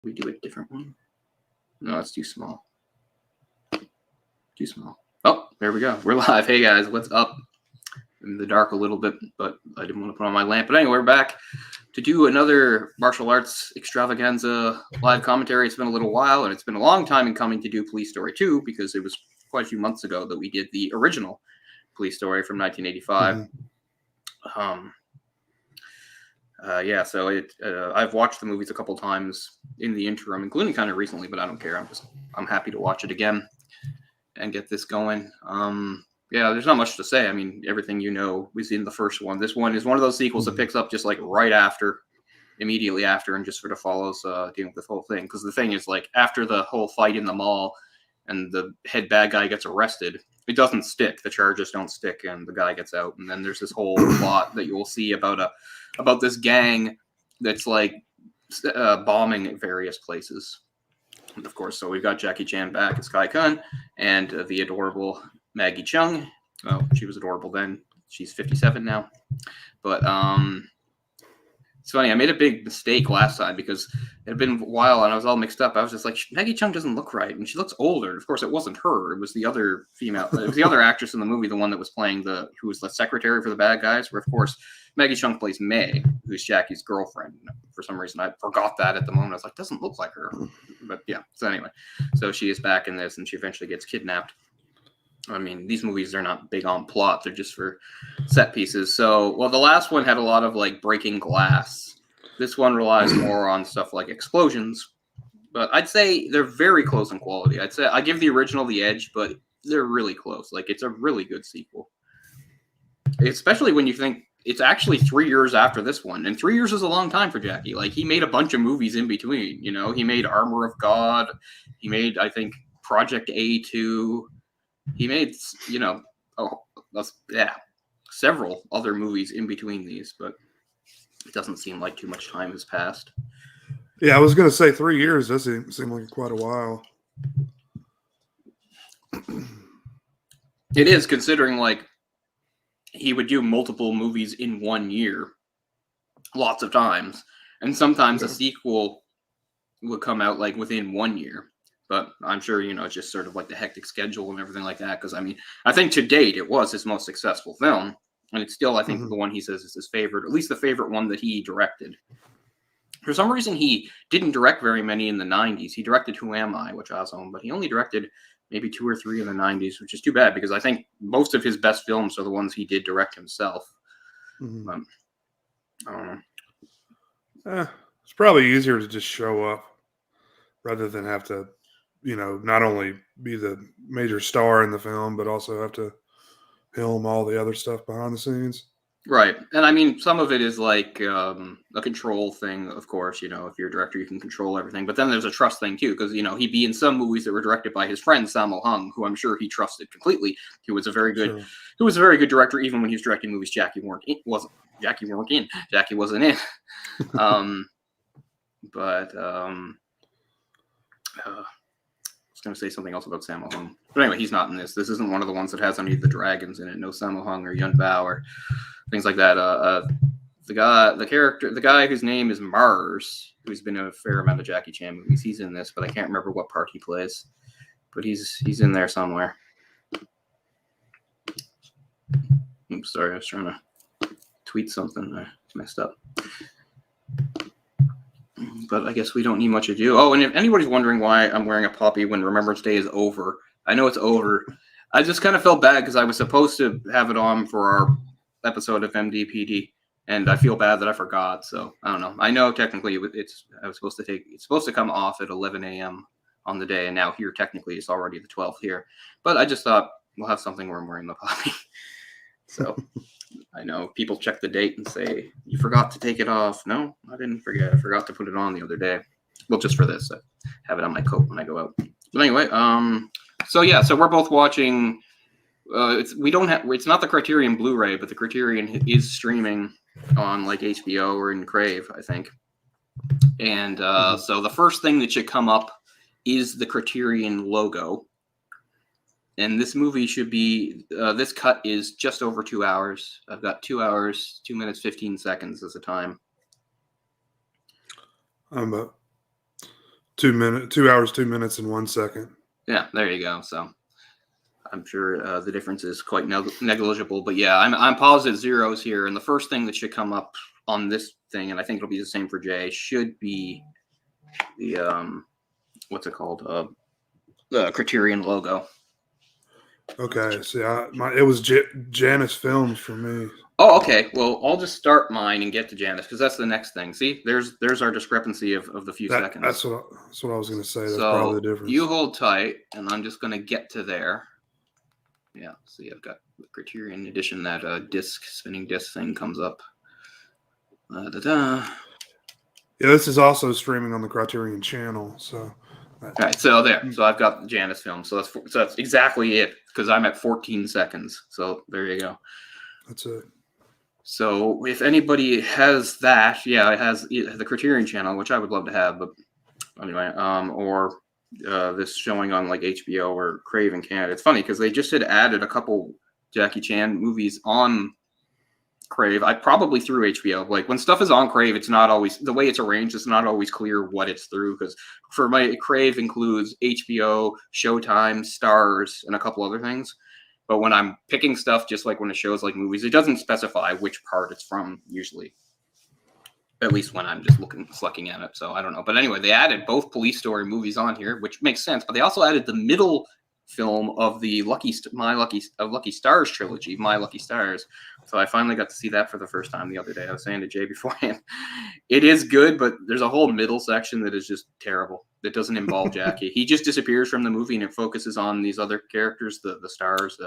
We do a different one. No, it's too small. Too small. Oh, there we go. We're live. Hey guys, what's up? In the dark a little bit, but I didn't want to put on my lamp. But anyway, we're back to do another martial arts extravaganza live commentary. It's been a little while, and it's been a long time in coming to do Police Story 2, because it was quite a few months ago that we did the original Police Story from 1985. Yeah, so I've watched the movies a couple times in the interim, including kind of recently, but I don't care. I'm happy to watch it again and get this going. Yeah, there's not much to say. I mean, everything you know was in the first one. This one is one of those sequels that picks up just like right after, immediately after, and just sort of follows dealing with the whole thing. Because the thing is, like, after the whole fight in the mall and the head bad guy gets arrested, it doesn't stick. The charges don't stick, and the guy gets out. And then there's this whole plot that you will see about this gang that's like bombing at various places. And of course, so we've got Jackie Chan back as Kai Kun, and the adorable Maggie Cheung. Well, she was adorable then. She's 57 now. But it's funny. I made a big mistake last time because it had been a while and I was all mixed up. I was just like, Maggie Cheung doesn't look right, and she looks older. Of course, it wasn't her. It was the other female. It was the other actress in the movie, the one that was playing who was the secretary for the bad guys. Where, of course, Maggie Cheung plays May, who's Jackie's girlfriend. For some reason, I forgot that at the moment. I was like, doesn't look like her. But yeah. So anyway, so she is back in this, and she eventually gets kidnapped. I mean, these movies are not big on plot. They're just for set pieces. So, well, the last one had a lot of, like, breaking glass. This one relies more on stuff like explosions. But I'd say they're very close in quality. I'd say I give the original the edge, but they're really close. Like, it's a really good sequel. Especially when you think it's actually 3 years after this one. And 3 years is a long time for Jackie. Like, he made a bunch of movies in between. You know, he made Armor of God. He made, I think, Project A2. He made, you know, several other movies in between these, but it doesn't seem like too much time has passed. Yeah, I was going to say 3 years does seem like quite a while. It is, considering, like, he would do multiple movies in 1 year, lots of times, and sometimes a sequel would come out, like, within 1 year. But I'm sure, you know, it's just sort of like the hectic schedule and everything like that. Because, I mean, I think to date it was his most successful film. And it's still, I think, the one he says is his favorite, at least the favorite one that he directed. For some reason, he didn't direct very many in the 90s. He directed Who Am I, which I was on, but he only directed maybe 2 or 3 in the 90s, which is too bad because I think most of his best films are the ones he did direct himself. I don't know. It's probably easier to just show up rather than have to, you know, not only be the major star in the film, but also have to film all the other stuff behind the scenes. Right. And I mean, some of it is like a control thing, of course. You know, if you're a director, you can control everything. But then there's a trust thing, too, because, you know, he'd be in some movies that were directed by his friend, Sammo Hung, who I'm sure he trusted completely. He was a very good director, even when he was directing movies Jackie wasn't in. I was going to say something else about Sammo Hung. But anyway, he's not in this. This isn't one of the ones that has any of the dragons in it. No Sammo Hung or Yun Bao or things like that. The guy whose name is Mars, who's been in a fair amount of Jackie Chan movies, he's in this, but I can't remember what part he plays. But he's in there somewhere. Oops, sorry, I was trying to tweet something. I messed up. But I guess we don't need much ado. Oh, and if anybody's wondering why I'm wearing a poppy when Remembrance Day is over, I know it's over. I just kind of felt bad because I was supposed to have it on for our episode of MDPD, and I feel bad that I forgot. So I don't know. I know technically it's supposed to come off at 11 a.m. on the day, and now here technically it's already the 12th here. But I just thought we'll have something where I'm wearing the poppy. So. I know people check the date and say, you forgot to take it off. No, I didn't forget. I forgot to put it on the other day. Well, just for this. I have it on my coat when I go out. But anyway, so we're both watching. It's not the Criterion Blu-ray, but the Criterion is streaming on like HBO or in Crave, I think. And so the first thing that should come up is the Criterion logo. And this movie should be, this cut is just over 2 hours. I've got 2 hours, 2 minutes, 15 seconds as a time. 2 hours, 2 minutes, and 1 second. Yeah, there you go. So I'm sure the difference is quite negligible. But yeah, I'm positive zeros here. And the first thing that should come up on this thing, and I think it'll be the same for Jay, should be the what's it called? The Criterion logo. Okay, see, it was Janus Films for me. Oh, okay. Well, I'll just start mine and get to Janus because that's the next thing. See, there's our discrepancy of the few seconds. That's what I was going to say. That's so probably the difference. You hold tight, and I'm just going to get to there. Yeah, see, I've got the Criterion edition. That spinning disc thing comes up. Yeah, this is also streaming on the Criterion channel. So, all right, so there. So I've got Janus film. So that's exactly it because I'm at 14 seconds. So there you go. That's it. So if anybody has that, yeah, it has the Criterion channel, which I would love to have, but anyway, or this showing on like HBO or Crave in Canada. It's funny because they just had added a couple Jackie Chan movies on Crave. I probably through HBO. Like when stuff is on Crave, it's not always the way it's arranged. It's not always clear what it's through because for my Crave includes HBO, Showtime, Stars, and a couple other things. But when I'm picking stuff, just like when it shows like movies, it doesn't specify which part it's from usually. At least when I'm just looking at it. So I don't know. But anyway, they added both Police Story movies on here, which makes sense. But they also added the middle film of the Lucky Stars trilogy, My Lucky Stars. So I finally got to see that for the first time the other day. I was saying to Jay beforehand, it is good, but there's a whole middle section that is just terrible. That doesn't involve Jackie. He just disappears from the movie and it focuses on these other characters, the stars,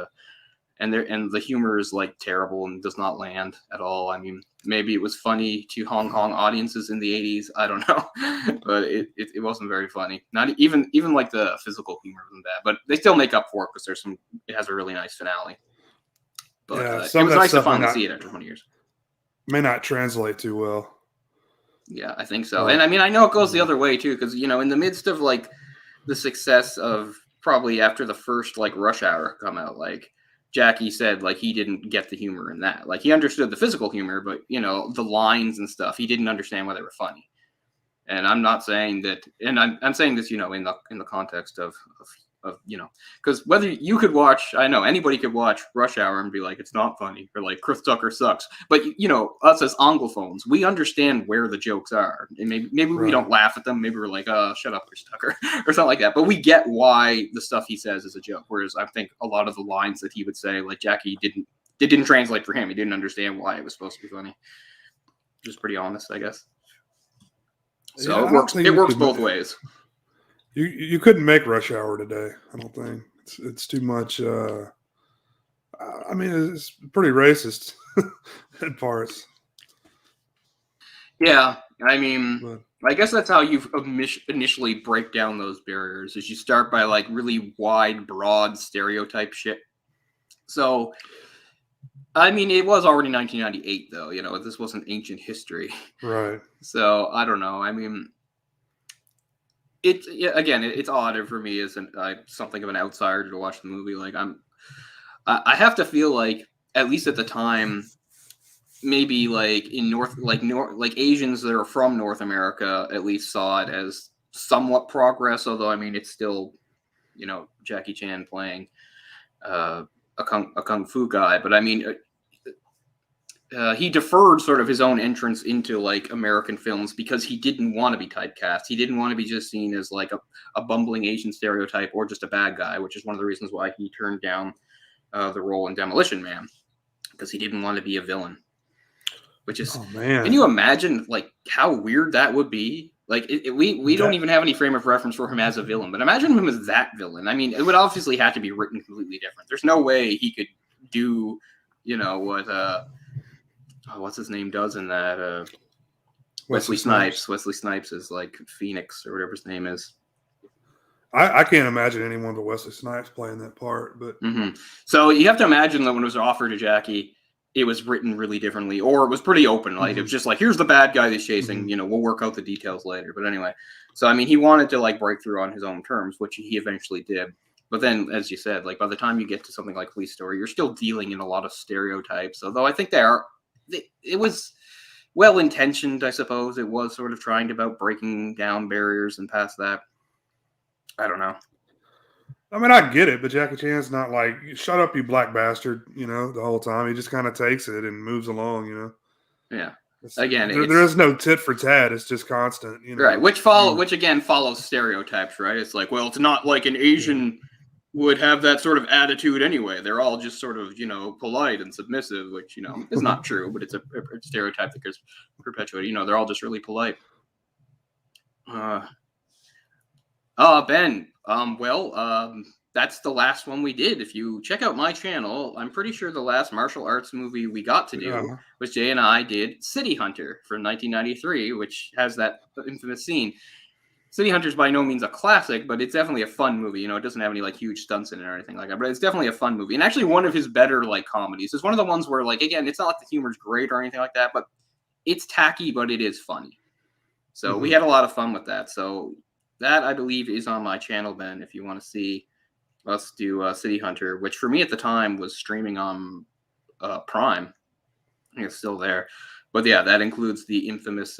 and the humor is like terrible and does not land at all. I mean, maybe it was funny to Hong Kong audiences in the 80s. I don't know, but it wasn't very funny. Not even like the physical humor wasn't bad, but they still make up for it because it has a really nice finale. But yeah, it was nice to finally see it after 20 years. May not translate too well. Yeah, I think so. And I mean, I know it goes the other way too, because in the midst of like the success of probably after the first like Rush Hour come out, like Jackie said, like he didn't get the humor in that. Like he understood the physical humor, but the lines and stuff, he didn't understand why they were funny. And I'm not saying that, and I'm saying this, in the context of because whether you could watch, I know anybody could watch Rush Hour and be like, it's not funny, or like Chris Tucker sucks. But us as Anglophones, we understand where the jokes are, and maybe we don't laugh at them. Maybe we're like, shut up, Chris Tucker, or something like that. But we get why the stuff he says is a joke. Whereas I think a lot of the lines that he would say, like Jackie didn't translate for him. He didn't understand why it was supposed to be funny. Just pretty honest, I guess. So yeah, it works both ways. You couldn't make Rush Hour today, I don't think. It's too much. I mean, it's pretty racist at parts. Yeah, I mean, I guess that's how you initially break down those barriers. Is you start by like really wide, broad stereotype shit. So, I mean, it was already 1998, though. This wasn't ancient history, right? So I don't know. I mean. It's odd for me as something of an outsider to watch the movie. Like I have to feel like at least at the time, maybe like in like Asians that are from North America at least saw it as somewhat progress. Although I mean it's still, Jackie Chan playing a kung fu guy, but I mean. He deferred sort of his own entrance into like American films because he didn't want to be typecast. He didn't want to be just seen as like a bumbling Asian stereotype or just a bad guy, which is one of the reasons why he turned down the role in Demolition Man, because he didn't want to be a villain. Which is, can you imagine like how weird that would be? Like we don't even have any frame of reference for him as a villain, but imagine him as that villain. I mean, it would obviously have to be written completely different. There's no way he could do, what what's his name does in that Wesley Snipes. Wesley Snipes is like Phoenix or whatever his name is. I can't imagine anyone but Wesley Snipes playing that part. But So you have to imagine that when it was offered to Jackie, it was written really differently, or it was pretty open. Like it was just like, here's the bad guy he's chasing. We'll work out the details later. But anyway, so I mean, he wanted to like break through on his own terms, which he eventually did. But then, as you said, like by the time you get to something like Police Story, you're still dealing in a lot of stereotypes. Although I think it was well-intentioned, I suppose. It was sort of trying about breaking down barriers and past that. I don't know. I mean, I get it, but Jackie Chan's not like, shut up, you black bastard, the whole time. He just kind of takes it and moves along. Yeah. There is no tit for tat. It's just constant, Right, which again follows stereotypes, right? It's like, well, it's not like an Asian would have that sort of attitude anyway. They're all just sort of, polite and submissive, which, is not true, but it's a stereotype that gets perpetuated. They're all just really polite. Ben, that's the last one we did. If you check out my channel, I'm pretty sure the last martial arts movie we got to do was Jay and I did City Hunter from 1993, which has that infamous scene. City Hunter's by no means a classic, but it's definitely a fun movie. It doesn't have any like huge stunts in it or anything like that, but it's definitely a fun movie. And actually one of his better like comedies. It's one of the ones where, like, again, it's not like the humor's great or anything like that, but it's tacky, but it is funny. So we had a lot of fun with that. So that, I believe, is on my channel, Ben, if you want to see us do City Hunter, which for me at the time was streaming on Prime. I think it's still there. But yeah, that includes the infamous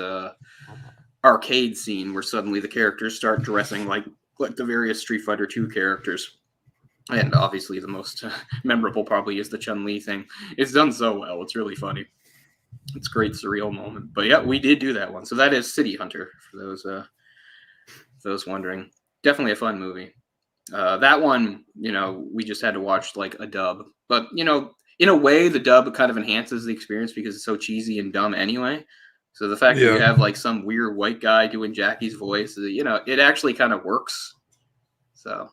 arcade scene where suddenly the characters start dressing like the various Street Fighter 2 characters. And obviously the most memorable probably is the Chun-Li thing. It's done so well. It's really funny. It's a great surreal moment. But yeah, we did do that one. So that is City Hunter for those wondering. Definitely a fun movie. That one, we just had to watch like a dub. But, in a way, the dub kind of enhances the experience because it's so cheesy and dumb anyway. So the fact that you have like some weird white guy doing Jackie's voice, it actually kind of works. So,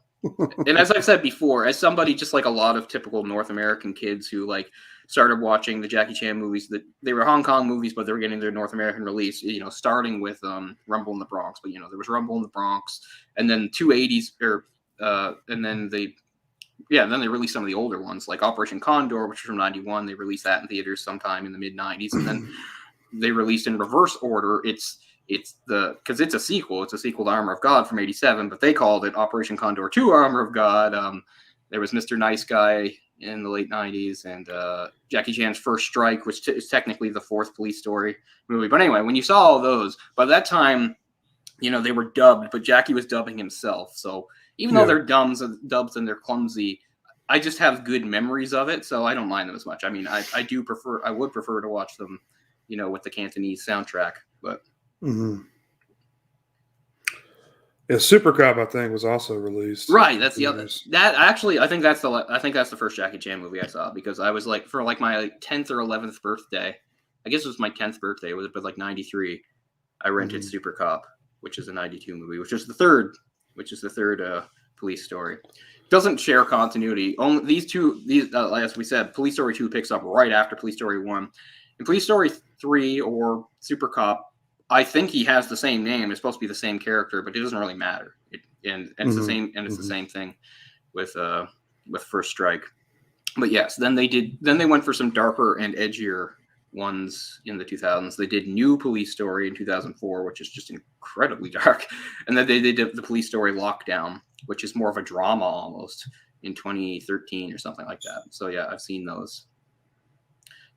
and as I've said before, as somebody just like a lot of typical North American kids who like started watching the Jackie Chan movies, that they were Hong Kong movies, but they were getting their North American release, starting with Rumble in the Bronx. But, there was Rumble in the Bronx and then 280s and then they released some of the older ones like Operation Condor, which was from 91. They released that in theaters sometime in the mid 90s. And then they released in reverse order. Because it's a sequel. It's a sequel to Armor of God from 87, but they called it Operation Condor 2 Armor of God. There was Mr. Nice Guy in the late 90s and Jackie Chan's First Strike, which is technically the fourth Police Story movie. But anyway, when you saw all those, by that time, they were dubbed, but Jackie was dubbing himself. So even though they're dubs and they're clumsy, I just have good memories of it, so I don't mind them as much. I mean, I would prefer to watch them, with the Cantonese soundtrack, but. Yeah, Super Cop, I think, was also released. Right, that's the other. That actually, I think that's the first Jackie Chan movie I saw because I was like for like my 10th or 11th birthday. I guess it was my 10th birthday. It was like 93. I rented Super Cop, which is a 92 movie, which is the third Police Story. Doesn't share continuity. Only these as we said, Police Story 2 picks up right after Police Story 1. In Police Story 3 or Super Cop, I think he has the same name. It's supposed to be the same character, but it doesn't really matter. It's the same, and it's the same thing with First Strike. But yes, then they went for some darker and edgier ones in the 2000s. They did New Police Story in 2004, which is just incredibly dark, and then they did the Police Story Lockdown, which is more of a drama almost, in 2013 or something like that. So yeah, I've seen those.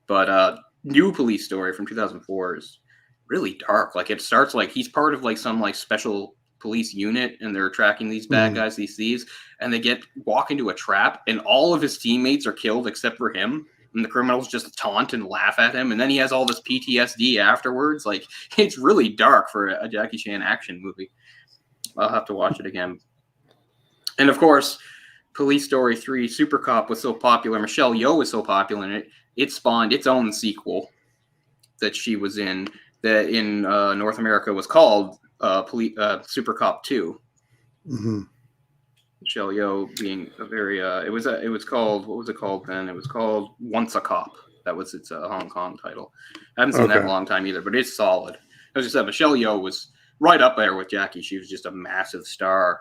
But New Police Story from 2004 is really dark. Like it starts like he's part of like some like special police unit and they're tracking these bad guys, these thieves, and they walk into a trap and all of his teammates are killed except for him. And the criminals just taunt and laugh at him. And then he has all this PTSD afterwards. Like it's really dark for a Jackie Chan action movie. I'll have to watch it again. And of course, Police Story 3 Super Cop was so popular. Michelle Yeoh was so popular in it. It spawned its own sequel that she was in that in North America was called Super Cop 2. Michelle Yeoh being a very it was called, what was it called then? It was called Once a Cop. That was its Hong Kong title. I haven't seen that in a long time either, but it's solid. As I said, Michelle Yeoh was right up there with Jackie. She was just a massive star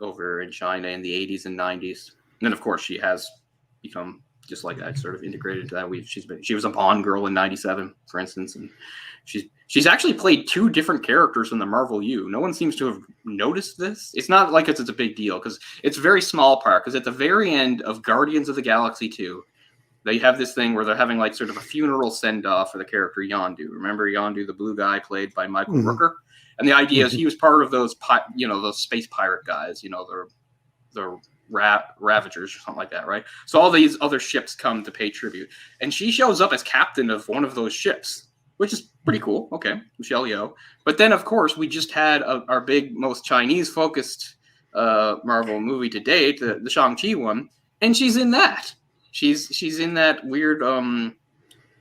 over in China in the 80s and 90s. And then of course she has become just like that, sort of integrated into that. She was a Bond girl in 97, for instance, and she's actually played two different characters in the Marvel U. No one seems to have noticed this. It's not like it's a big deal because it's a very small part. Because at the very end of Guardians of the Galaxy 2, they have this thing where they're having like sort of a funeral send off for the character Yondu. Remember Yondu, the blue guy played by Michael Rooker? And the idea is he was part of those, those space pirate guys, the Ravagers or something like that, right? So all these other ships come to pay tribute. And she shows up as captain of one of those ships, which is pretty cool. Okay, Michelle Yeoh. But then, of course, we just had our big, most Chinese-focused Marvel movie to date, the Shang-Chi one, and she's in that. She's in that weird,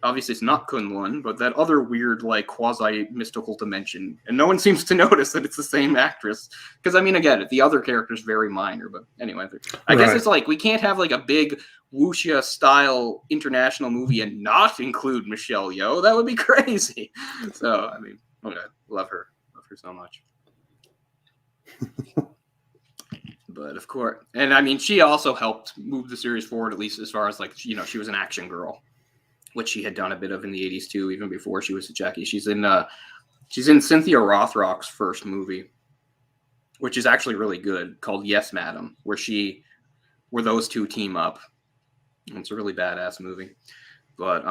obviously it's not Kunlun, but that other weird, like, quasi-mystical dimension. And no one seems to notice that it's the same actress. Because, I mean, again, the other character's very minor. But anyway, I guess it's like, we can't have, like, a big wuxia-style international movie and not include Michelle Yeoh. That would be crazy. So, I mean, okay, love her. Love her so much. But of course, and I mean, she also helped move the series forward, at least as far as like, she was an action girl, which she had done a bit of in the 80s too, even before she was a Jackie. She's in Cynthia Rothrock's first movie, which is actually really good, called Yes, Madam, where those two team up. And it's a really badass movie. But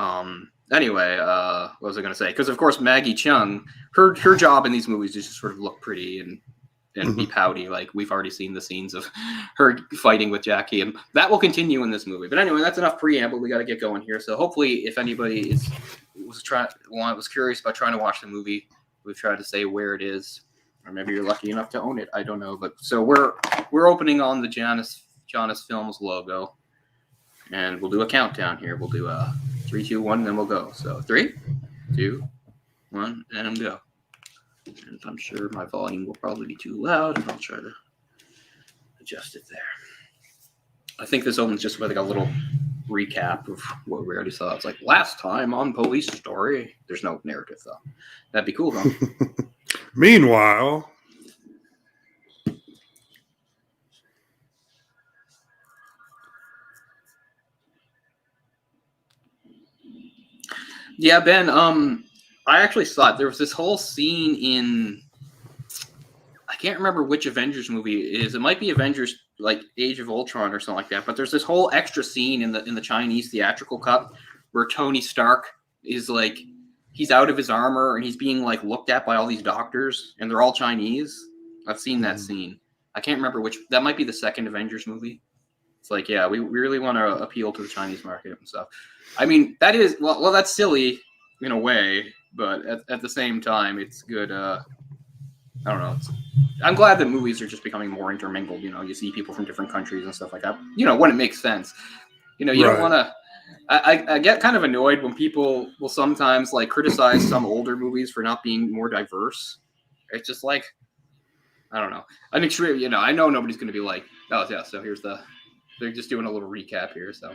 anyway, what was I going to say? Because of course, Maggie Cheung, her job in these movies is just sort of look pretty and be pouty. Like, we've already seen the scenes of her fighting with Jackie, and that will continue in this movie. But anyway, that's enough preamble. We got to get going here. So hopefully, if anybody was curious about trying to watch the movie, we've tried to say where it is, or maybe you're lucky enough to own it. I don't know. But so we're opening on the Janus Films logo, and we'll do a countdown here. We'll do a 3, 2, 1, and then we'll go. So 3, 2, 1, and go. And I'm sure my volume will probably be too loud, and I'll try to adjust it there. I think this opens just with like a little recap of what we already saw. It's like, last time on Police Story. There's no narrative, though. That'd be cool, though. Meanwhile... Yeah, Ben, I actually saw it. There was this whole scene in, I can't remember which Avengers movie it is. It might be Avengers, like Age of Ultron or something like that. But there's this whole extra scene in the Chinese theatrical cut where Tony Stark is like, he's out of his armor and he's being like looked at by all these doctors, and they're all Chinese. I've seen that scene. I can't remember which. That might be the second Avengers movie. It's like, yeah, we really want to appeal to the Chinese market and stuff. I mean, that is, well, that's silly in a way. But at the same time, it's good. I don't know. I'm glad that movies are just becoming more intermingled. You see people from different countries and stuff like that. When it makes sense. You don't want to. I get kind of annoyed when people will sometimes like criticize some older movies for not being more diverse. It's just like, I don't know. An extreme. I know nobody's going to be like, oh yeah. So they're just doing a little recap here. So.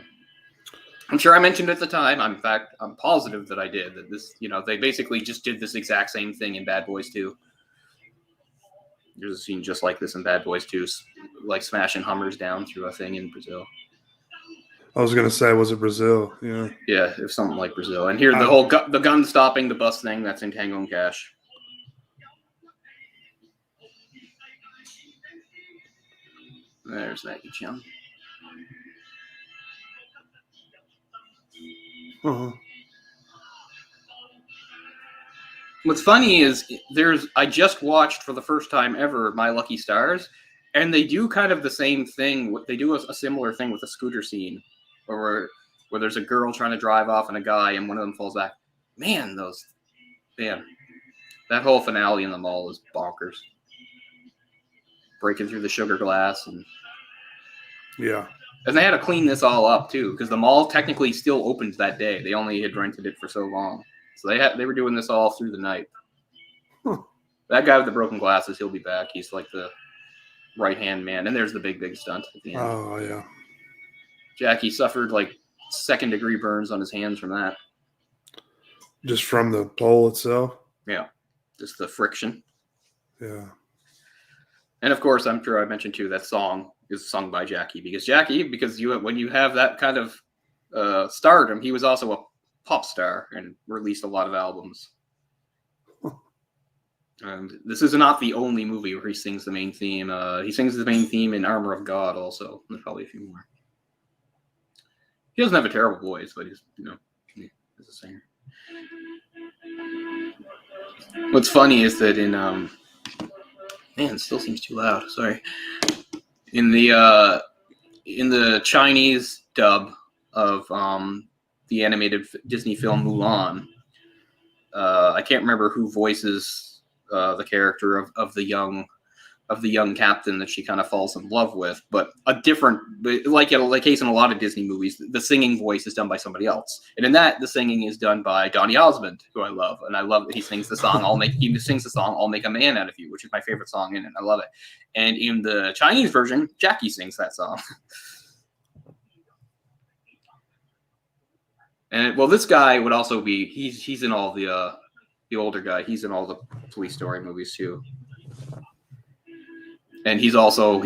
I'm sure I mentioned at the time. I'm positive that I did. That this, they basically just did this exact same thing in Bad Boys 2. There's a scene just like this in Bad Boys 2, like smashing Hummers down through a thing in Brazil. I was going to say, was it Brazil? Yeah. Yeah, it was something like Brazil. And here, the whole the gun stopping the bus thing, that's in Tango and Cash. There's Maggie Cheung. Uh-huh. What's funny is I just watched for the first time ever My Lucky Stars, and they do kind of the same thing. They do a similar thing with a scooter scene, where there's a girl trying to drive off and a guy, and one of them falls back. Man, that whole finale in the mall is bonkers. Breaking through the sugar glass and yeah. And they had to clean this all up too, because the mall technically still opened that day. They only had rented it for so long, so they were doing this all through the night. Huh. That guy with the broken glasses, he'll be back. He's like the right-hand man, and there's the big stunt at the end. Oh yeah. Jackie suffered like second-degree burns on his hands from that. Just from the pole itself. Yeah, just the friction. Yeah. And of course, I'm sure I mentioned too that song is sung by Jackie because when you have that kind of stardom, he was also a pop star and released a lot of albums. And this is not the only movie where he sings the main theme. He sings the main theme in Armor of God also. There's probably a few more. He doesn't have a terrible voice, but he's he's a singer. What's funny is that in man, it still seems too loud. Sorry. In the Chinese dub of the animated Disney film Mulan, I can't remember who voices the character of the young captain that she kind of falls in love with, but a different, like case in a lot of Disney movies, the singing voice is done by somebody else, and in that the singing is done by Donny Osmond, who I love, and I love that he sings the song "I'll Make a Man Out of You," which is my favorite song in it. I love it. And in the Chinese version, Jackie sings that song. And well, this guy would also be he's in all the older guy. He's in all the Police Story movies too. And he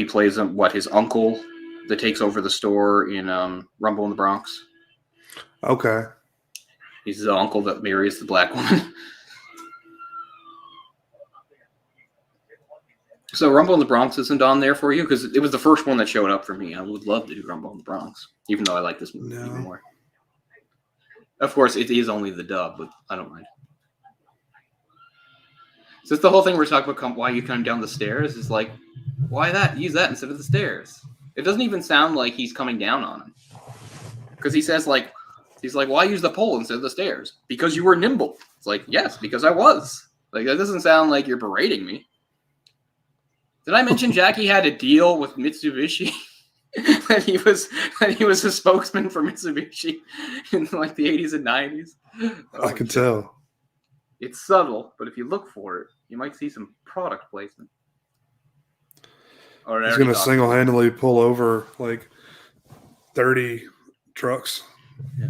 plays his uncle that takes over the store in Rumble in the Bronx. Okay. He's the uncle that marries the black woman. So Rumble in the Bronx isn't on there for you? Because it was the first one that showed up for me. I would love to do Rumble in the Bronx, even though I like this movie even more. Of course, it is only the dub, but I don't mind. So it's the whole thing we're talking about why you come down the stairs is like, why that? Use that instead of the stairs. It doesn't even sound like he's coming down on him. Because he says he's like, why use the pole instead of the stairs? Because you were nimble. It's like, yes, because I was. Like, that doesn't sound like you're berating me. Did I mention Jackie had a deal with Mitsubishi? that he was a spokesman for Mitsubishi in like the 80s and 90s? I can tell. It's subtle, but if you look for it, you might see some product placement. He's going to single-handedly pull over like 30 trucks. Yeah.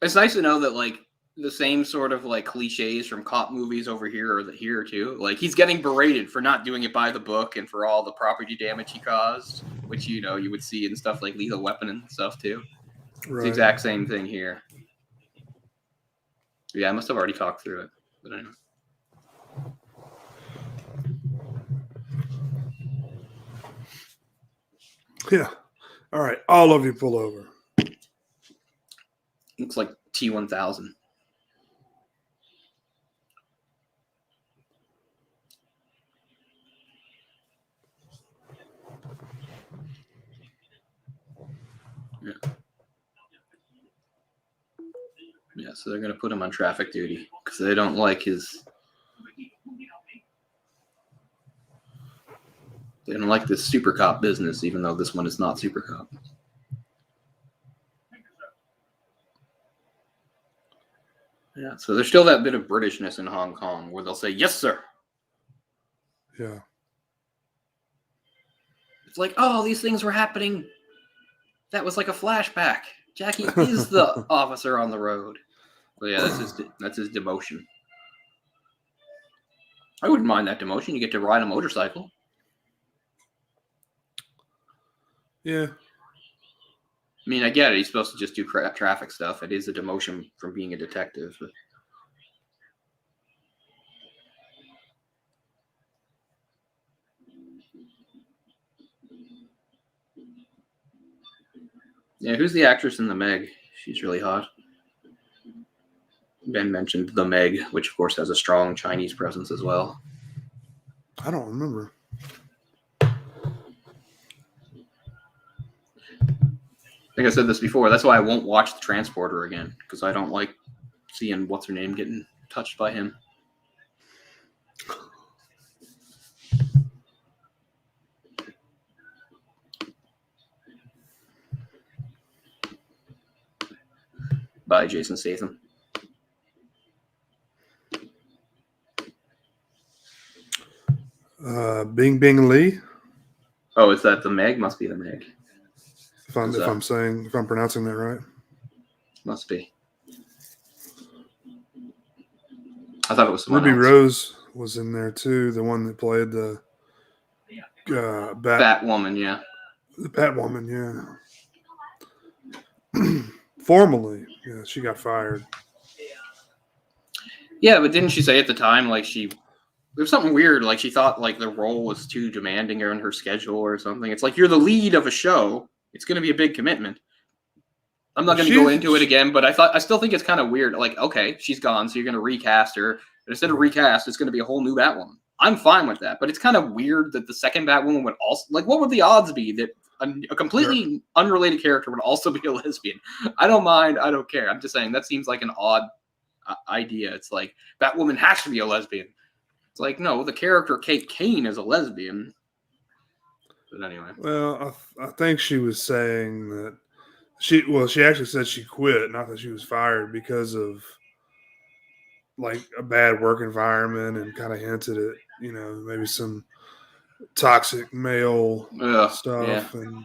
It's nice to know that like the same sort of like cliches from cop movies over here are here too. Like he's getting berated for not doing it by the book and for all the property damage he caused, which you would see in stuff like Lethal Weapon and stuff too. Right. It's the exact same thing here. Yeah, I must have already talked through it, but anyway. Yeah. All right. All of you pull over. Looks like T-1000. Yeah. Yeah, so they're going to put him on traffic duty because they don't like his... They don't like this super cop business, even though this one is not super cop. Yeah, so there's still that bit of Britishness in Hong Kong where they'll say, yes, sir. Yeah. It's like, oh, these things were happening. That was like a flashback. Jackie is the officer on the road. Well, yeah, that's his demotion. I wouldn't mind that demotion. You get to ride a motorcycle. Yeah. I mean, I get it. He's supposed to just do traffic stuff. It is a demotion from being a detective. But... Yeah, who's the actress in The Meg? She's really hot. Ben mentioned The Meg, which of course has a strong Chinese presence as well. I don't remember. I think I said this before. That's why I won't watch The Transporter again, because I don't like seeing what's her name getting touched by him. By Jason Statham. Bing Bing Lee. Oh, is that The Meg? Must be The Meg. If I'm pronouncing that right. Must be. I thought it was someone Ruby else. Rose was in there too, the one that played the Batwoman, yeah. The Batwoman, yeah. Formally, yeah, she got fired. Yeah, but didn't she say at the time, like there was something weird, like she thought like the role was too demanding on her schedule or something. It's like, you're the lead of a show. It's going to be a big commitment. I'm not going to go into it again, but I still think it's kind of weird. Like, okay, she's gone, so you're going to recast her. But instead of recast, it's going to be a whole new Batwoman. I'm fine with that, but it's kind of weird that the second Batwoman would also, like, what would the odds be that a completely unrelated character would also be a lesbian? I don't mind. I don't care. I'm just saying that seems like an odd idea. It's like Batwoman has to be a lesbian. It's like, no, the character Kate Kane is a lesbian. But anyway. Well, I think she was saying that she actually said she quit, not that she was fired, because of like a bad work environment, and kind of hinted at, maybe some toxic male stuff. Yeah.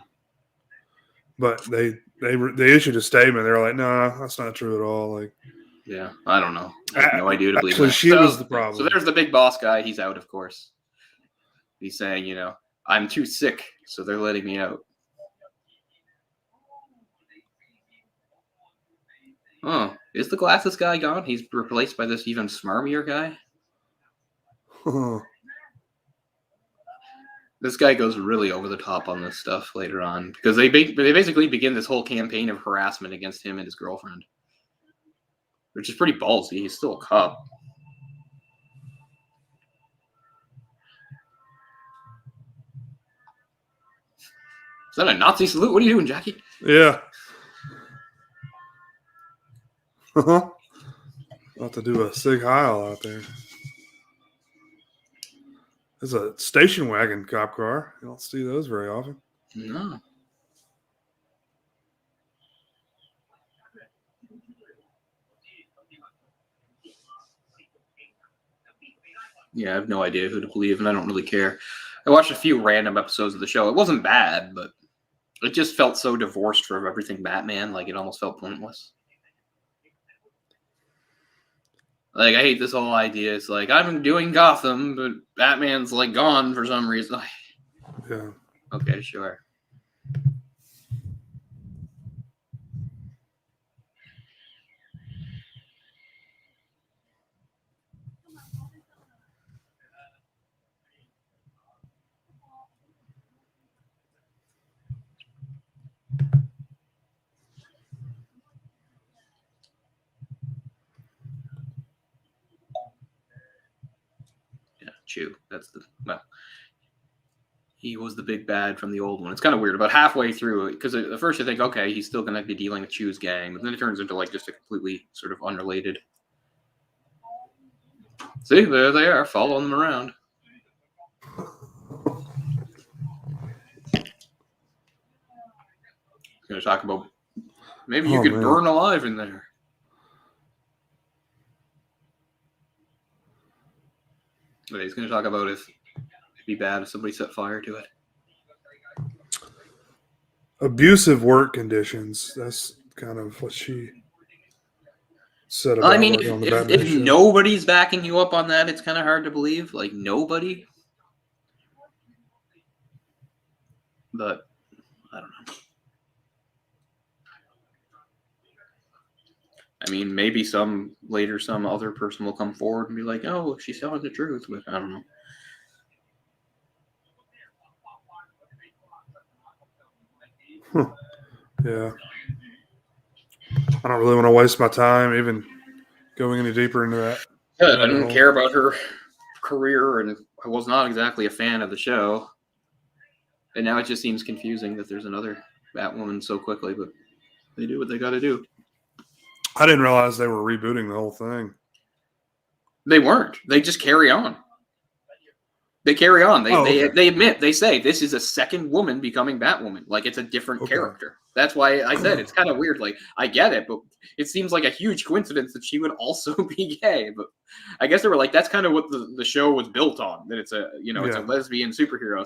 But they issued a statement. They're like, no, that's not true at all. Like, yeah, I don't know. I have no idea to believe that. She was the problem. So there's the big boss guy. He's out, of course. He's saying, I'm too sick, so they're letting me out. Oh, is the glasses guy gone? He's replaced by this even smarmier guy? This guy goes really over the top on this stuff later on, because they basically begin this whole campaign of harassment against him and his girlfriend, which is pretty ballsy. He's still a cop. Is that a Nazi salute? What are you doing, Jackie? Yeah. About to do a Sig Heil out there. There's a station wagon cop car. You don't see those very often. No. Yeah, I have no idea who to believe, and I don't really care. I watched a few random episodes of the show. It wasn't bad, but it just felt so divorced from everything Batman. Like, it almost felt pointless. Like, I hate this whole idea. It's like, I'm doing Gotham, but Batman's, like, gone for some reason. Yeah. Okay, sure. Chew. That's he was the big bad from the old one. It's kind of weird. About halfway through, because at first you think, okay, he's still going to be dealing with Chew's gang, but then it turns into like just a completely sort of unrelated. See, there they are, following them around. Going to talk about maybe you could burn alive in there. But he's going to talk about if it'd be bad if somebody set fire to it. Abusive work conditions. That's kind of what she said about working on the Batman if show. Nobody's backing you up on that, it's kind of hard to believe. Like, nobody. But, I don't know. I mean, maybe some other person will come forward and be like, oh, she's telling the truth. But I don't know. Yeah. I don't really want to waste my time even going any deeper into that. Yeah, I didn't care about her career, and I was not exactly a fan of the show. And now it just seems confusing that there's another Batwoman so quickly, but they do what they got to do. I didn't realize they were rebooting the whole thing. They weren't. They just carry on. They carry on. They admit, they say this is a second woman becoming Batwoman. Like, it's a different character. That's why I said it's kind of weird. Like, I get it, but it seems like a huge coincidence that she would also be gay. But I guess they were like, that's kind of what the show was built on. That it's a it's a lesbian superhero.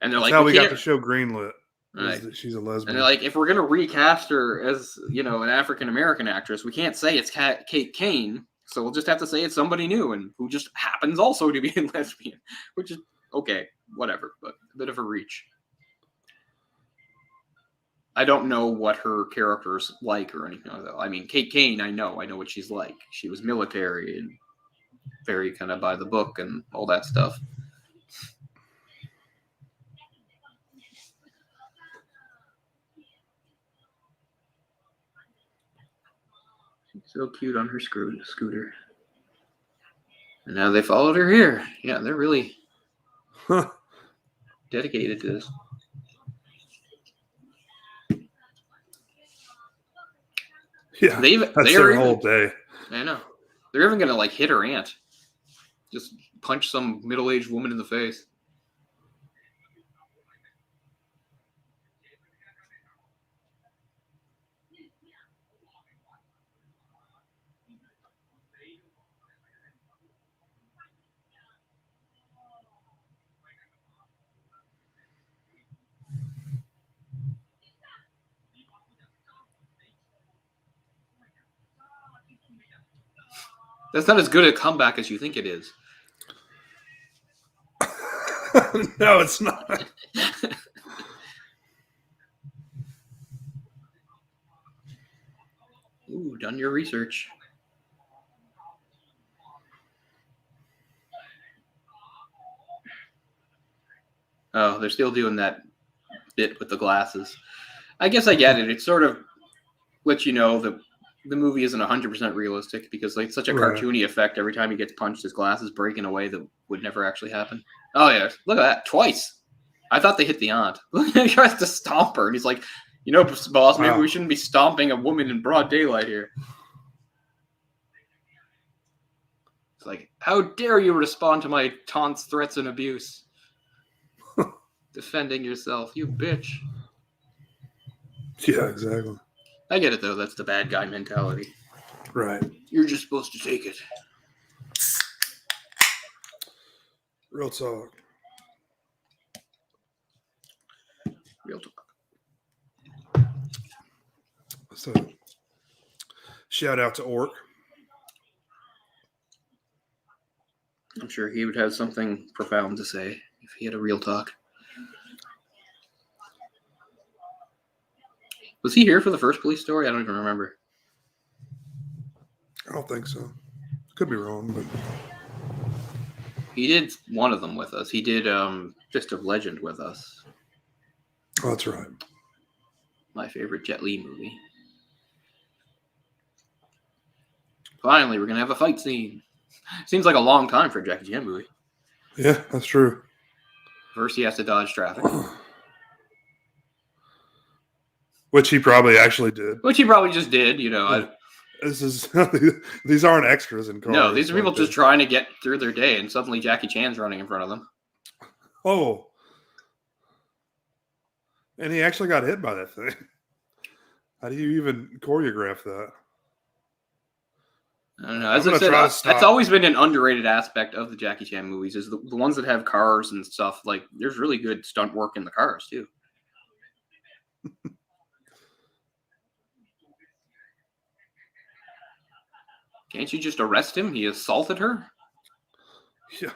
And they're like, how we got the show greenlit. Right. That she's a lesbian. And they're like, if we're gonna recast her as an African American actress, we can't say it's Kate Kane. So we'll just have to say it's somebody new and who just happens also to be a lesbian, which is okay, whatever, but a bit of a reach. I don't know what her character's like or anything like that. I mean, Kate Kane, I know what she's like. She was military and very kind of by the book and all that stuff. So cute on her scooter. And now they followed her here. Yeah, they're really dedicated to this. Yeah, that's their whole day. I know. They're even gonna like hit her aunt. Just punch some middle-aged woman in the face. That's not as good a comeback as you think it is. No, it's not. Ooh, done your research. Oh, they're still doing that bit with the glasses. I guess I get it. It sort of lets you know that the movie isn't 100% realistic because like such a cartoony effect every time he gets punched, his glasses break in a way that would never actually happen. Oh yeah, look at that, twice. I thought they hit the aunt. He tries to stomp her, and he's like, "You know, boss, maybe we shouldn't be stomping a woman in broad daylight here." It's like, how dare you respond to my taunts, threats, and abuse? Defending yourself, you bitch. Yeah, exactly. I get it, though. That's the bad guy mentality. Right. You're just supposed to take it. Real talk. Real talk. So, shout out to Orc. I'm sure he would have something profound to say if he had a real talk. Was he here for the first police story? I don't even remember. I don't think so. Could be wrong, but he did one of them with us. He did Fist of Legend with us. Oh, that's right. My favorite Jet Li movie. Finally, we're gonna have a fight scene. Seems like a long time for a Jackie Chan movie. Yeah, that's true. First, he has to dodge traffic. Which he probably actually did. Which he probably just did, you know. This is these aren't extras in cars. No, these are people just trying to get through their day, and suddenly Jackie Chan's running in front of them. Oh. And he actually got hit by that thing. How do you even choreograph that? I don't know. As I said, that's always been an underrated aspect of the Jackie Chan movies, is the ones that have cars and stuff. Like, there's really good stunt work in the cars, too. Can't you just arrest him? He assaulted her? Yeah.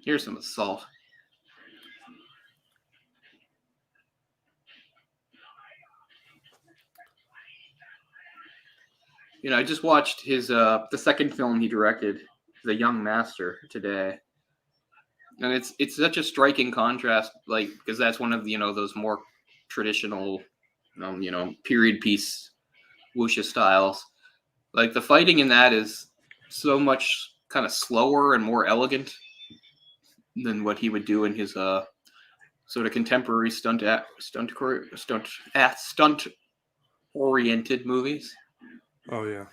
Here's some assault. You know, I just watched his the second film he directed, The Young Master, today. And it's such a striking contrast, like, because that's one of, you know, those more traditional, you know, period piece wuxia styles. Like, the fighting in that is so much kind of slower and more elegant than what he would do in his sort of contemporary stunt oriented movies. Oh yeah.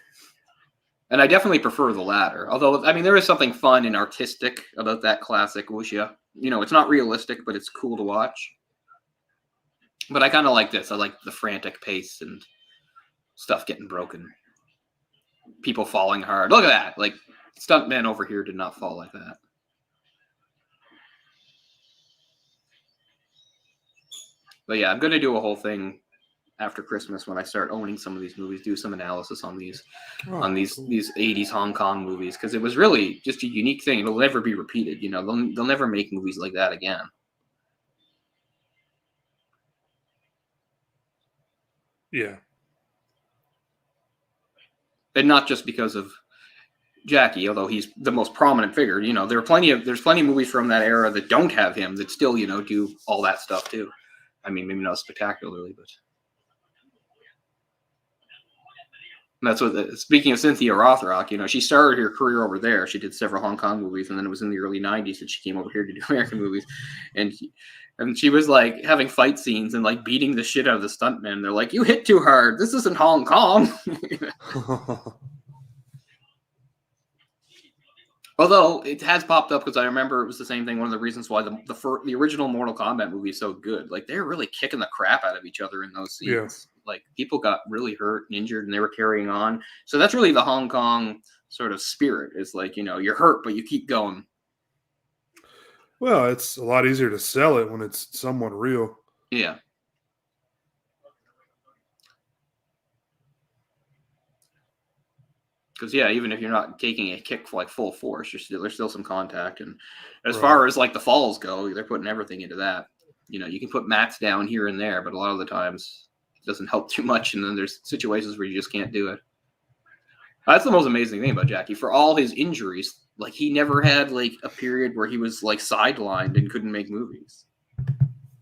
And I definitely prefer the latter. Although, I mean, there is something fun and artistic about that classic wuxia. You know, it's not realistic, but it's cool to watch. But I kind of like this. I like the frantic pace and stuff getting broken. People falling hard. Look at that. Like, stuntman over here did not fall like that. But yeah, I'm going to do a whole thing after Christmas when I start owning some of these movies, do some analysis on these these 80s Hong Kong movies, because it was really just a unique thing. It'll never be repeated. You know, they'll never make movies like that again. Yeah. And not just because of Jackie, although he's the most prominent figure. You know, there's plenty of movies from that era that don't have him that still, you know, do all that stuff too. I mean, maybe not spectacularly, but That's what. Speaking of Cynthia Rothrock, you know, she started her career over there. She did several Hong Kong movies, and then it was in the early '90s that she came over here to do American movies, and she was like having fight scenes and like beating the shit out of the stuntmen. They're like, "You hit too hard. This isn't Hong Kong." Although it has popped up because I remember it was the same thing. One of the reasons why the original Mortal Kombat movie is so good, like they're really kicking the crap out of each other in those scenes. Yeah. Like people got really hurt and injured, and they were carrying on. So that's really the Hong Kong sort of spirit. It's like, you know, you're hurt, but you keep going. Well, it's a lot easier to sell it when it's somewhat real. Yeah. Because yeah, even if you're not taking a kick for like full force, there's still some contact. And as far as like the falls go, they're putting everything into that. You know, you can put mats down here and there, but a lot of the times it doesn't help too much. And then there's situations where you just can't do it. That's the most amazing thing about Jackie. For all his injuries, like he never had like a period where he was like sidelined and couldn't make movies.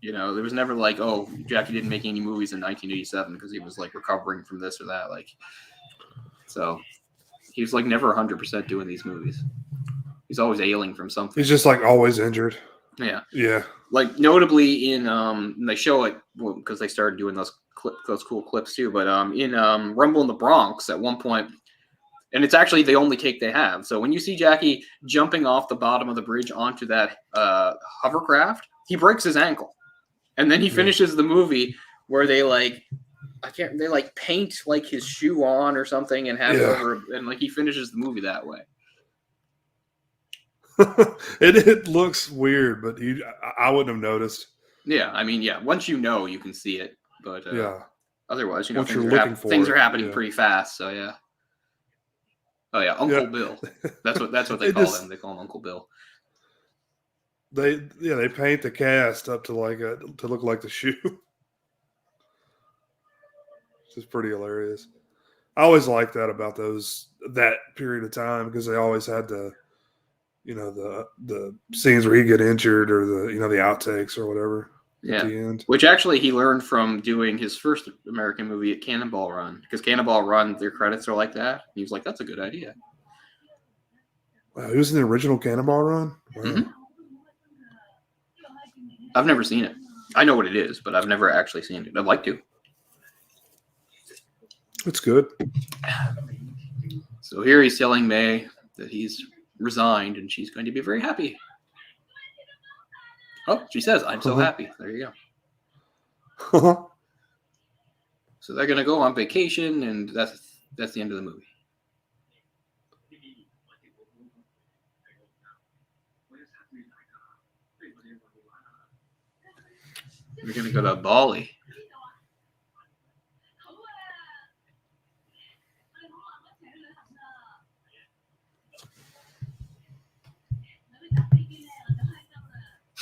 You know, there was never like, oh, Jackie didn't make any movies in 1987 because he was like recovering from this or that. Like, so he was like never 100% doing these movies. He's always ailing from something. He's just like always injured. Yeah. Yeah. Like notably in they show it because they started doing those cool clips too. But in Rumble in the Bronx at one point, and it's actually the only take they have. So when you see Jackie jumping off the bottom of the bridge onto that hovercraft, he breaks his ankle, and then he finishes the movie where they like. They like paint like his shoe on or something and have it over, and like he finishes the movie that way. It looks weird, but I wouldn't have noticed. Yeah, I mean, yeah, once you know, you can see it, but otherwise, you know, things are happening pretty fast. So yeah. Oh yeah, Uncle Bill. That's what they call him. They call him Uncle Bill. They paint the cast up to look like the shoe. It's pretty hilarious. I always liked that about that period of time because they always had the scenes where he'd get injured or the outtakes or whatever at the end. Which actually he learned from doing his first American movie at Cannonball Run, because Cannonball Run, their credits are like that. He was like, that's a good idea. Wow, he was in the original Cannonball Run? Wow. Mm-hmm. I've never seen it. I know what it is, but I've never actually seen it. I'd like to. It's good. So here he's telling May that he's resigned and she's going to be very happy. Oh, she says, I'm so happy. There you go. So they're going to go on vacation, and that's the end of the movie. We're going to go to Bali.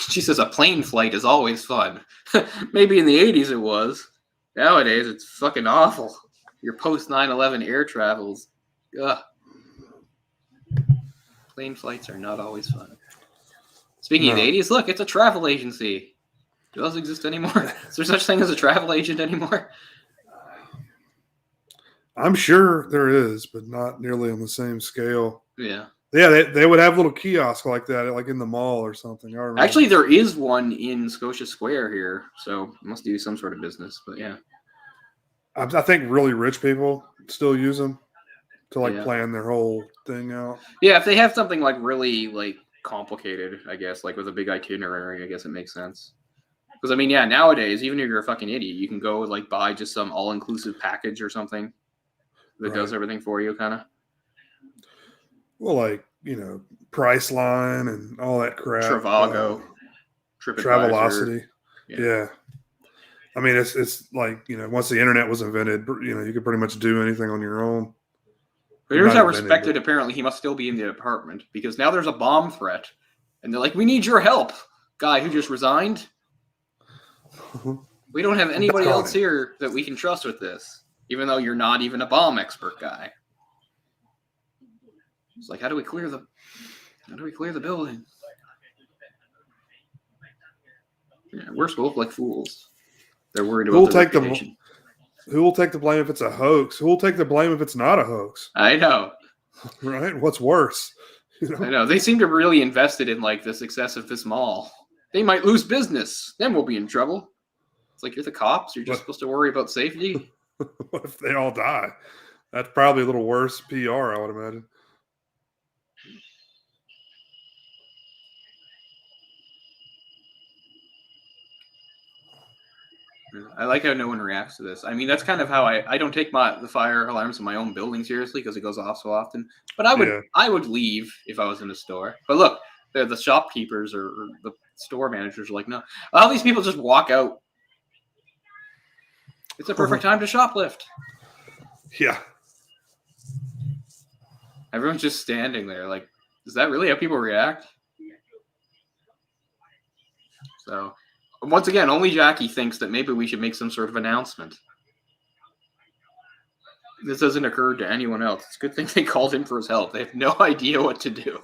She says a plane flight is always fun. Maybe in the 80s it was. Nowadays it's fucking awful. Your post 9/11 air travels. Ugh. Plane flights are not always fun. Speaking of the 80s, look, it's a travel agency. Do those exist anymore? Is there such thing as a travel agent anymore? I'm sure there is, but not nearly on the same scale. Yeah. Yeah, they would have little kiosks like that, like in the mall or something. Actually, there is one in Scotia Square here, so it must do some sort of business. But yeah, I think really rich people still use them to plan their whole thing out. Yeah, if they have something like really complicated, I guess, like with a big itinerary, I guess it makes sense. Because I mean, yeah, nowadays, even if you're a fucking idiot, you can go like buy just some all-inclusive package or something that does everything for you, kind of. Well, like, Priceline and all that crap. Trivago. Travelocity. Yeah. I mean, it's like, once the internet was invented, you could pretty much do anything on your own. But here's how respected, apparently, he must still be in the apartment, because now there's a bomb threat. And they're like, we need your help, guy who just resigned. We don't have anybody else here that we can trust with this, even though you're not even a bomb expert guy. It's like, how do we clear the building? Yeah, we're supposed to look like fools. They're worried about the reputation. Who will take the blame if it's a hoax? Who will take the blame if it's not a hoax? I know. Right? What's worse? I know. They seem to really invested in like the success of this mall. They might lose business. Then we'll be in trouble. It's like you're the cops. You're just supposed to worry about safety. What if they all die? That's probably a little worse PR, I would imagine. I like how no one reacts to this. I mean, that's kind of how I don't take the fire alarms in my own building seriously because it goes off so often. But I would leave if I was in a store. But look, the shopkeepers or the store managers are like, no. All these people just walk out. It's a perfect time to shoplift. Yeah. Everyone's just standing there. Like, is that really how people react? So, once again, only Jackie thinks that maybe we should make some sort of announcement. This doesn't occur to anyone else. It's a good thing they called him for his help. They have no idea what to do.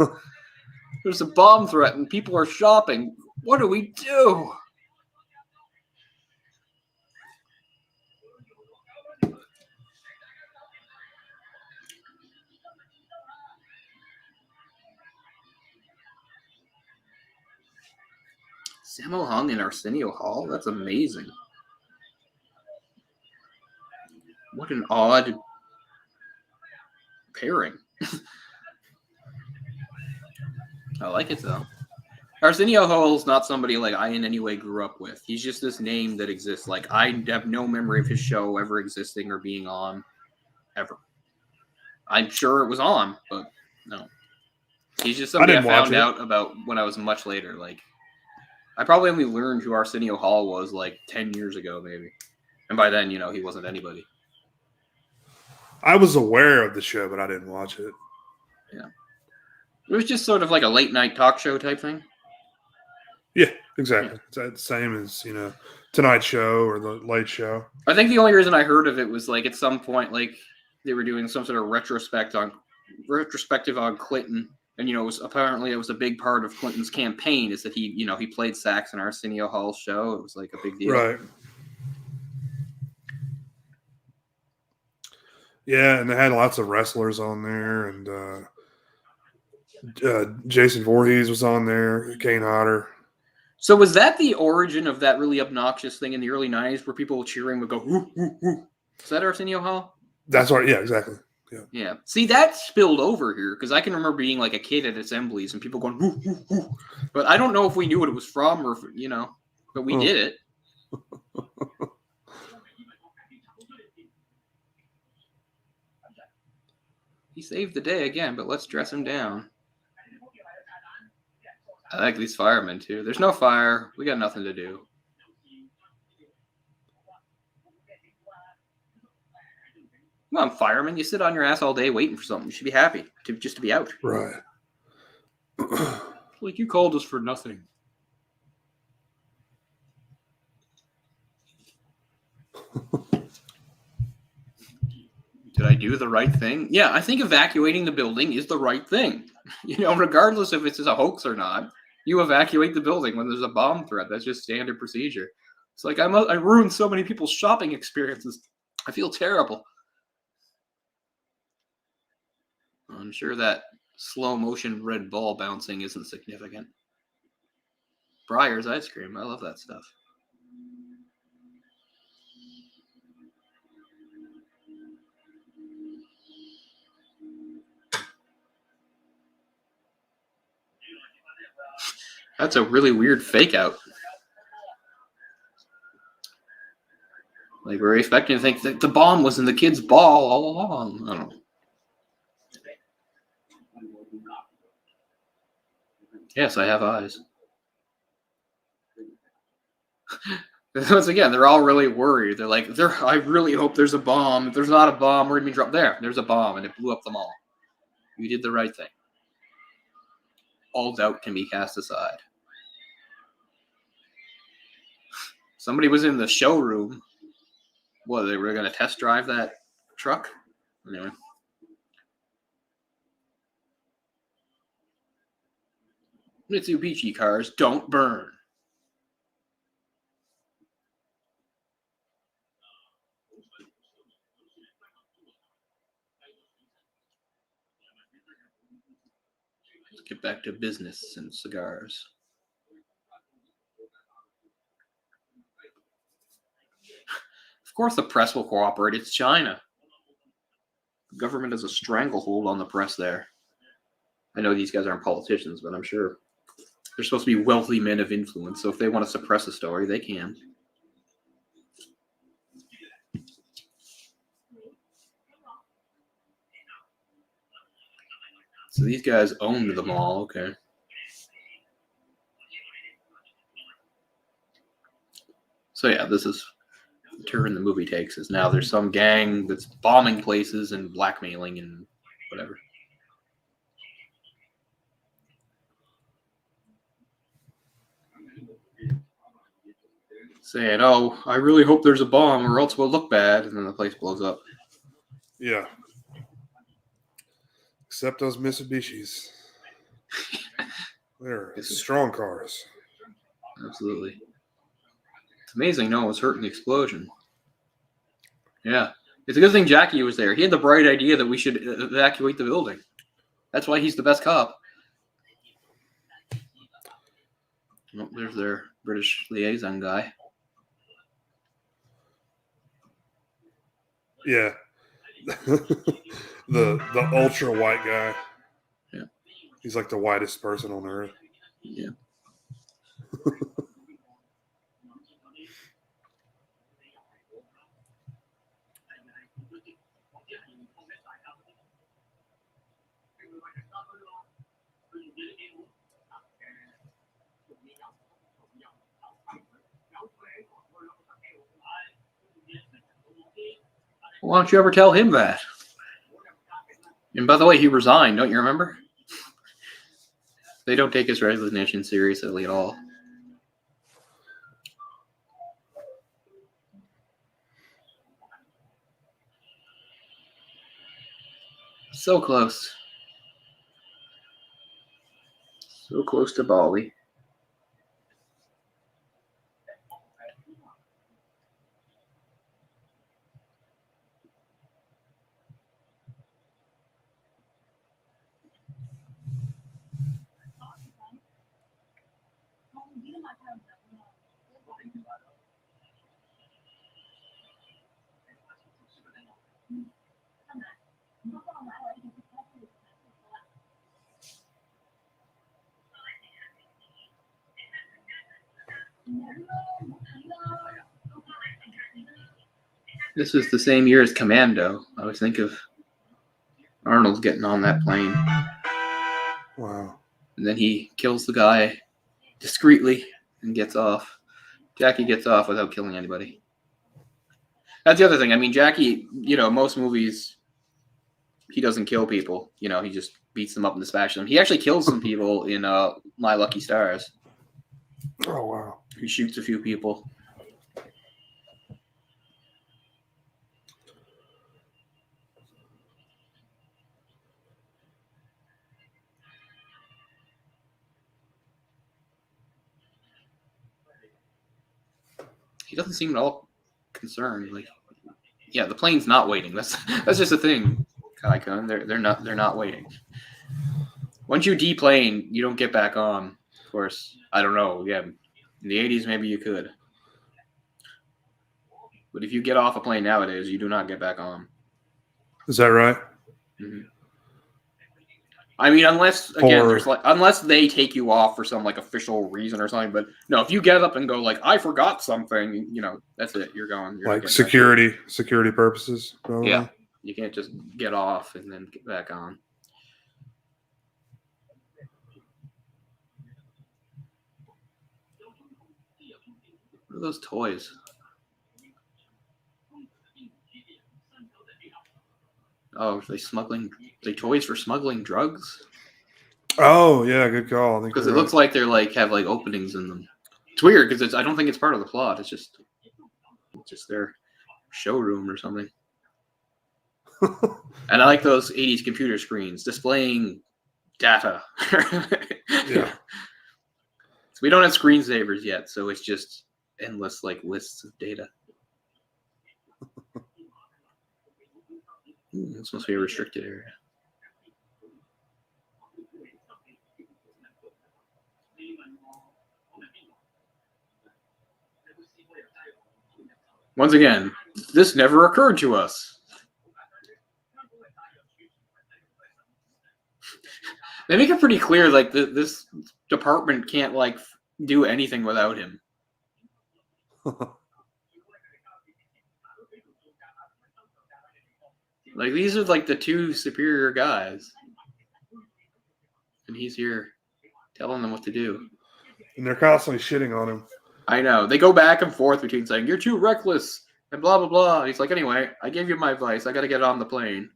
There's a bomb threat and people are shopping. What do we do? Sammo Hung in Arsenio Hall? That's amazing. What an odd pairing. I like it, though. Arsenio Hall's not somebody like I in any way grew up with. He's just this name that exists. Like, I have no memory of his show ever existing or being on, ever. I'm sure it was on, but no. He's just somebody I found out about when I was much later. Like, I probably only learned who Arsenio Hall was like 10 years ago, maybe. And by then, he wasn't anybody. I was aware of the show, but I didn't watch it. Yeah. It was just sort of like a late night talk show type thing. Yeah, exactly. Yeah. It's the same as, Tonight Show or the Late Show. I think the only reason I heard of it was like at some point, like they were doing some sort of retrospective on Clinton. And, it was a big part of Clinton's campaign is that he played sax in Arsenio Hall's show. It was like a big deal. Right. Yeah, and they had lots of wrestlers on there, and Jason Voorhees was on there, Kane Hodder. So was that the origin of that really obnoxious thing in the early 90s where people cheering would go, whoo, whoo, whoo? Is that Arsenio Hall? That's right. Yeah, exactly. Yeah. See, that spilled over here because I can remember being like a kid at assemblies and people going, whoo, whoo, whoo. But I don't know if we knew what it was from or, but we did it. He saved the day again, but let's dress him down. I like these firemen, too. There's no fire. We got nothing to do. Come on, fireman. You sit on your ass all day waiting for something. You should be happy just to be out. Right. Like, you called us for nothing. Did I do the right thing? Yeah, I think evacuating the building is the right thing. Regardless if it's a hoax or not, you evacuate the building when there's a bomb threat. That's just standard procedure. It's like, I ruined so many people's shopping experiences. I feel terrible. I'm sure that slow motion red ball bouncing isn't significant. Breyer's ice cream. I love that stuff. That's a really weird fake out. Like, we're expecting to think that the bomb was in the kid's ball all along. I don't know. Yes, I have eyes. Once again, they're all really worried. They're like, I really hope there's a bomb. If there's not a bomb, we're going to be dropped. There's a bomb, and it blew up the mall. You did the right thing. All doubt can be cast aside. Somebody was in the showroom. What, they were going to test drive that truck? Anyway. Mitsubishi cars don't burn. back to business and cigars. Of course the press will cooperate. It's China. The government has a stranglehold on the press there. I know these guys aren't politicians, but I'm sure they're supposed to be wealthy men of influence, so if they want to suppress a story, they can. So these guys owned the mall, okay. So yeah, this is the turn the movie takes, is now there's some gang that's bombing places and blackmailing and whatever. Saying, oh, I really hope there's a bomb or else we'll look bad, and then the place blows up. Yeah. Except those Mitsubishis. They're strong cars. Absolutely. It's amazing no one was hurt in the explosion. Yeah. It's a good thing Jackie was there. He had the bright idea that we should evacuate the building. That's why he's the best cop. Oh, there's their British liaison guy. Yeah. the ultra white guy. Yeah. He's like the whitest person on earth. Yeah. Why don't you ever tell him that? And by the way, he resigned, don't you remember? They don't take his resignation seriously at all. So close. So close to Bali. This was the same year as Commando. I always think of Arnold getting on that plane. Wow. And then he kills the guy discreetly and gets off. Jackie gets off without killing anybody. That's the other thing. I mean, Jackie, most movies, he doesn't kill people. He just beats them up and dispatches them. He actually kills some people in My Lucky Stars. Oh, wow. He shoots a few people. He doesn't seem at all concerned. Like, yeah, the plane's not waiting. That's just a thing, Kai-kun. They're not waiting. Once you deplane, you don't get back on. Of course, I don't know. Yeah, in the 80s maybe you could, but if you get off a plane nowadays, you do not get back on. Is that right? Mm-hmm. I mean, unless they take you off for some official reason or something. But no, if you get up and go I forgot something, that's it. You're going. You're security purposes. Probably. Yeah, you can't just get off and then get back on. What are those toys? Oh, are they smuggling? Are they toys for smuggling drugs? Oh yeah, good call. Because it looks like they're have openings in them. It's weird because I don't think it's part of the plot. It's just their showroom or something. And I like those 80s computer screens displaying data. Yeah. So we don't have screensavers yet, so it's just endless lists of data. This must be a restricted area. Once again, this never occurred to us. They make it pretty clear, like, this department can't, like, do anything without him. Like, these are, like, the two superior guys. And he's here telling them what to do. And they're constantly shitting on him. I know. They go back and forth between saying, you're too reckless, and blah, blah, blah. And he's like, anyway, I gave you my advice. I got to get on the plane.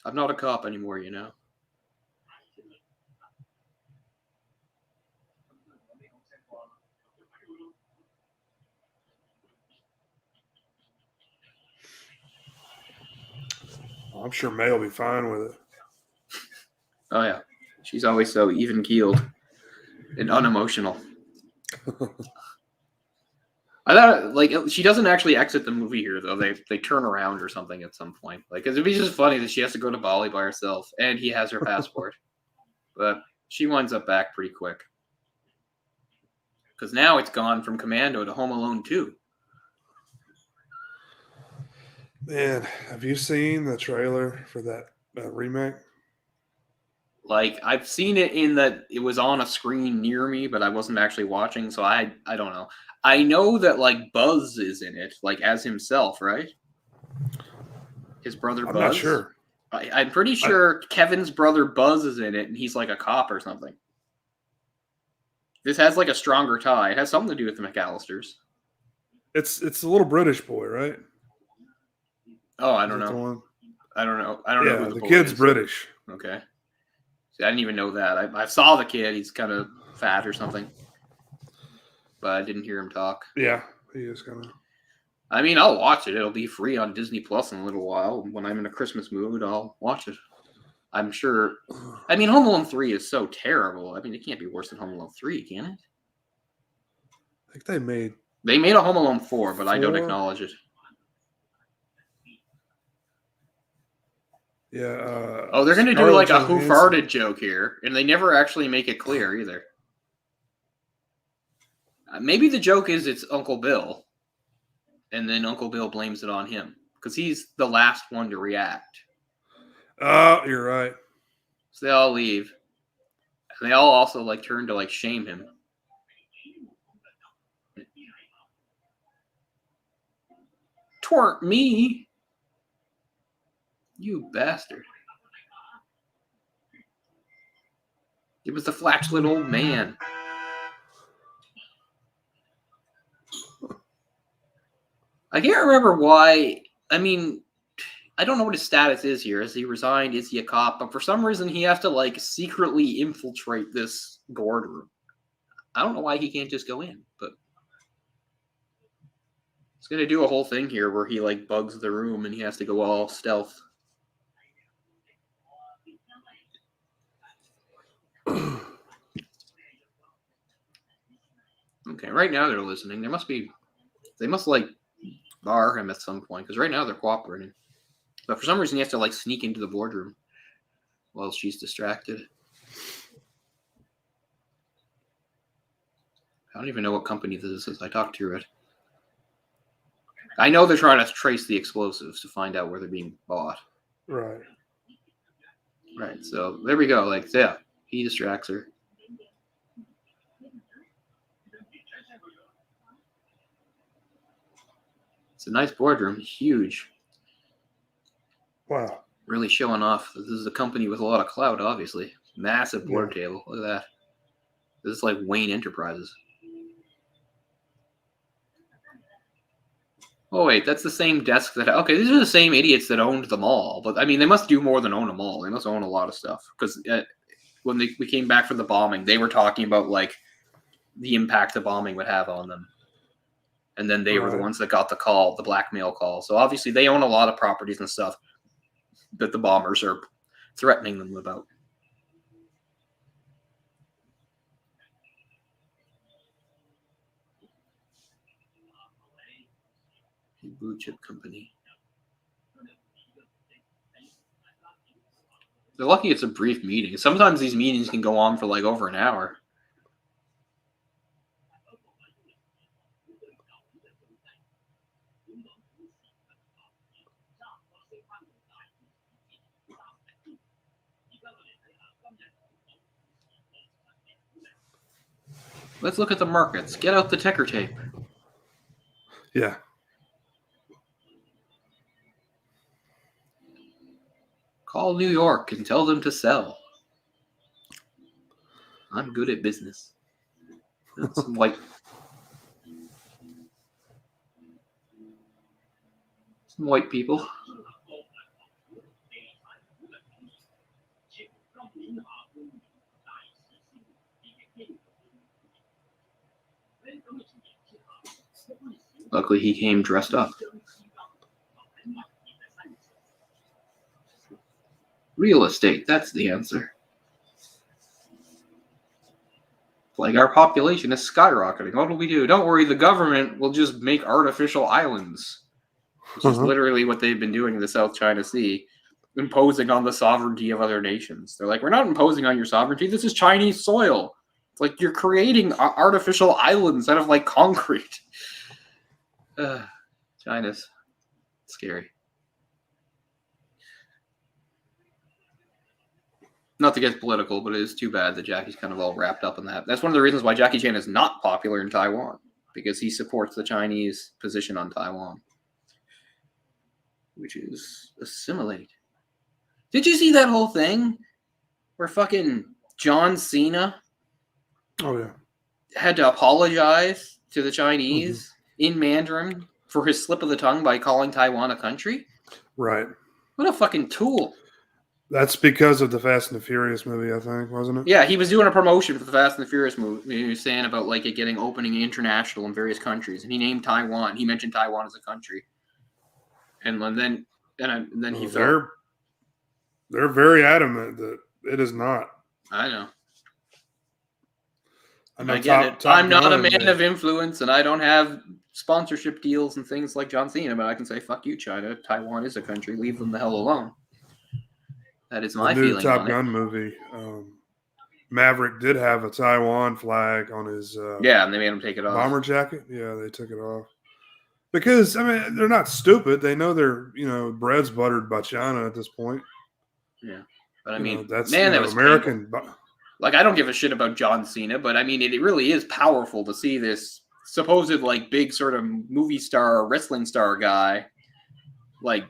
I'm not a cop anymore, you know. I'm sure May will be fine with it. Oh, yeah. She's always so even-keeled and unemotional. I thought, like, she doesn't actually exit the movie here, though. They turn around or something at some point. Like, because it'd be just funny that she has to go to Bali by herself, and he has her passport. But she winds up back pretty quick. Because now it's gone from Commando to Home Alone 2. Man, have you seen the trailer for that remake? Like, I've seen it in that it was on a screen near me, but I wasn't actually watching, so I don't know. I know that, like, Buzz is in it, like, as himself, right? His brother Buzz? I'm not sure. I'm pretty sure Kevin's brother Buzz is in it, and he's, like, a cop or something. This has, like, a stronger tie. It has something to do with the McAllisters. It's the little British boy, right? Oh, I don't know. I don't know. I don't know who the kid's is. British. Okay. See, I didn't even know that. I saw the kid. He's kind of fat or something. But I didn't hear him talk. Yeah, he is kind of. I mean, I'll watch it. It'll be free on Disney Plus in a little while. When I'm in a Christmas mood, I'll watch it. I'm sure. I mean, Home Alone 3 is so terrible. I mean, it can't be worse than Home Alone 3, can it? I think they made a Home Alone 4, but I don't acknowledge it. Yeah. They're going to do like a who farted joke here, and they never actually make it clear either. Maybe the joke is it's Uncle Bill, and then Uncle Bill blames it on him because he's the last one to react. Oh, you're right. So they all leave. And they all also like turn to like shame him. Twerk me. You bastard. It was the flatulent old man. I can't remember why. I mean, I don't know what his status is here. Is he resigned? Is he a cop? But for some reason, he has to like secretly infiltrate this boardroom. I don't know why he can't just go in, but he's gonna do a whole thing here where he like bugs the room and he has to go all stealth. Okay, right now they're listening. They must like bar him at some point because right now they're cooperating. But for some reason, he has to like sneak into the boardroom while she's distracted. I don't even know what company this is. I talked through it. I know they're trying to trace the explosives to find out where they're being bought. Right. Right. So there we go. Like, yeah, he distracts her. It's a nice boardroom. Huge. Wow. Really showing off. This is a company with a lot of clout, obviously. Massive board table. Look at that. This is like Wayne Enterprises. Oh, wait. That's the same desk that... Okay, these are the same idiots that owned the mall. But, I mean, they must do more than own a mall. They must own a lot of stuff. Because when we came back from the bombing, they were talking about, like, the impact the bombing would have on them. And then they were the ones that got the call, the blackmail call. So, obviously, they own a lot of properties and stuff that the bombers are threatening them about. Blue chip company. They're lucky it's a brief meeting. Sometimes these meetings can go on for like over an hour. Let's look at the markets. Get out the ticker tape. Yeah. Call New York and tell them to sell. I'm good at business. Some white people. Luckily, he came dressed up. Real estate, that's the answer. Like, our population is skyrocketing. What will we do? Don't worry, the government will just make artificial islands. Which is literally what they've been doing in the South China Sea, imposing on the sovereignty of other nations. They're like, we're not imposing on your sovereignty. This is Chinese soil. It's like you're creating artificial islands out of, like, concrete. China's scary. Not to get political, but it is too bad that Jackie's kind of all wrapped up in that. That's one of the reasons why Jackie Chan is not popular in Taiwan, because he supports the Chinese position on Taiwan, which is assimilate. Did you see that whole thing where fucking John Cena had to apologize to the Chinese in Mandarin for his slip of the tongue by calling Taiwan a country? Right. What a fucking tool. That's because of the Fast and the Furious movie, I think, wasn't it? Yeah, he was doing a promotion for the Fast and the Furious movie. He was saying about like it getting opening international in various countries, and he named Taiwan. He mentioned Taiwan as a country, and then he felt they're very adamant that it is not. I know. I get it. I'm not a man of influence, and I don't have sponsorship deals and things like John Cena, but I can say, fuck you, China. Taiwan is a country. Leave them the hell alone. That is my feeling. The new Top Gun movie, Maverick did have a Taiwan flag on his and they made him take it off. Bomber jacket. Yeah, they took it off. Because, I mean, they're not stupid. They know their, bread's buttered by China at this point. Yeah. But I mean, that's that was American. Like, I don't give a shit about John Cena, but I mean, it really is powerful to see this supposed, like, big sort of movie star, wrestling star guy, like,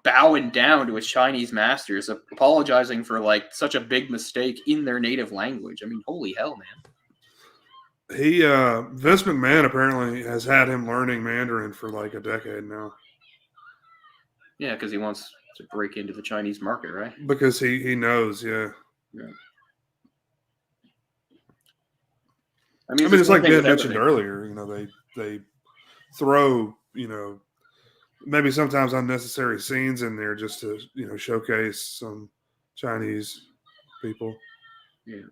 bowing down to his Chinese masters, apologizing for, like, such a big mistake in their native language. I mean, holy hell, man. Vince McMahon apparently has had him learning Mandarin for, like, a decade now. Yeah, because he wants to break into the Chinese market, right? Because he knows, yeah. I mean, it's like Ben mentioned earlier, they throw, maybe sometimes unnecessary scenes in there just to, showcase some Chinese people. Yeah.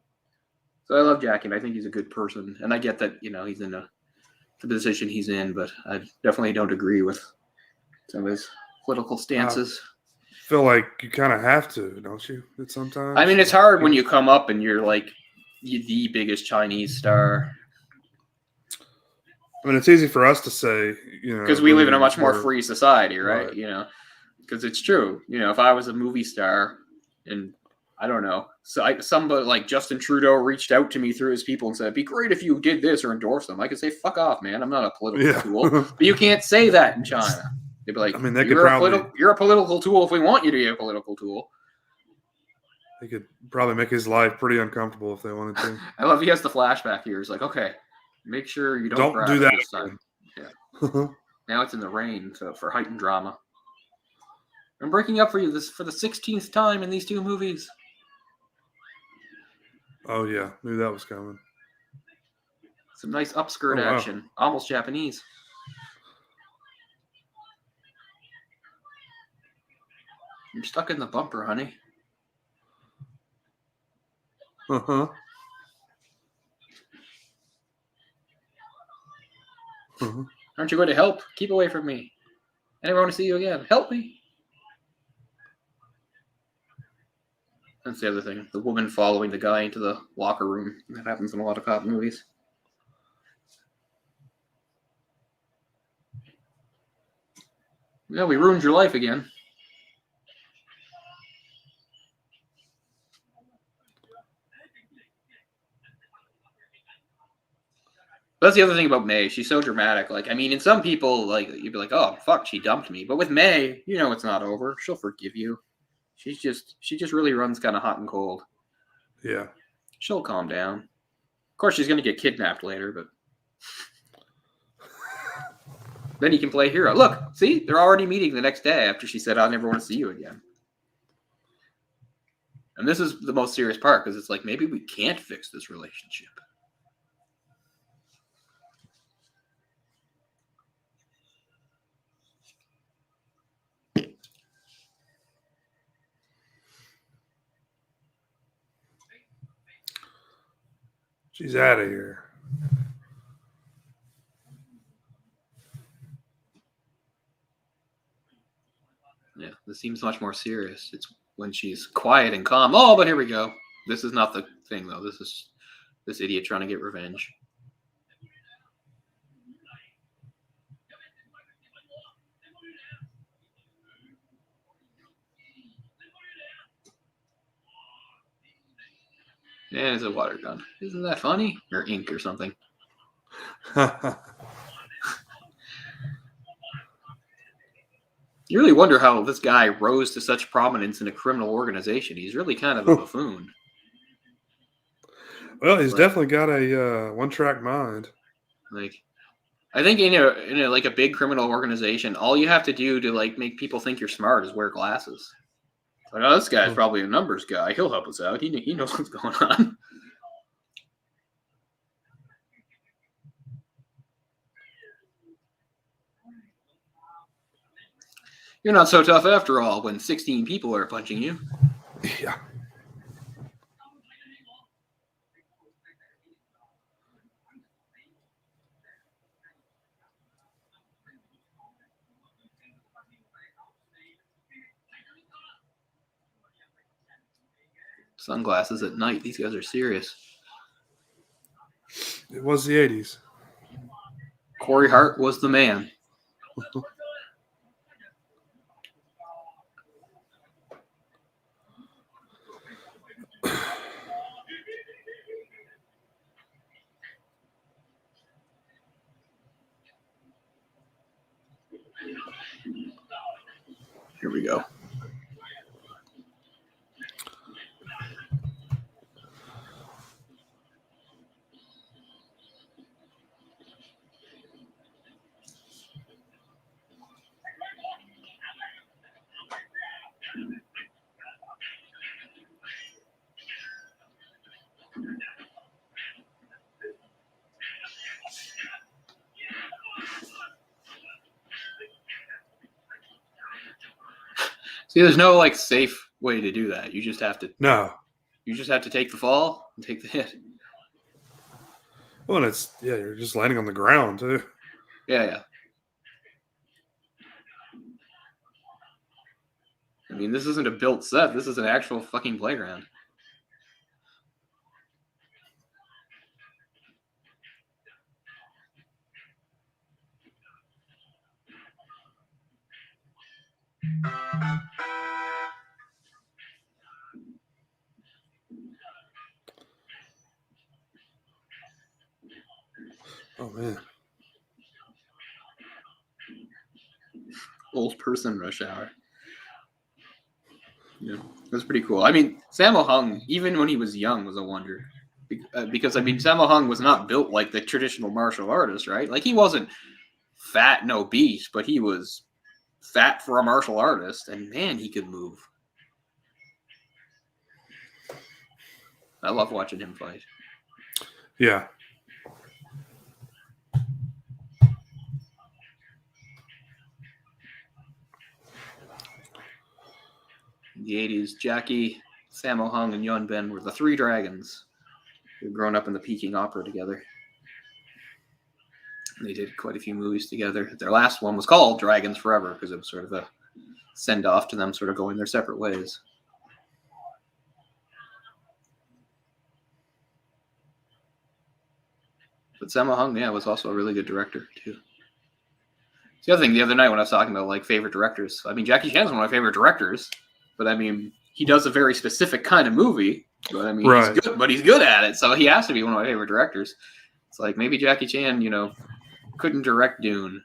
So I love Jackie, and I think he's a good person. And I get that, he's in the position he's in, but I definitely don't agree with some of his political stances. I feel like you kind of have to, don't you, at sometimes? I mean, it's hard when you come up and you're like the biggest Chinese star. I mean, it's easy for us to say, because we live in a much more free society, right? Because it's true. If I was a movie star and I don't know, so somebody like Justin Trudeau reached out to me through his people and said, it'd be great if you did this or endorse them. I could say, fuck off, man. I'm not a political tool. But you can't say that in China. They'd be like, I mean, you're a political tool if we want you to be a political tool. They could probably make his life pretty uncomfortable if they wanted to. I love he has the flashback here. He's like, okay, make sure you don't do that this time. Yeah. Now it's in the rain, so for heightened drama. I'm breaking up for you for the 16th time in these two movies. Oh yeah, knew that was coming. Some nice upskirt action, almost Japanese. You're stuck in the bumper, honey. Uh-huh. Aren't you going to help? Keep away from me. I never want to see you again. Help me. That's the other thing. The woman following the guy into the locker room. That happens in a lot of cop movies. Yeah, we ruined your life again. That's the other thing about May. She's so dramatic. Like, I mean, in some people, like, you'd be like, oh, fuck, she dumped me. But with May, you know it's not over. She'll forgive you. She just really runs kind of hot and cold. Yeah. She'll calm down. Of course, she's going to get kidnapped later, but then he can play hero. Look, see? They're already meeting the next day after she said, I never want to see you again. And this is the most serious part, because it's like, maybe we can't fix this relationship. She's out of here. Yeah, this seems much more serious. It's when she's quiet and calm. Oh, but here we go. This is not the thing, though. This is this idiot trying to get revenge. And it's a water gun. Isn't that funny? Or ink or something. You really wonder how this guy rose to such prominence in a criminal organization. He's really kind of a buffoon. Well, he's definitely got a one-track mind. Like, I think in a like a big criminal organization, all you have to do to like make people think you're smart is wear glasses. Like, oh, this guy's probably a numbers guy. He'll help us out. He knows what's going on. You're not so tough after all when 16 people are punching you. Yeah. Sunglasses at night. These guys are serious. It was the 80s. Corey Hart was the man. Here we go. See, there's no like safe way to do that. You just have to. No. You just have to take the fall and take the hit. Well, and you're just landing on the ground too. Yeah. I mean, this isn't a built set. This is an actual fucking playground. Oh man. Old person rush hour. Yeah, that's pretty cool. I mean, Sammo Hung, even when he was young, was a wonder. Because, I mean, Sammo Hung was not built like the traditional martial artist, right? Like, he wasn't fat and obese, but he was fat for a martial artist. And, man, he could move. I love watching him fight. Yeah. In the 80s, Jackie, Sammo Hung, and Yun Ben were the three dragons who had grown up in the Peking Opera together. And they did quite a few movies together. Their last one was called Dragons Forever because it was sort of a send-off to them sort of going their separate ways. But Sammo Hung, yeah, was also a really good director, too. It's the other thing, the other night when I was talking about, like, favorite directors. I mean, Jackie Chan's one of my favorite directors. But, I mean, he does a very specific kind of movie. But, I mean, right. he's good at it. So he has to be one of my favorite directors. It's like maybe Jackie Chan, couldn't direct Dune,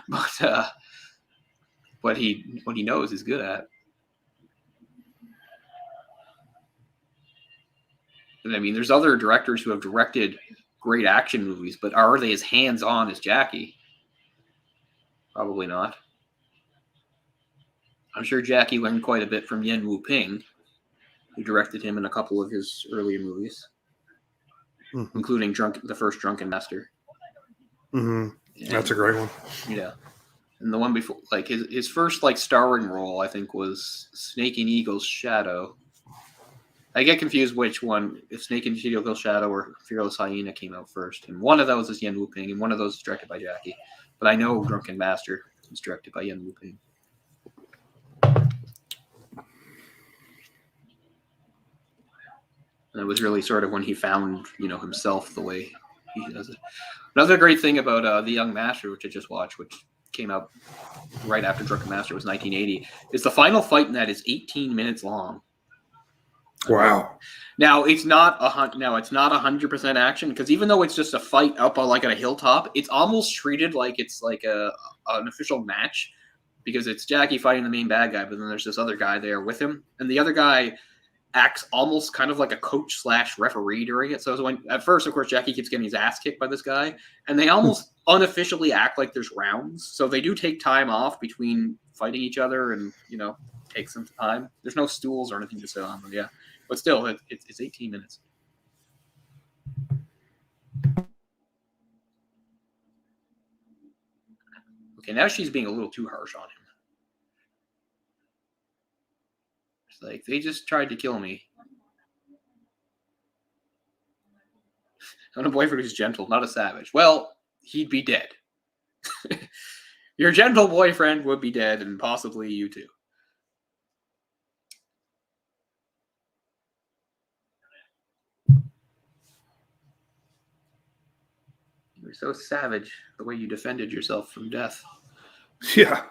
but what he knows he's good at. And I mean, there's other directors who have directed great action movies, but are they as hands-on as Jackie? Probably not. I'm sure Jackie learned quite a bit from Yen Wu-ping, who directed him in a couple of his earlier movies, including the first Drunken Master. That's a great one. Yeah. And the one before, like his first like starring role, I think, was Snake and Eagle's Shadow. I get confused which one, if Snake and Eagle's Shadow or Fearless Hyena came out first. And one of those is Yen Wu-ping, and one of those is directed by Jackie. But I know Drunken Master was directed by Yen Wu-ping. And it was really sort of when he found, himself the way he does it. Another great thing about The Young Master, which I just watched, which came out right after Drunken Master, was 1980, is the final fight in that is 18 minutes long. Wow. Now it's not 100% action, because even though it's just a fight up on like at a hilltop, it's almost treated like it's like an official match, because it's Jackie fighting the main bad guy, but then there's this other guy there with him, and the other guy acts almost kind of like a coach/referee during it. So when at first, of course, Jackie keeps getting his ass kicked by this guy, and they almost unofficially act like there's rounds. So they do take time off between fighting each other, and take some time. There's no stools or anything to sit on, but but still, it's 18 minutes. Okay, now she's being a little too harsh on him. It's like, they just tried to kill me. I want a boyfriend who's gentle, not a savage. Well, he'd be dead. Your gentle boyfriend would be dead, and possibly you too. You were so savage the way you defended yourself from death. Yeah.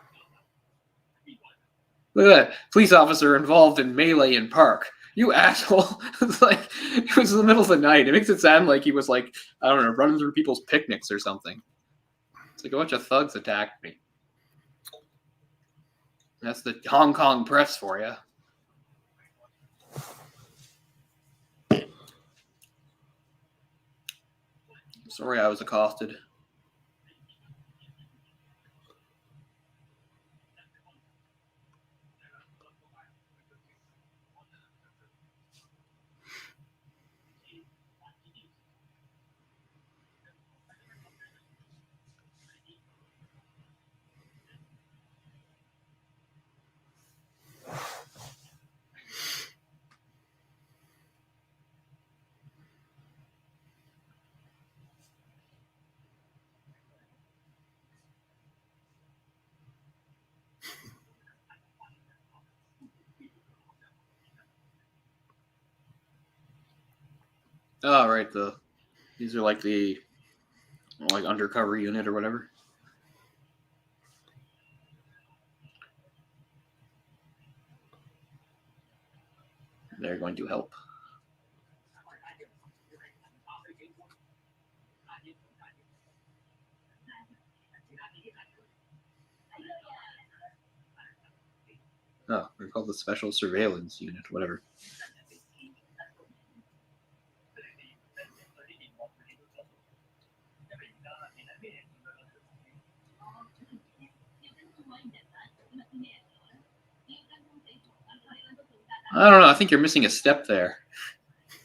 Look at that. Police officer involved in melee in park. You asshole. It's like, it was in the middle of the night. It makes it sound like he was like, I don't know, running through people's picnics or something. It's like a bunch of thugs attacked me. That's the Hong Kong press for you. Sorry I was accosted. Oh, right. These are like the undercover unit or whatever. They're going to help. Oh, they're called the Special Surveillance Unit, whatever. I don't know. I think you're missing a step there.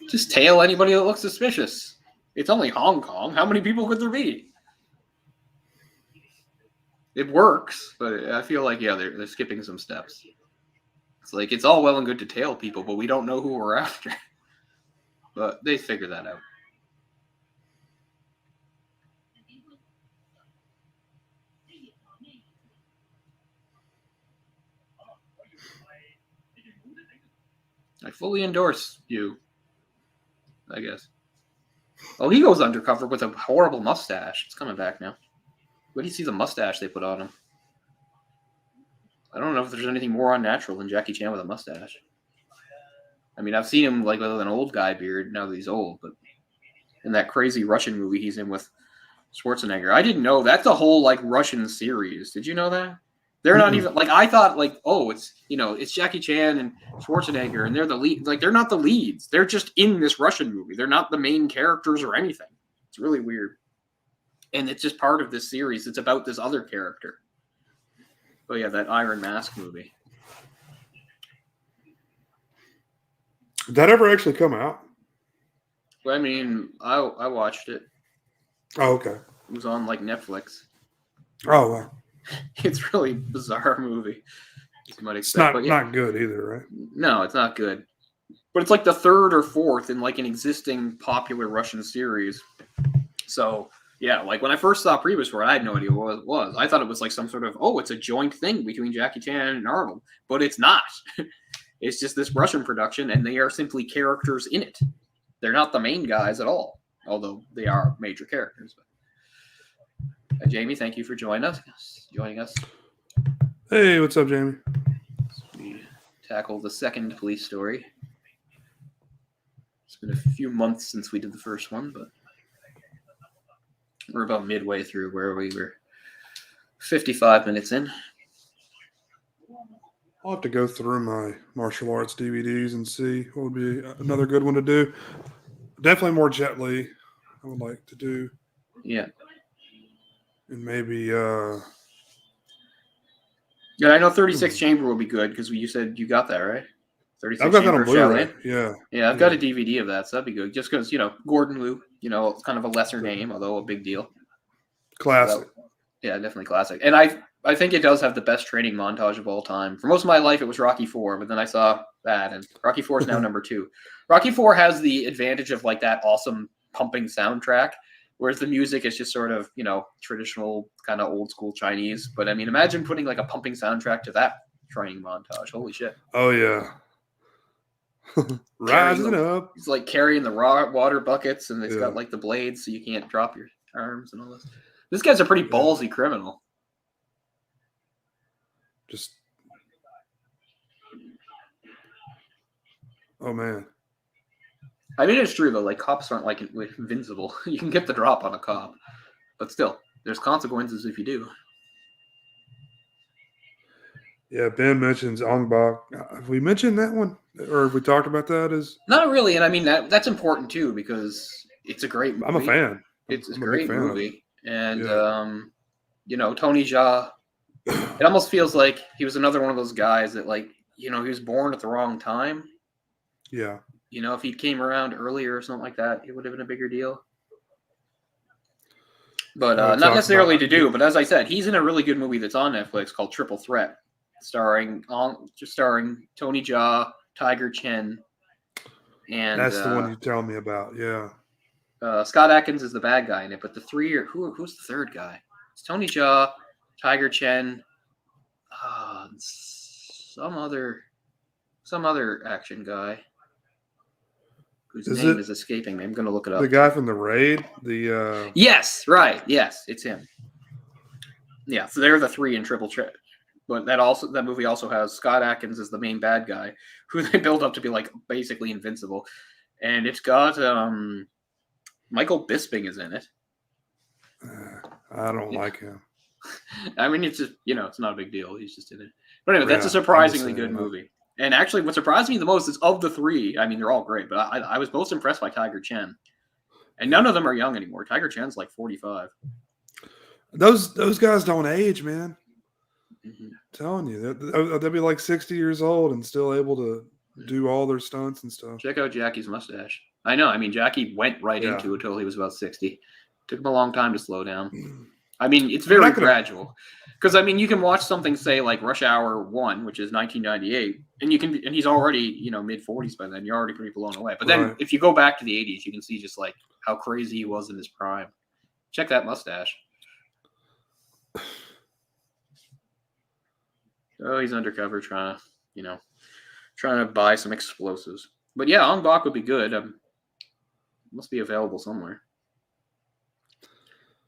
Just tail anybody that looks suspicious. It's only Hong Kong. How many people could there be? It works, but I feel like, they're skipping some steps. It's like, it's all well and good to tail people, but we don't know who we're after. But they figure that out. I fully endorse you, I guess. Oh, he goes undercover with a horrible mustache. It's coming back now. Where do you see the mustache they put on him? I don't know if there's anything more unnatural than Jackie Chan with a mustache. I mean, I've seen him like with an old guy beard now that he's old, but in that crazy Russian movie he's in with Schwarzenegger. I didn't know that's a whole like Russian series. Did you know that? They're not even like I thought. Like, oh, it's it's Jackie Chan and Schwarzenegger, and they're the lead. Like, they're not the leads. They're just in this Russian movie. They're not the main characters or anything. It's really weird, and it's just part of this series. It's about this other character. Oh yeah, that Iron Mask movie. Did that ever actually come out? Well, I mean, I watched it. Oh, okay. It was on like Netflix. Oh, wow. It's really bizarre movie. You might It's expect, not, but yeah. not good either, right? No, it's not good. But it's like the third or fourth in like an existing popular Russian series. So yeah, like when I first saw previews for it, I had no idea what it was. I thought it was like some sort of it's a joint thing between Jackie Chan and Arnold, but it's not. It's just this Russian production, and they are simply characters in it. They're not the main guys at all, although they are major characters. Jamie, thank you for joining us. Hey, what's up, Jamie? We tackle the second police story. It's been a few months since we did the first one, but we're about midway through where we were 55 minutes in. I'll have to go through my martial arts DVDs and see what would be another good one to do. Definitely more Jet Li, I would like to do. Yeah. And maybe Yeah, I know 36 Chamber will be good because you said you got that, right? 36 I've got that Chamber on of Blu-ray. Shaolin. Yeah. Yeah, I've got a DVD of that, so that'd be good. Just because, Gordon Liu, it's kind of a lesser name, although a big deal. Classic. Yeah, definitely classic. And I think it does have the best training montage of all time. For most of my life, it was Rocky IV, but then I saw that, and Rocky IV is now number 2. Rocky IV has the advantage of like that awesome pumping soundtrack, whereas the music is just sort of, traditional kind of old school Chinese. But I mean, imagine putting like a pumping soundtrack to that training montage. Holy shit. Oh, yeah. Rising up. He's like carrying the raw water buckets, and it's got like the blades so you can't drop your arms and all this. This guy's a pretty ballsy criminal. Just, oh man. I mean, it's true though. Like, cops aren't like invincible. You can get the drop on a cop, but still, there's consequences if you do. Yeah, Ben mentions Ong Bak. Have we mentioned that one, or have we talked about that? Not really, and I mean that's important too because it's a great movie. I'm a fan. It's a great movie, and Tony Jaa. It almost feels like he was another one of those guys that, like, he was born at the wrong time. Yeah. If he came around earlier or something like that, it would have been a bigger deal. But not necessarily to do. But as I said, he's in a really good movie that's on Netflix called Triple Threat, starring Tony Jaa, Tiger Chen, and that's the one you tell me about. Yeah. Scott Adkins is the bad guy in it, but the three are who's the third guy? It's Tony Jaa, Tiger Chen, some other action guy whose name is escaping me. I'm going to look it up. The guy from The Raid? Yes, right. Yes, it's him. Yeah, so they're the three in Triple Threat. But that movie also has Scott Adkins as the main bad guy, who they build up to be like basically invincible. And it's got Michael Bisping is in it. I don't like him. I mean, it's just, it's not a big deal. He's just in it. But anyway, that's a surprisingly good movie. And actually, what surprised me the most is of the three, I mean, they're all great, but I was most impressed by Tiger Chen. And none of them are young anymore. Tiger Chen's like 45. Those guys don't age, man. Mm-hmm. I'm telling you, they'll be like 60 years old and still able to do all their stunts and stuff. Check out Jackie's mustache. I know. I mean, Jackie went right into it until he was about 60. Took him a long time to slow down. I mean, it's very gradual. Because, I mean, you can watch something, say, like Rush Hour 1, which is 1998, and he's already, mid-40s by then. You're already pretty blown away. But then if you go back to the 80s, you can see just, like, how crazy he was in his prime. Check that mustache. Oh, he's undercover trying to buy some explosives. But, yeah, Ong Bak would be good. Must be available somewhere.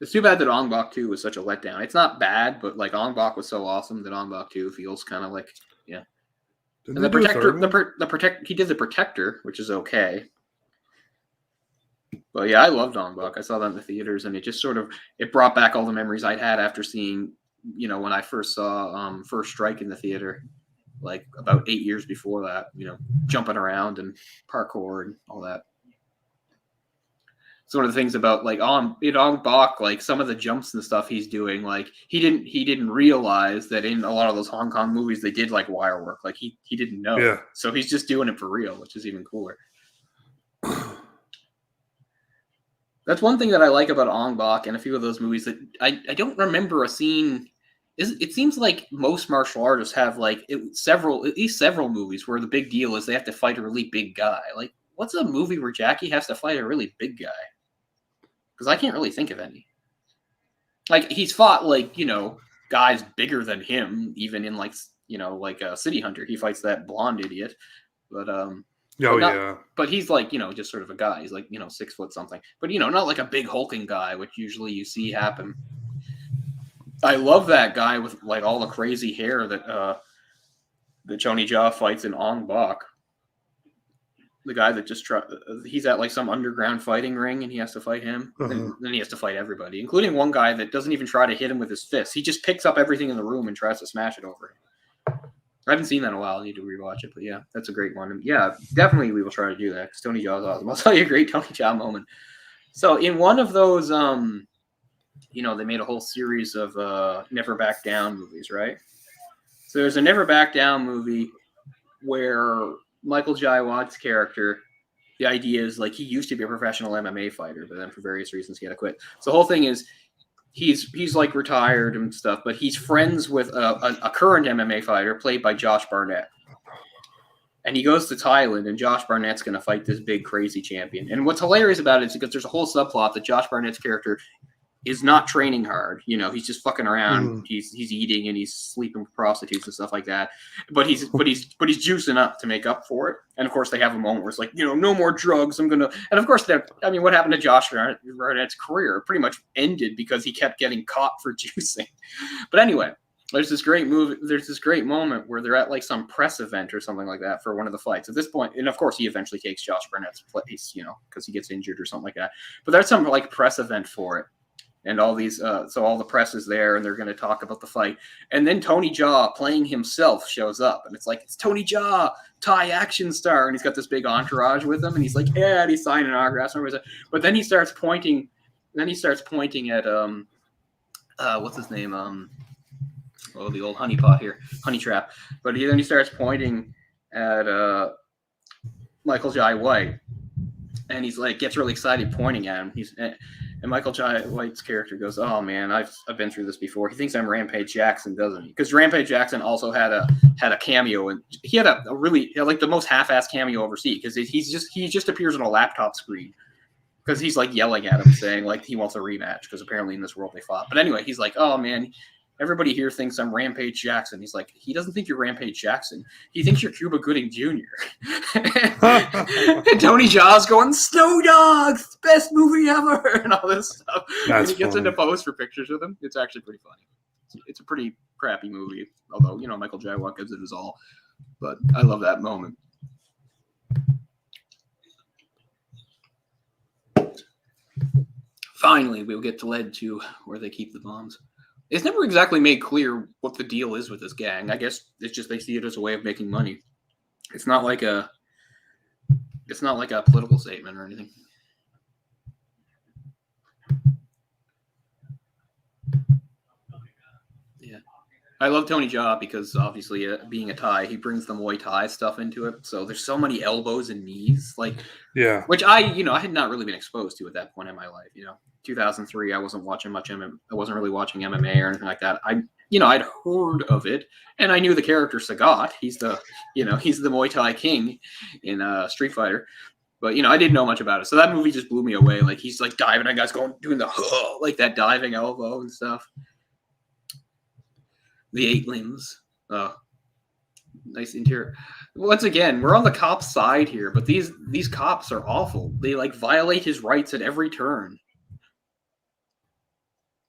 It's too bad that Ong Bak 2 was such a letdown. It's not bad, but like Ong Bak was so awesome that Ong Bak 2 feels kind of like, yeah. And he did The Protector, which is okay. But yeah, I loved Ong Bak. I saw that in the theaters, and it just sort of it brought back all the memories I'd had after seeing, when I first saw First Strike in the theater, like about 8 years before that. Jumping around and parkour and all that. It's one of the things about like Ong Bak, like some of the jumps and stuff he's doing, like he didn't realize that in a lot of those Hong Kong movies they did like wire work. Like he didn't know. Yeah. So he's just doing it for real, which is even cooler. That's one thing that I like about Ong Bak and a few of those movies that I don't remember a scene. It seems like most martial artists have like at least several movies where the big deal is they have to fight a really big guy. Like, what's a movie where Jackie has to fight a really big guy? Because I can't really think of any. Like, he's fought like guys bigger than him, even in like City Hunter. He fights that blonde idiot, but But he's like, just sort of a guy. He's like, 6 foot something. But, not like a big hulking guy, which usually you see happen. I love that guy with like all the crazy hair that Tony Jaa fights in Ong Bak. The guy that just he's at like some underground fighting ring and he has to fight him. And then he has to fight everybody, including one guy that doesn't even try to hit him with his fists. He just picks up everything in the room and tries to smash it over him. I haven't seen that in a while. I need to rewatch it, but yeah, that's a great one. And yeah, definitely we will try to do that because Tony Jaa is awesome. I'll tell you a great Tony Jaa moment. So in one of those, they made a whole series of Never Back Down movies, right? So there's a Never Back Down movie where Michael Jai White's character, the idea is like he used to be a professional MMA fighter, but then for various reasons he had to quit. So the whole thing is he's like retired and stuff, but he's friends with a current MMA fighter played by Josh Barnett. And he goes to Thailand, and Josh Barnett's going to fight this big crazy champion. And what's hilarious about it is because there's a whole subplot that Josh Barnett's character is not training hard. He's just fucking around. He's eating and he's sleeping with prostitutes and stuff like that. But he's juicing up to make up for it. And of course they have a moment where it's like, no more drugs. And of course what happened to Josh Barnett's career pretty much ended because he kept getting caught for juicing. But anyway, there's this great moment where they're at like some press event or something like that for one of the fights. At this point, and of course he eventually takes Josh Barnett's place, because he gets injured or something like that. But there's some like press event for it. And all these, so all the press is there, and they're going to talk about the fight. And then Tony Jaa, playing himself, shows up, and it's like, it's Tony Jaa, Thai action star, and he's got this big entourage with him, and he's like, yeah, and he's signing autographs. But then he starts pointing. Then he starts pointing at what's his name? The old honeypot here, honey trap. But then he starts pointing at Michael Jai White, and he's like, gets really excited pointing at him. And Michael Jai White's character goes, "Oh man, I've been through this before." He thinks I'm Rampage Jackson, doesn't he? Because Rampage Jackson also had a cameo, and he had a really like the most half-assed cameo I've ever seen because he just appears on a laptop screen because he's like yelling at him saying like he wants a rematch because apparently in this world they fought. But anyway, he's like, "Oh man, everybody here thinks I'm Rampage Jackson." He's like, he doesn't think you're Rampage Jackson. He thinks you're Cuba Gooding Jr. And Tony Jaa's going, "Snow Dogs, best movie ever," and all this stuff. And he gets into pose for pictures with him. It's actually pretty funny. It's a pretty crappy movie, although Michael Jai White gives it his all. But I love that moment. Finally, we'll get to lead to where they keep the bombs. It's never exactly made clear what the deal is with this gang. I guess it's just they see it as a way of making money. It's not like a political statement or anything. Yeah. I love Tony Jaa because obviously being a Thai, he brings the Muay Thai stuff into it. So there's so many elbows and knees, which I had not really been exposed to at that point in my life. 2003, I wasn't watching much. I wasn't really watching MMA or anything like that. I'd heard of it, and I knew the character Sagat. He's the Muay Thai king in Street Fighter. But I didn't know much about it. So that movie just blew me away. Like he's like diving, and guys doing the like that diving elbow and stuff. The 8 limbs. Nice interior. Once again, we're on the cop's side here, but these cops are awful. They like violate his rights at every turn.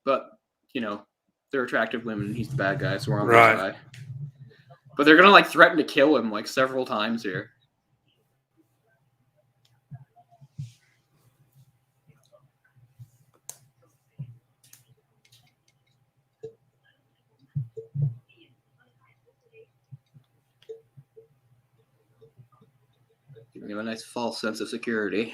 But they're attractive women. He's the bad guy, so we're on their side. But they're gonna threaten to kill him several times here. You have a nice false sense of security.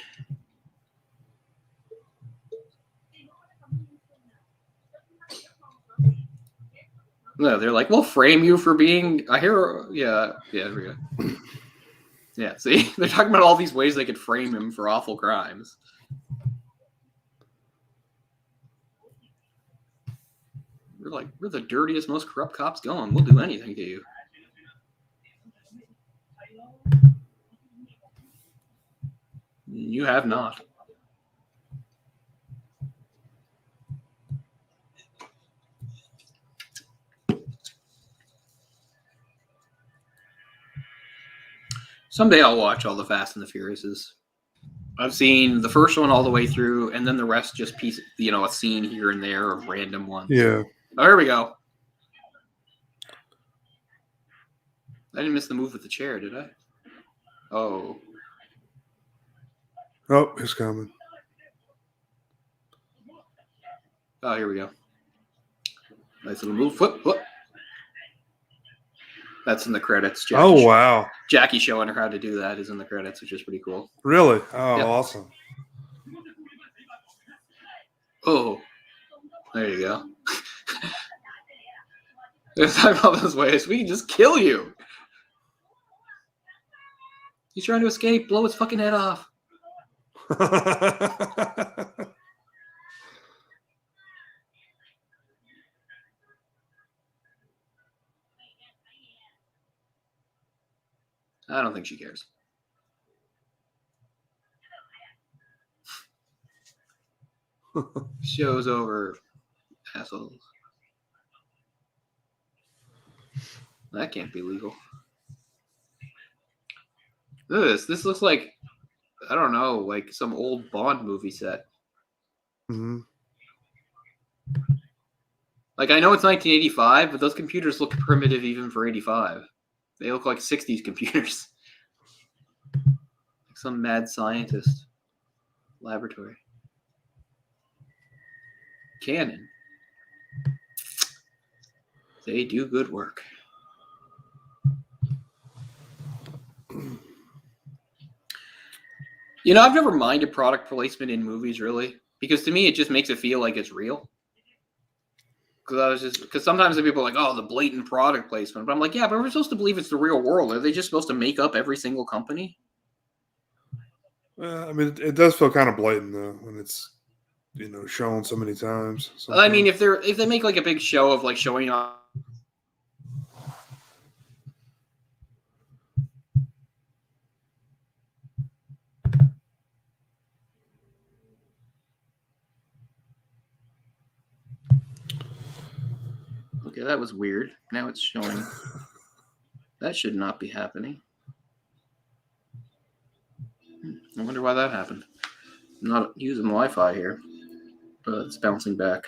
No, they're like, we'll frame you for being a hero. Yeah, there we go. Yeah, see? They're talking about all these ways they could frame him for awful crimes. We're like, we're the dirtiest, most corrupt cops going. We'll do anything to you. You have not. Someday I'll watch all the Fast and the Furiouses. I've seen the first one all the way through, and then the rest just piece, a scene here and there of random ones. Yeah. Oh, here we go. I didn't miss the move with the chair, did I? Oh. Oh, it's coming. Oh, here we go. Nice little move. Whoop. That's in the credits. Wow. Jackie showing her how to do that is in the credits, which is pretty cool. Really? Oh, yep. Awesome. Oh, there you go. There's talking about those ways. We can just kill you. He's trying to escape. Blow his fucking head off. I don't think she cares. Show's over, assholes. That can't be legal. Look at this. This looks like, I don't know, like some old Bond movie set. Mm-hmm. Like, I know it's 1985, but those computers look primitive even for 85. They look like 60s computers. Like some mad scientist laboratory. Canon. They do good work. I've never minded product placement in movies, really. Because to me, it just makes it feel like it's real. Because sometimes the people are like, oh, the blatant product placement. But I'm like, yeah, but we're supposed to believe it's the real world. Are they just supposed to make up every single company? I mean, it does feel kind of blatant, though, when it's, shown so many times. Sometimes. I mean, if they make like a big show of like showing off. Okay, that was weird. Now it's showing. That should not be happening. I wonder why that happened. I'm not using Wi-Fi here, but it's bouncing back.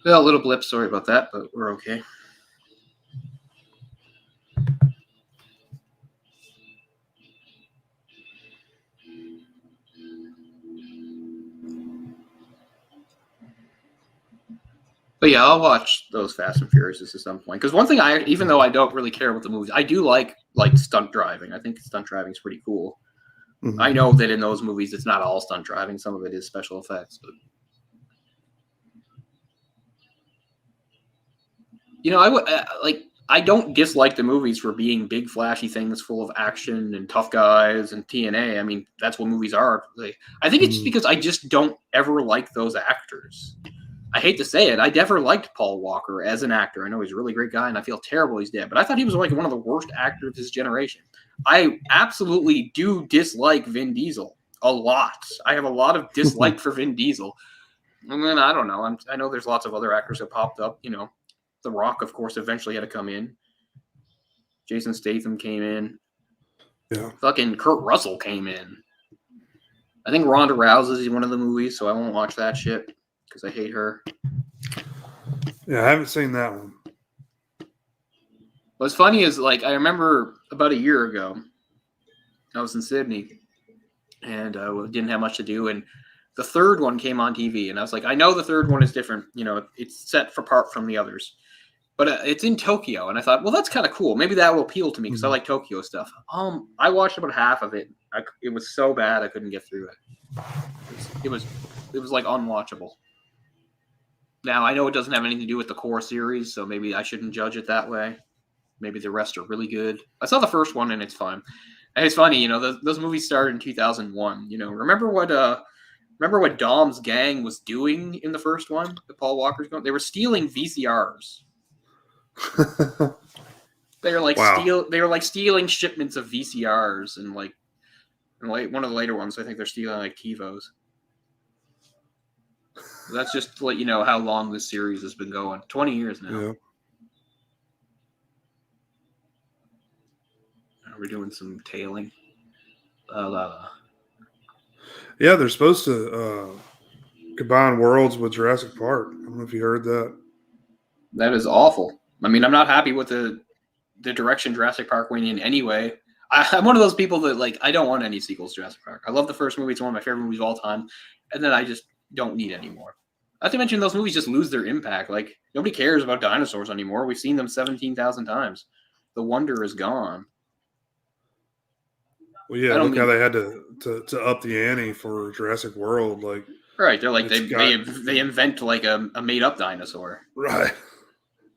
Well, a little blip. Sorry about that, but we're okay. But yeah, I'll watch those Fast and Furious at some point. Because one thing even though I don't really care about the movies, I do like stunt driving. I think stunt driving is pretty cool. Mm-hmm. I know that in those movies, it's not all stunt driving. Some of it is special effects. But I don't dislike the movies for being big, flashy things full of action and tough guys and TNA. I mean, that's what movies are. I think it's just because I just don't ever like those actors. I hate to say it. I never liked Paul Walker as an actor. I know he's a really great guy, and I feel terrible he's dead. But I thought he was like one of the worst actors of his generation. I absolutely do dislike Vin Diesel a lot. I have a lot of dislike for Vin Diesel. And then, I don't know. I know there's lots of other actors that popped up. The Rock, of course, eventually had to come in. Jason Statham came in. Yeah. Fucking Kurt Russell came in. I think Ronda Rousey's in one of the movies, so I won't watch that shit. Because I hate her. Yeah, I haven't seen that one. What's funny is, I remember about a year ago, I was in Sydney, and didn't have much to do, and the third one came on TV, and I was like, I know the third one is different. It's set apart from the others. But it's in Tokyo, and I thought, well, that's kind of cool. Maybe that will appeal to me because I like Tokyo stuff. I watched about half of it. It was so bad I couldn't get through it. It was like unwatchable. Now I know it doesn't have anything to do with the core series, so maybe I shouldn't judge it that way. Maybe the rest are really good. I saw the first one and it's fun. And it's funny, those movies started in 2001. Remember what Dom's gang was doing in the first one? That Paul Walker's going. They were stealing VCRs. They were like Wow. They were like stealing shipments of VCRs, and like one of the later ones, I think they're stealing like TiVos. That's just to let you know how long this series has been going. 20 years now. Yeah. We're doing some tailing. Yeah, they're supposed to combine worlds with Jurassic Park. I don't know if you heard that. That is awful. I mean, I'm not happy with the direction Jurassic Park went in anyway. I'm one of those people that, I don't want any sequels to Jurassic Park. I love the first movie. It's one of my favorite movies of all time. And then I just don't need any more. Not to mention those movies just lose their impact. Nobody cares about dinosaurs anymore. We've seen them 17,000 times. The wonder is gone. Well, yeah, look how they had to up the ante for Jurassic World. Right, they're they invent a made up dinosaur. Right,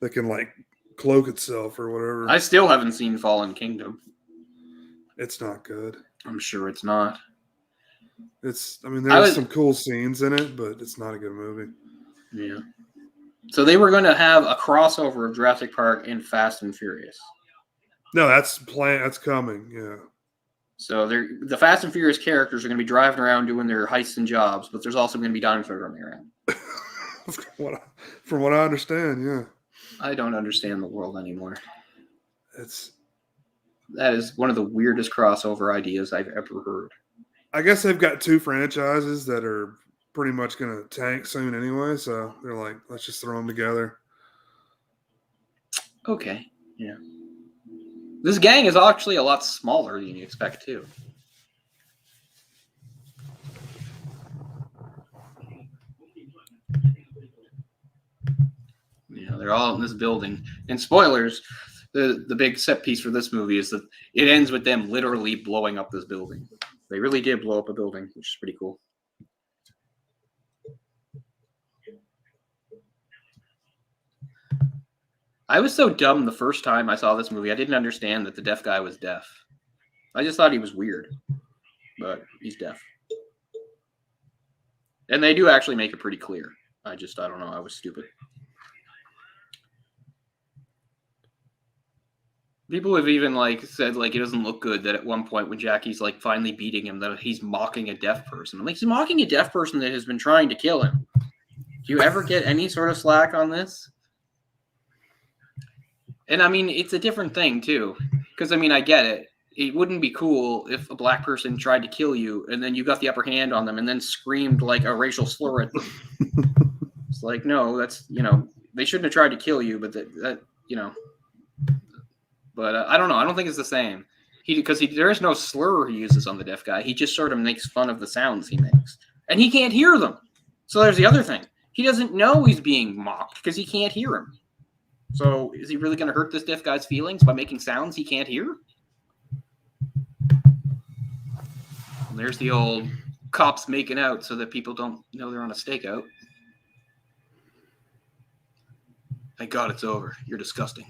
that can cloak itself or whatever. I still haven't seen Fallen Kingdom. It's not good. I'm sure it's not. There's some cool scenes in it, but it's not a good movie. Yeah. So they were going to have a crossover of Jurassic Park and Fast and Furious. No, that's coming. Yeah. So the Fast and Furious characters are going to be driving around doing their heists and jobs, but there's also going to be dinosaurs running around. From what I understand, yeah. I don't understand the world anymore. That is one of the weirdest crossover ideas I've ever heard. I guess they've got two franchises that are pretty much going to tank soon anyway, so they're like, let's just throw them together. Okay, yeah. This gang is actually a lot smaller than you expect, too. They're all in this building. And spoilers, the big set piece for this movie is that it ends with them literally blowing up this building. They really did blow up a building, which is pretty cool. I was so dumb the first time I saw this movie. I didn't understand that the deaf guy was deaf. I just thought he was weird, but he's deaf. And they do actually make it pretty clear. I don't know. I was stupid. People have even said it doesn't look good that at one point when Jackie's finally beating him that he's mocking a deaf person. I'm like, he's mocking a deaf person that has been trying to kill him. Do you ever get any sort of slack on this? And I mean, it's a different thing too, because I get it. It wouldn't be cool if a black person tried to kill you and then you got the upper hand on them and then screamed a racial slur at them. It's no, that's they shouldn't have tried to kill you, but that. But I don't know. I don't think it's the same. There is no slur he uses on the deaf guy. He just sort of makes fun of the sounds he makes, and he can't hear them. So there's the other thing. He doesn't know he's being mocked because he can't hear him. So is he really going to hurt this deaf guy's feelings by making sounds he can't hear? And there's the old cops making out so that people don't know they're on a stakeout. Thank God it's over. You're disgusting.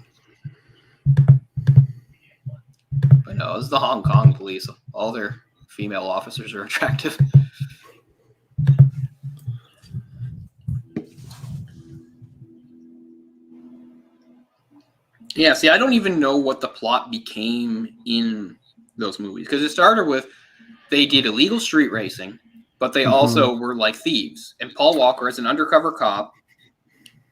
But no, it's the Hong Kong police. All their female officers are attractive. Yeah, see, I don't even know what the plot became in those movies. Because it started with they did illegal street racing, but they also were thieves. And Paul Walker, as an undercover cop,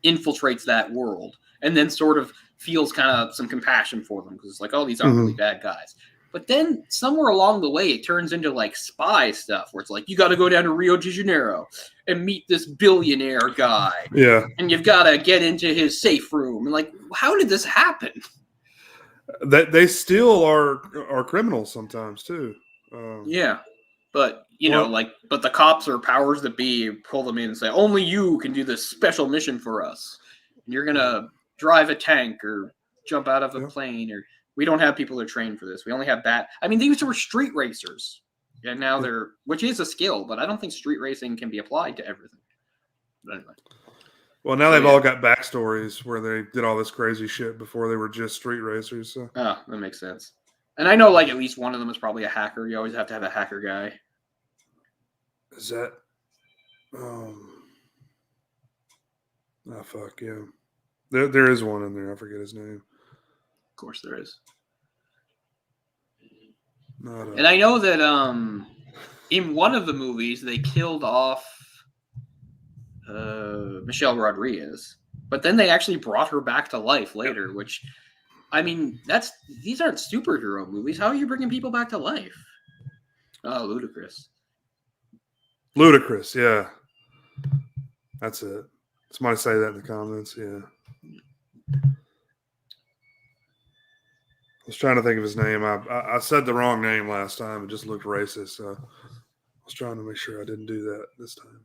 infiltrates that world and then sort of feels kind of some compassion for them because it's these aren't really bad guys. But then somewhere along the way, it turns into spy stuff where it's you got to go down to Rio de Janeiro and meet this billionaire guy. Yeah. And you've got to get into his safe room. And how did this happen? That they still are criminals sometimes too. Yeah. But, but the cops or powers that be pull them in and say, only you can do this special mission for us. And you're going to drive a tank or jump out of a plane, or we don't have people that are trained for this. We only have I mean, these were street racers, and now they're, which is a skill, but I don't think street racing can be applied to everything. But anyway. Well, now they've all got backstories where they did all this crazy shit before they were just street racers. So. Oh, that makes sense. And I know, like, at least one of them is probably a hacker. You always have to have a hacker guy. Is that? Oh, fuck, yeah. There is one in there. I forget his name. Of course there is. And I know that in one of the movies, they killed off Michelle Rodriguez. But then they actually brought her back to life later, which, I mean, these aren't superhero movies. How are you bringing people back to life? Oh, ludicrous. Ludicrous, yeah. That's it. Somebody say that in the comments, yeah. I was trying to think of his name. I said the wrong name last time. It just looked racist. So I was trying to make sure I didn't do that this time.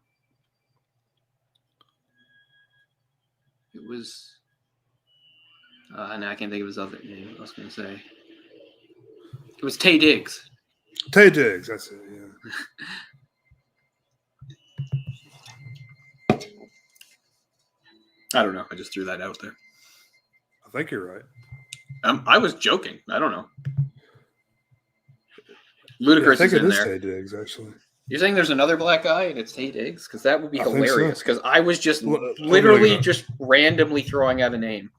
It was... and I can't think of his other name. I was going to say. It was Taye Diggs. Taye Diggs, that's it, yeah. I don't know. I just threw that out there. I think you're right. I was joking. I don't know. Ludacris I think is in it is there. Taye Diggs, actually. You're saying there's another black guy and it's Taye Diggs? Because that would be hilarious. Because I was just literally just randomly throwing out a name.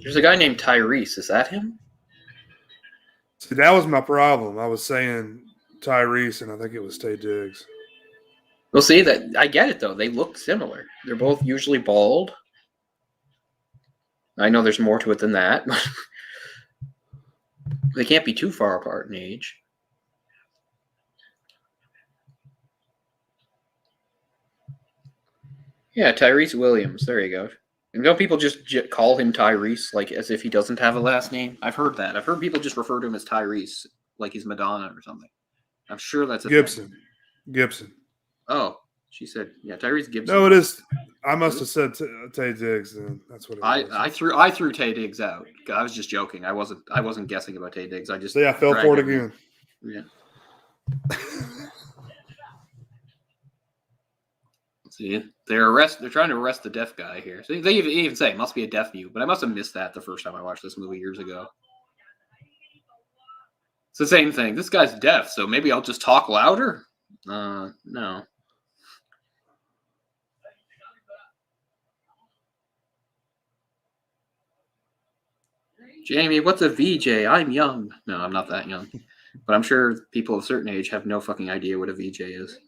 There's a guy named Tyrese. Is that him? See, that was my problem. I was saying Tyrese, and I think it was Taye Diggs. Well, see, that I get it, though. They look similar. They're both usually bald. I know there's more to it than that. They can't be too far apart in age. Yeah, Tyrese Williams. There you go. And don't people just call him Tyrese, like, as if he doesn't have a last name? I've heard that. I've heard people just refer to him as Tyrese, like he's Madonna or something. I'm sure that's a Gibson. thing. Gibson. Oh, she said, yeah, Tyrese Gibson. No, it is. I must have said Taye Diggs. Then that's what it was. I threw Taye Diggs out. I was just joking. I wasn't guessing about Taye Diggs. I just I fell for it again. Yeah. See, they're trying to arrest the deaf guy here. So they even say it must be a deaf mute, but I must have missed that the first time I watched this movie years ago. It's the same thing. This guy's deaf, so maybe I'll just talk louder? No. Jamie, what's a VJ? I'm young. No, I'm not that young. But I'm sure people of a certain age have no fucking idea what a VJ is.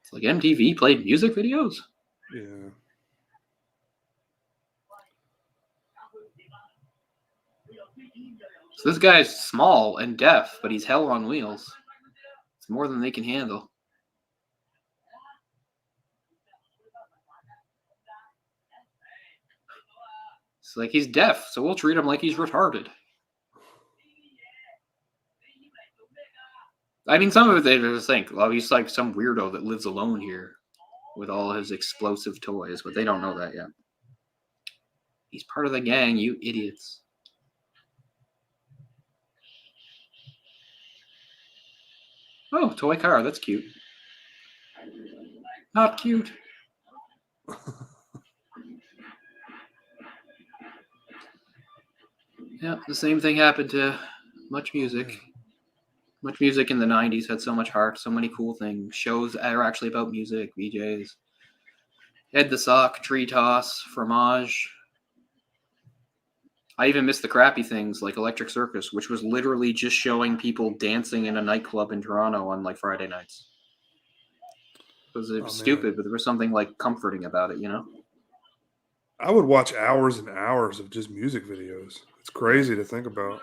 It's like MTV played music videos? Yeah. So this guy's small and deaf, but he's hell on wheels. It's more than they can handle. It's like he's deaf, so we'll treat him like he's retarded. I mean, some of it they just think, well, he's like some weirdo that lives alone here with all his explosive toys, but they don't know that yet. He's part of the gang, you idiots. Oh, toy car, that's cute. Not cute. Yeah, the same thing happened to Much Music. Much Music in the 90s had so much heart, so many cool things. Shows are actually about music, VJs. Ed the Sock, Tree Toss, Fromage. I even missed the crappy things like Electric Circus, which was literally just showing people dancing in a nightclub in Toronto on like Friday nights. It was stupid, but there was something like comforting about it, you know? I would watch hours and hours of just music videos. It's crazy to think about.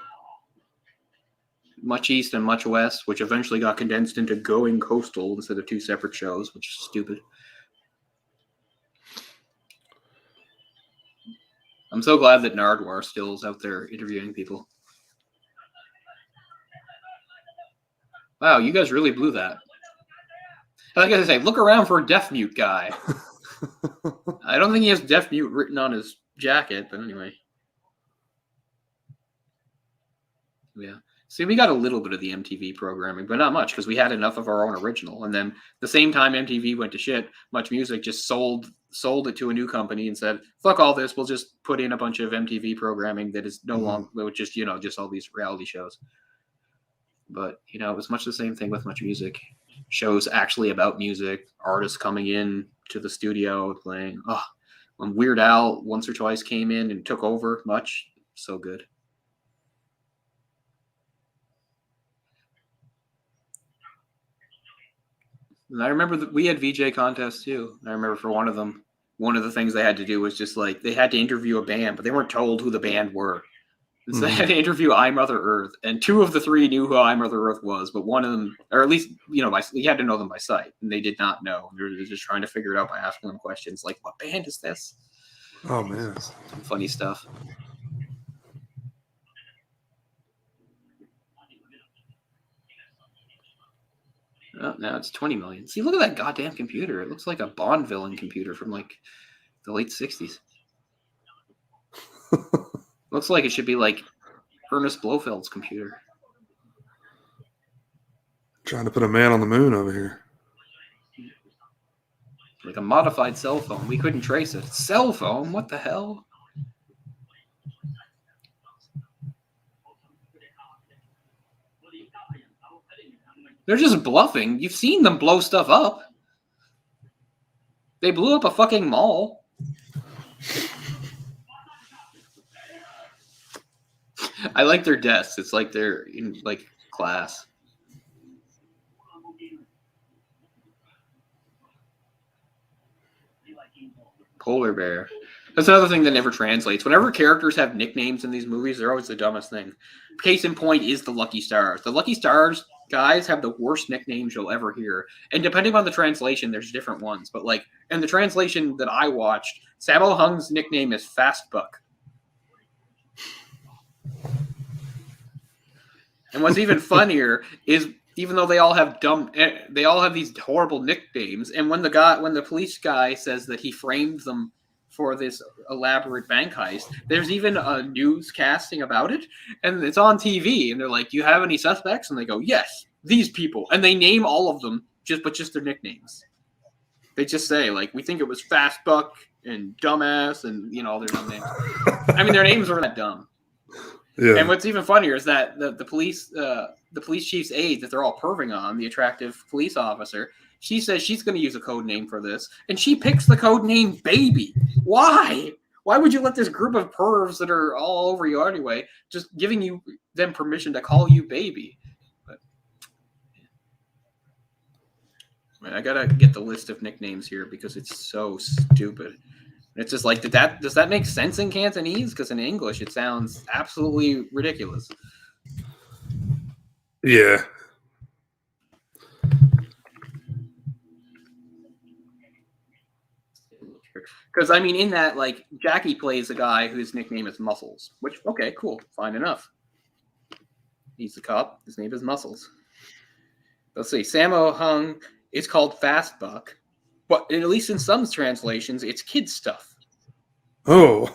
Much East and Much West, which eventually got condensed into Going Coastal instead of two separate shows, which is stupid. I'm so glad that Nardwuar still is out there interviewing people. Wow, you guys really blew that. I like I say, look around for a deaf mute guy. I don't think he has deaf mute written on his jacket, but anyway. Yeah. See, we got a little bit of the MTV programming, but not much because we had enough of our own original. And then the same time MTV went to shit, Much Music just sold it to a new company and said, "Fuck all this. We'll just put in a bunch of MTV programming that is no longer just just all these reality shows." But it was much the same thing with Much Music. Shows actually about music, artists coming in to the studio playing. Oh, when Weird Al once or twice came in and took over Much, so good. And I remember that we had VJ contests too. I remember for one of them, one of the things they had to do was just like they had to interview a band, but they weren't told who the band were. And so they had to interview I Mother Earth, and 2 of the 3 knew who I Mother Earth was, but one of them, or at least you had to know them by sight, and they did not know. They were just trying to figure it out by asking them questions like, "What band is this?" Oh man, some funny stuff. Oh, now it's 20 million. See, look at that goddamn computer. It looks like a Bond villain computer from like the late 60s. Looks like it should be like Ernest Blofeld's computer. Trying to put a man on the moon over here. Like a modified cell phone. We couldn't trace it. Cell phone? What the hell? They're just bluffing. You've seen them blow stuff up. They blew up a fucking mall. I like their desks. It's like they're in like class. Polar bear. That's another thing that never translates. Whenever characters have nicknames in these movies, they're always the dumbest thing. Case in point is the Lucky Stars. The Lucky Stars guys have the worst nicknames you'll ever hear. And depending on the translation, there's different ones. But like in the translation that I watched, Sammo Hung's nickname is Fast Buck. And what's even funnier is even though they all have these horrible nicknames, and when the police guy says that he framed them for this elaborate bank heist, there's even a news casting about it, and it's on TV, and they're like, "Do you have any suspects?" And they go, "Yes, these people," and they name all of them just their nicknames. They just say like, "We think it was Fast Buck and Dumbass," and all their dumb names. I mean, their names weren't that dumb. Yeah. And what's even funnier is that the police chief's aide that they're all perving on, the attractive police officer, she says she's going to use a code name for this, and she picks the code name Baby. Why? Why would you let this group of pervs that are all over you anyway just giving them permission to call you Baby? But, I gotta get the list of nicknames here because it's so stupid. It's just like, does that make sense in Cantonese? Because in English, it sounds absolutely ridiculous. Yeah. Because, I mean, in that, like, Jackie plays a guy whose nickname is Muscles, which, okay, cool, fine enough. He's a cop. His name is Muscles. Let's see. Sammo Hung is called Fast Buck. But at least in some translations, it's kid stuff. Oh.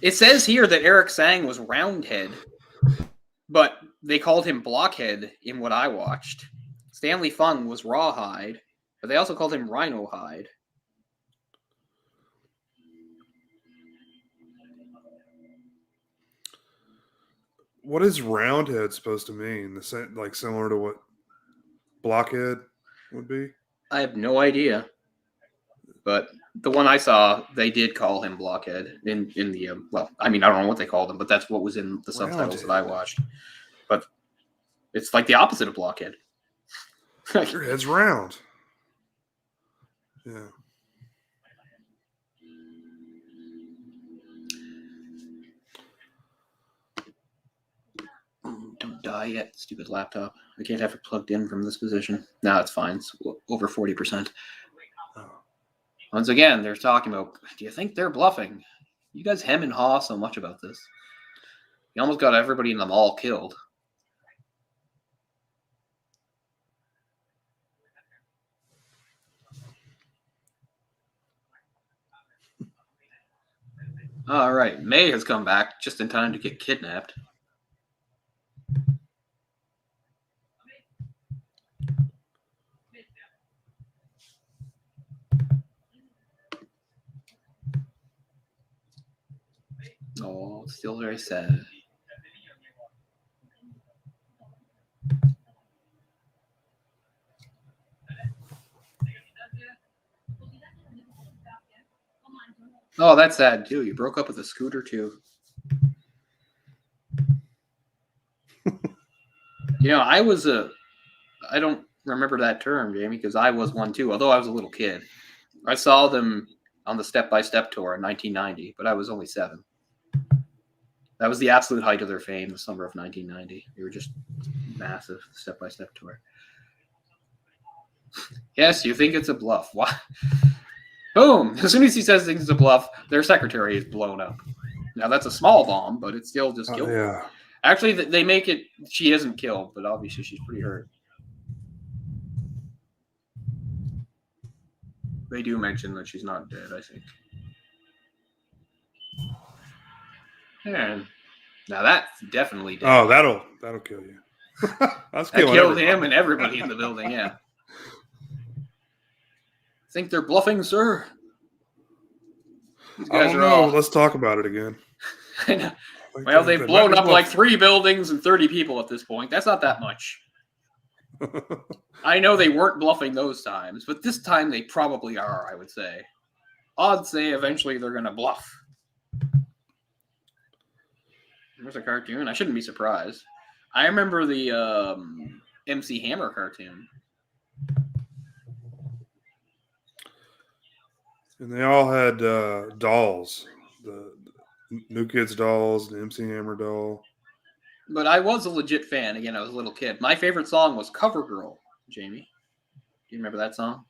It says here that Eric Sang was Roundhead, but they called him Blockhead in what I watched. Stanley Fung was Rawhide, but they also called him Rhinohide. What is Roundhead supposed to mean? Like similar to what Blockhead would be? I have no idea. But the one I saw, they did call him Blockhead in the well, I mean, I don't know what they called him, but that's what was in the subtitles that I watched. But it's like the opposite of Blockhead. Your head's round. Yeah. Don't die yet, stupid laptop. I can't have it plugged in from this position. No, it's fine. It's over 40%. Once again, they're talking about, do you think they're bluffing? You guys hem and haw so much about this. You almost got everybody in the mall killed. All right, May has come back just in time to get kidnapped. Oh, it's still very sad. Oh, that's sad too. You broke up with a scooter too. I don't remember that term, Jamie, because I was one too, although I was a little kid. I saw them on the Step by Step tour in 1990, but I was only 7. That was the absolute height of their fame, the summer of 1990. They were just massive, Step by Step tour. Yes, you think it's a bluff. What? Boom! As soon as he says things is a bluff, their secretary is blown up. Now, that's a small bomb, but it's still just killed. Yeah. Actually, they make it, she isn't killed, but obviously she's pretty hurt. They do mention that she's not dead, I think. And now that's definitely dead. Oh, that'll kill you. That killed him and everybody in the building, yeah. Think they're bluffing, sir? These guys are all... Let's talk about it again. I know. Well, they've blown up like 3 buildings and 30 people at this point. That's not that much. I know they weren't bluffing those times, but this time they probably are, I would say. Odds say eventually they're going to bluff. There's a cartoon. I shouldn't be surprised. I remember the MC Hammer cartoon. And they all had dolls. The New Kids dolls, the MC Hammer doll. But I was a legit fan. Again, I was a little kid. My favorite song was Cover Girl, Jamie. Do you remember that song?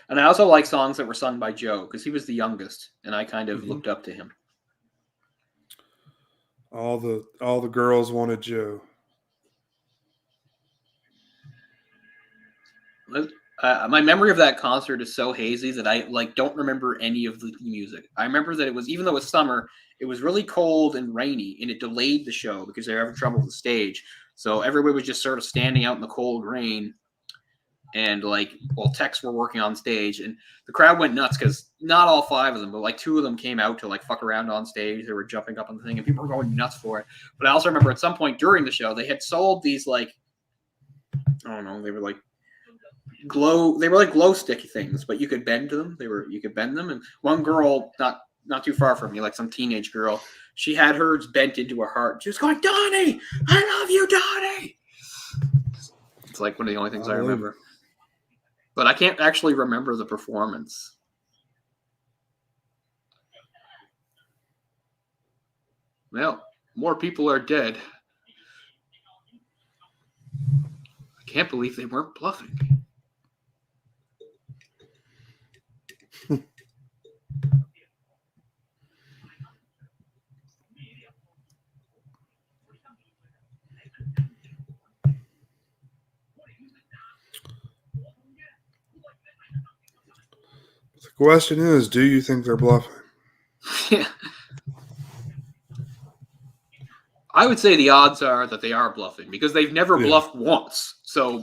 And I also like songs that were sung by Joe because he was the youngest, and I kind of looked up to him. All the girls wanted Joe. My memory of that concert is so hazy that I don't remember any of the music. I remember that it was, even though it's summer, it was really cold and rainy, and it delayed the show because they were having trouble with the stage. So everybody was just sort of standing out in the cold rain, and techs were working on stage, and the crowd went nuts because not all 5 of them, but 2 of them came out to fuck around on stage. They were jumping up on the thing, and people were going nuts for it. But I also remember at some point during the show, they had sold these I don't know, they were glow sticky things, but you could bend them. You could bend them, and one girl not too far from me, some teenage girl, she had hers bent into a heart. She was going, "Donnie, I love you, Donnie." It's one of the only things I remember. But I can't actually remember the performance. Well, more people are dead. I can't believe they weren't bluffing. The question is, do you think they're bluffing? Yeah. I would say the odds are that they are bluffing because they've never bluffed once. So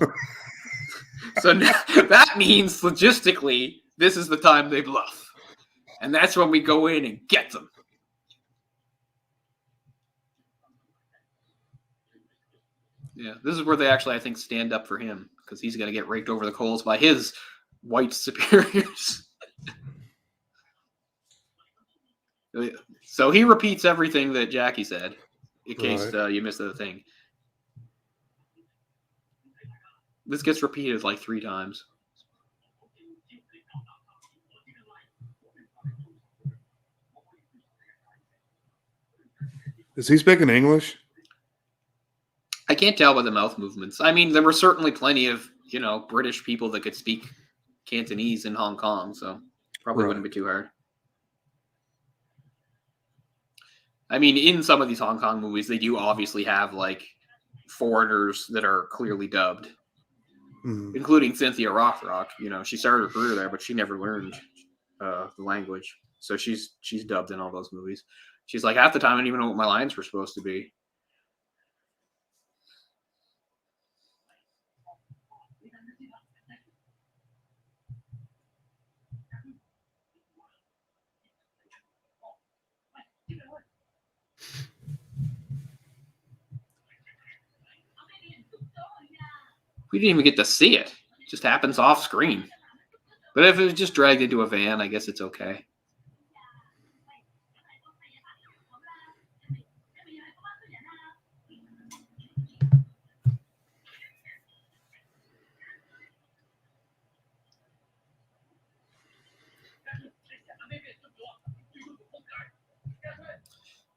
that means logistically, this is the time they bluff. And that's when we go in and get them. Yeah, this is where they actually, I think, stand up for him because he's going to get raked over the coals by his white superiors. So he repeats everything that Jackie said in case you missed the thing. This gets repeated 3 times. Is he speaking English? I can't tell by the mouth movements. I mean, there were certainly plenty of, British people that could speak Cantonese in Hong Kong, so probably wouldn't be too hard. I mean, in some of these Hong Kong movies, they do obviously have, foreigners that are clearly dubbed. including Cynthia Rothrock. You know, she started her career there, but she never learned the language. So she's dubbed in all those movies. She's like, half the time I didn't even know what my lines were supposed to be. We didn't even get to see it. It just happens off screen. But if it was just dragged into a van, I guess it's okay.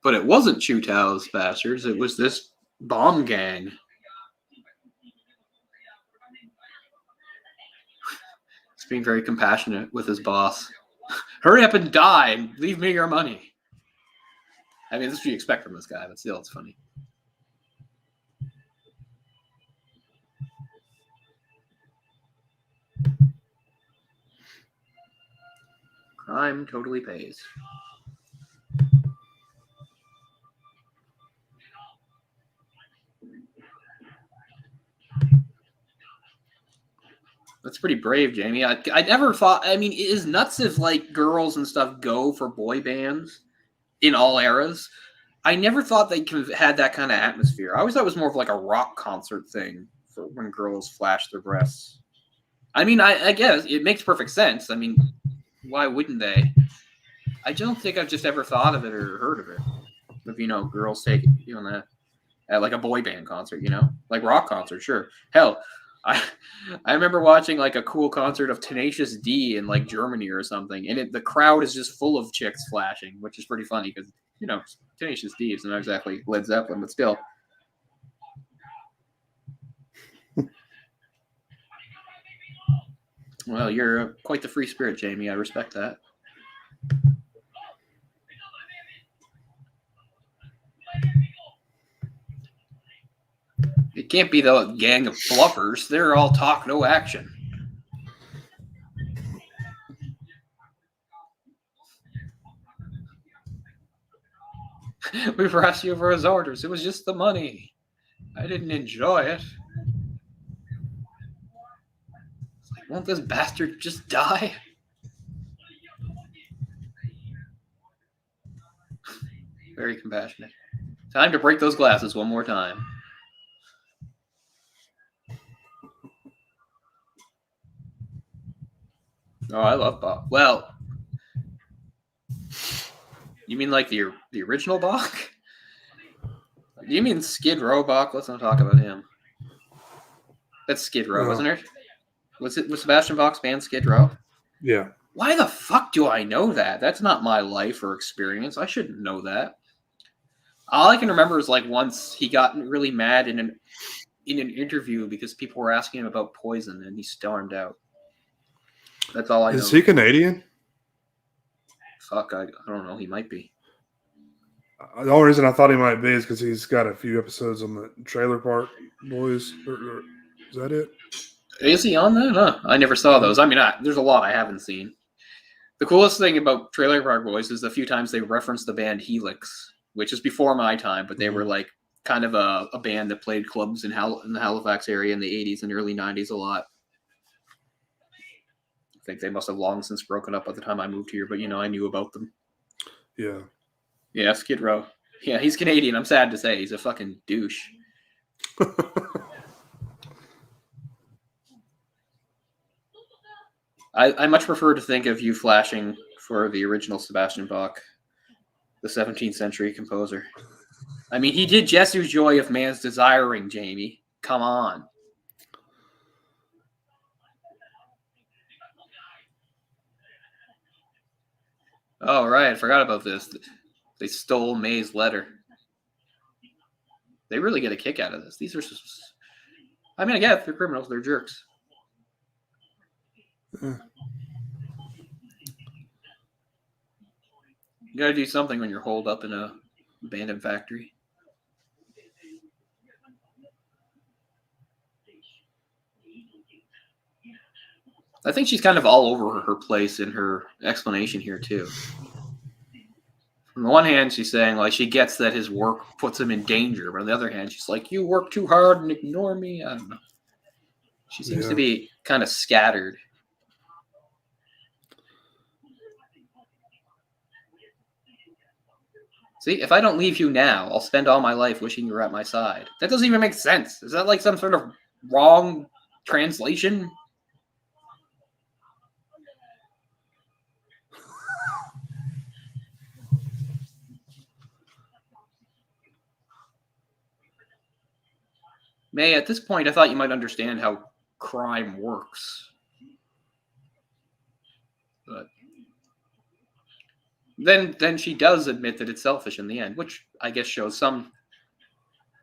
But it wasn't Chutao's bastards. It was this bomb gang. He's being very compassionate with his boss. Hurry up and die and leave me your money. I mean, this is what you expect from this guy, but still, it's funny. Crime totally pays. That's pretty brave, Jamie. I never thought. I mean, it is nuts if like girls and stuff go for boy bands in all eras. I never thought they could have had that kind of atmosphere. I always thought it was more of like a rock concert thing for when girls flash their breasts. I mean, I guess it makes perfect sense. I mean, why wouldn't they? I don't think I've just ever thought of it or heard of it. If you know, girls take that at like a boy band concert, like rock concert, sure. Hell, I remember watching like a cool concert of Tenacious D in like Germany or something, and the crowd is just full of chicks flashing, which is pretty funny because Tenacious D is not exactly Led Zeppelin, but still. Well, you're quite the free spirit, Jamie. I respect that. It can't be the gang of bluffers. They're all talk, no action. We pressed you for his orders. It was just the money. I didn't enjoy it. Like, won't this bastard just die? Very compassionate. Time to break those glasses one more time. Oh, I love Bach. Well, you mean like the original Bach? Do you mean Skid Row Bach? Let's not talk about him. That's Skid Row, wasn't it? Was Sebastian Bach's band Skid Row? Yeah. Why the fuck do I know that? That's not my life or experience. I shouldn't know that. All I can remember is like once he got really mad in an interview because people were asking him about Poison and he stormed out. That's all I know. Is he Canadian? Fuck, I don't know. He might be. The only reason I thought he might be is because he's got a few episodes on the Trailer Park Boys. Is that it? Is he on that? Huh. I never saw those. I mean, there's a lot I haven't seen. The coolest thing about Trailer Park Boys is the few times they reference the band Helix, which is before my time, but they were like kind of a band that played clubs in the Halifax area in the 80s and early 90s a lot. I think they must have long since broken up by the time I moved here, but I knew about them. Yeah. Yeah, Skid Row. Yeah, he's Canadian. I'm sad to say. He's a fucking douche. I much prefer to think of you flashing for the original Sebastian Bach, the 17th century composer. I mean, he did Jesu's Joy of Man's Desiring, Jamie. Come on. Oh, right. I forgot about this. They stole May's letter. They really get a kick out of this. These are just... I mean, I get it. They're criminals. They're jerks. You gotta do something when you're holed up in a abandoned factory. I think she's kind of all over her place in her explanation here too. On the one hand, she's saying like she gets that his work puts him in danger, but on the other hand, she's like, "You work too hard and ignore me." I don't know. She seems to be kind of scattered. See, if I don't leave you now, I'll spend all my life wishing you were at my side. That doesn't even make sense. Is that like some sort of wrong translation? May, at this point, I thought you might understand how crime works. But then she does admit that it's selfish in the end, which I guess shows some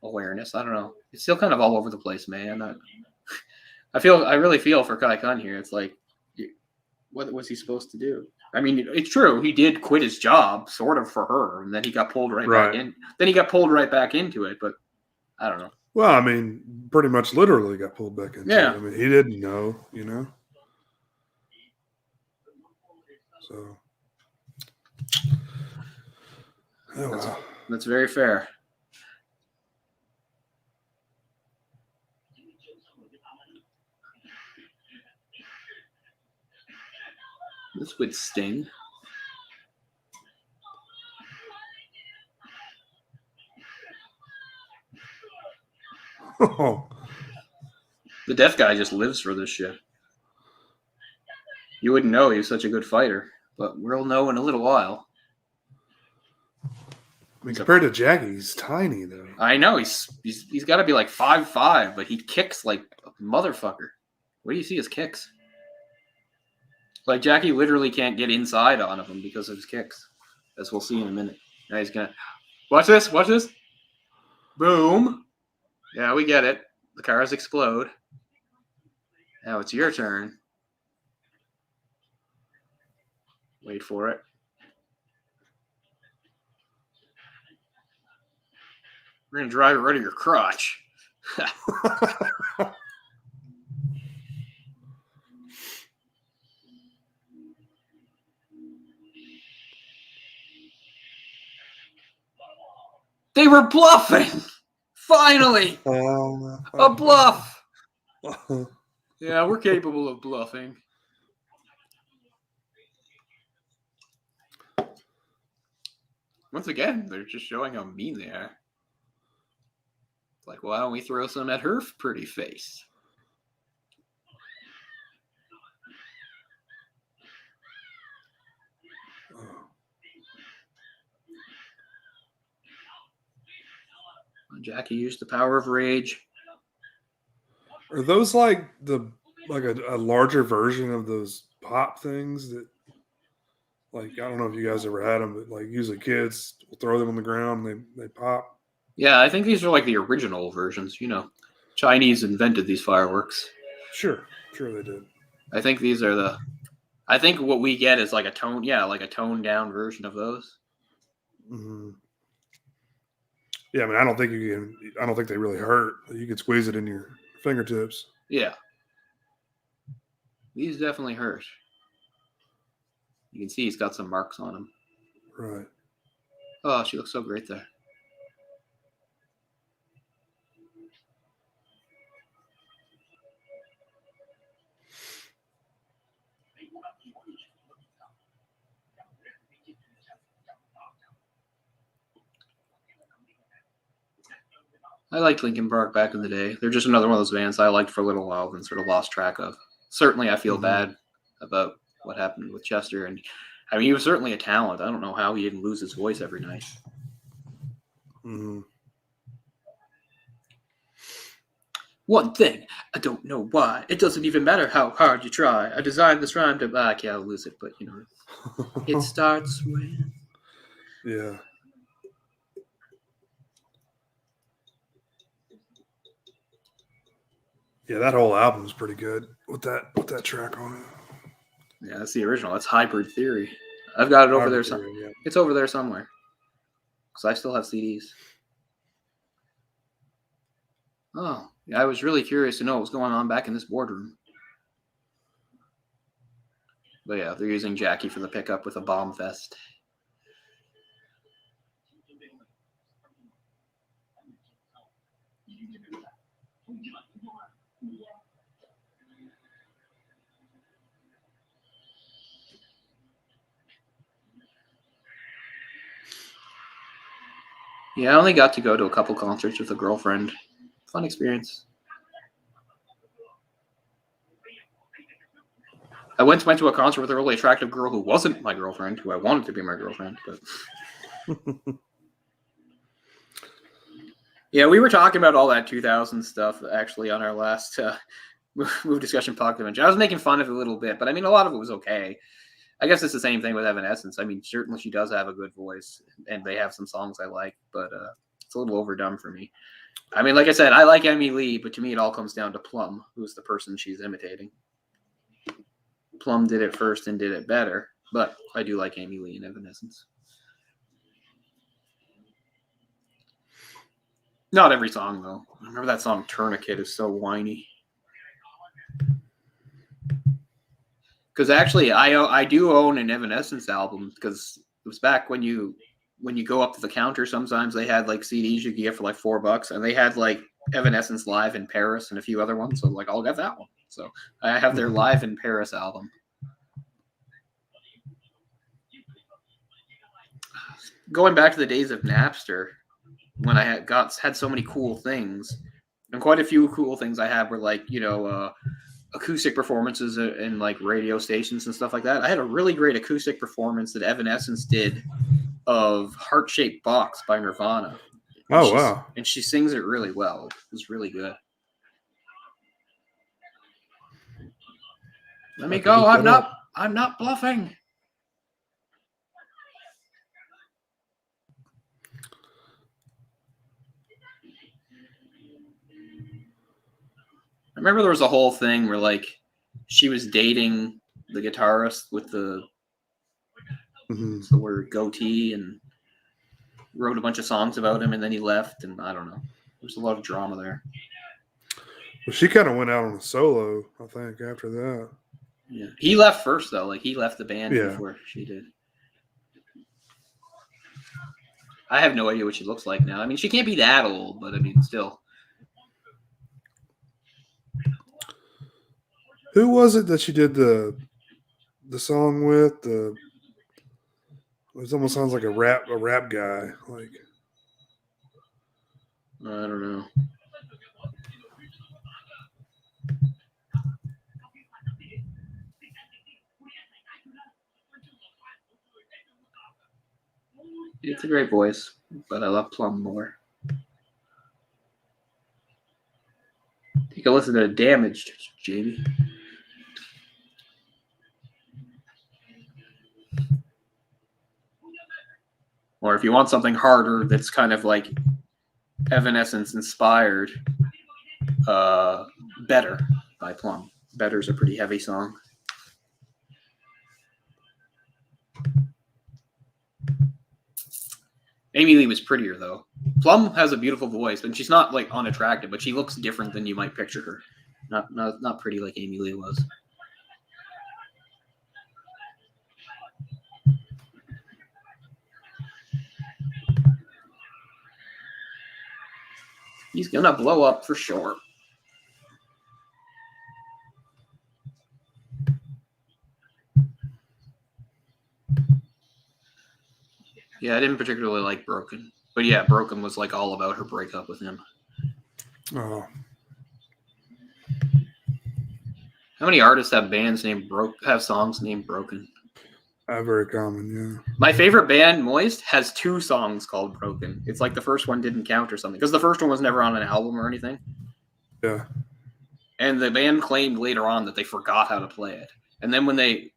awareness. I don't know. It's still kind of all over the place, May. I really feel for Kai Kun here. It's like, what was he supposed to do? I mean, it's true. He did quit his job, sort of, for her, and then he got pulled right back in. Then he got pulled right back into it, but I don't know. Well, I mean, pretty much literally got pulled back into it. I mean, he didn't know, you know? So. Oh, wow. That's very fair. This would sting. Oh. The deaf guy just lives for this shit. You wouldn't know he was such a good fighter, but we'll know in a little while. I mean, compared to Jackie, he's tiny, though. I know, he's got to be like 5'5", but he kicks like a motherfucker. What do you see his kicks? Like, Jackie literally can't get inside on him because of his kicks, as we'll see in a minute. Now he's gonna... Watch this, watch this. Boom. Yeah, we get it. The cars explode. Now it's your turn. Wait for it. We're going to drive it right at your crotch. They were bluffing! Finally! A bluff! Yeah, we're capable of bluffing. Once again, they're just showing how mean they are. It's like, why don't we throw some at her pretty face? Jackie used the power of rage. Are those like a larger version of those pop things that, like, I don't know if you guys ever had them, but like usually kids will throw them on the ground and they pop? Yeah, I think these are like the original versions. You know, Chinese invented these fireworks. Sure they did. I think these are I think what we get is like a toned down version of those. Mm-hmm. Yeah, I mean, I don't think they really hurt. You can squeeze it in your fingertips. Yeah. These definitely hurt. You can see he's got some marks on him. Right. Oh, she looks so great there. I liked Linkin Park back in the day. They're just another one of those bands I liked for a little while and sort of lost track of. Certainly, I feel bad about what happened with Chester. And I mean, he was certainly a talent. I don't know how he didn't lose his voice every night. Mm-hmm. One thing, I don't know why. It doesn't even matter how hard you try. I designed this rhyme to... okay, I'll lose it, but, you know. It starts with... Yeah. Yeah, that whole album is pretty good with that track on it. Yeah, that's the original. That's Hybrid Theory. I've got it over there. Yeah. It's over there somewhere. Because I still have CDs. Oh, yeah, I was really curious to know what was going on back in this boardroom. But yeah, they're using Jackie for the pickup with a bomb vest. Yeah, I only got to go to a couple concerts with a girlfriend. Fun experience. I went to a concert with a really attractive girl who wasn't my girlfriend, who I wanted to be my girlfriend. But yeah, we were talking about all that 2000 stuff actually on our last movie discussion podcast. I was making fun of it a little bit, but I mean, a lot of it was okay. I guess it's the same thing with Evanescence. I mean, certainly she does have a good voice, and they have some songs I like, but it's a little overdone for me. I mean, like I said, I like Emmy Lee, but to me, it all comes down to Plum, who's the person she's imitating. Plum did it first and did it better, but I do like Amy Lee in Evanescence. Not every song, though. I remember that song Tourniquet is so whiny. Because actually, I do own an Evanescence album, because it was back when you go up to the counter, sometimes they had like CDs you could get for like $4, and they had like Evanescence Live in Paris and a few other ones. So like, I'll get that one. So I have their Live in Paris album. Going back to the days of Napster, when I had so many cool things, and quite a few cool things I had were like, acoustic performances in like radio stations and stuff like that. I had a really great acoustic performance that Evanescence did of Heart-Shaped Box by Nirvana. Oh, wow. And she sings it really well. It was really good. Let me go. I'm not bluffing. I remember there was a whole thing where like she was dating the guitarist with the word goatee, and wrote a bunch of songs about him, and then he left, and I don't know. There's a lot of drama there. Well, she kind of went out on a solo, I think, after that. Yeah, he left first though. Like he left the band before she did. I have no idea what she looks like now. I mean, she can't be that old, but I mean, still. Who was it that she did the song with? It almost sounds like a rap guy. Like, I don't know. It's a great voice, but I love Plum more. Take a listen to Damaged, Jamie. Or if you want something harder that's kind of like Evanescence inspired, Better by Plum. Better's a pretty heavy song. Amy Lee was prettier though. Plum has a beautiful voice, and she's not like unattractive, but she looks different than you might picture her. Not pretty like Amy Lee was. He's gonna blow up for sure. Yeah, I didn't particularly like Broken. But yeah, Broken was like all about her breakup with him. oh, How many artists have songs named Broken? very common, yeah. My favorite band, Moist, has 2 songs called Broken. It's like the first one didn't count or something, because the first one was never on an album or anything. Yeah. And the band claimed later on that they forgot how to play it. And then when they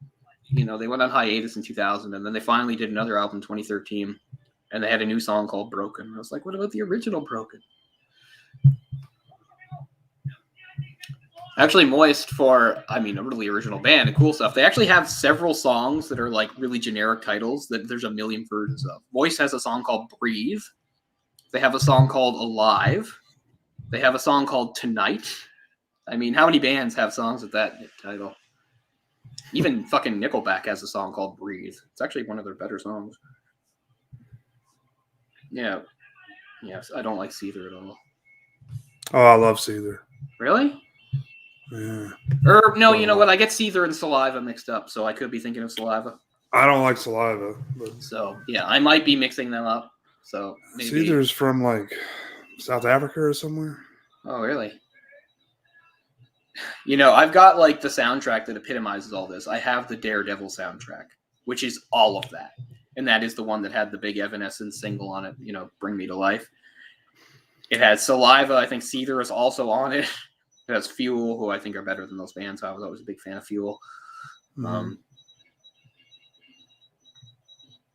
went on hiatus in 2000, and then they finally did another album in 2013, and they had a new song called Broken. I was like, what about the original Broken? Actually, Moist, a really original band and cool stuff. They actually have several songs that are like really generic titles that there's a million versions of. Moist has a song called Breathe. They have a song called Alive. They have a song called Tonight. I mean, how many bands have songs with that title? Even fucking Nickelback has a song called Breathe. It's actually one of their better songs. Yeah. Yes, I don't like Seether at all. Oh, I love Seether. Really? Yeah. Or no, you know what? I get Seether and Saliva mixed up, so I could be thinking of Saliva. I don't like Saliva. But So yeah, I might be mixing them up. So maybe. Seether's from like South Africa or somewhere. Oh, really? You know, I've got like the soundtrack that epitomizes all this. I have the Daredevil soundtrack, which is all of that. And that is the one that had the big Evanescence single on it, you know, Bring Me to Life. It has Saliva. I think Seether is also on it. It has Fuel, who I think are better than those bands. I was always a big fan of Fuel. Mm-hmm.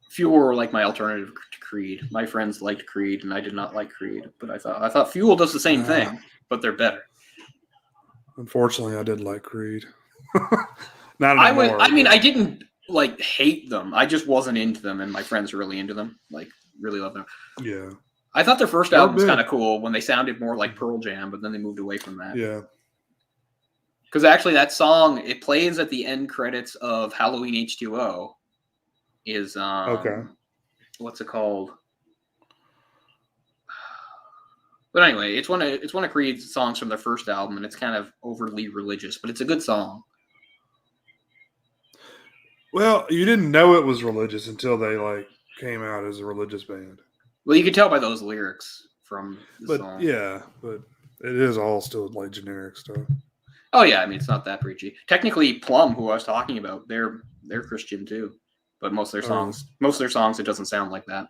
Fuel were like my alternative to Creed. My friends liked Creed, and I did not like Creed. But I thought Fuel does the same thing, but they're better. Unfortunately, I did like Creed. Not anymore. I didn't like hate them. I just wasn't into them, and my friends were really into them. Like, really loved them. Yeah. I thought their first album was kind of cool when they sounded more like Pearl Jam, but then they moved away from that. Yeah. Because actually, that song, it plays at the end credits of Halloween H2O. Is okay. What's it called? But anyway, it's one of Creed's songs from their first album, and it's kind of overly religious, but it's a good song. Well, you didn't know it was religious until they like came out as a religious band. Well, you could tell by those lyrics from the song. Yeah, but it is all still like generic stuff. Oh yeah, I mean it's not that preachy. Technically, Plum, who I was talking about, they're Christian too, but most of their songs, it doesn't sound like that.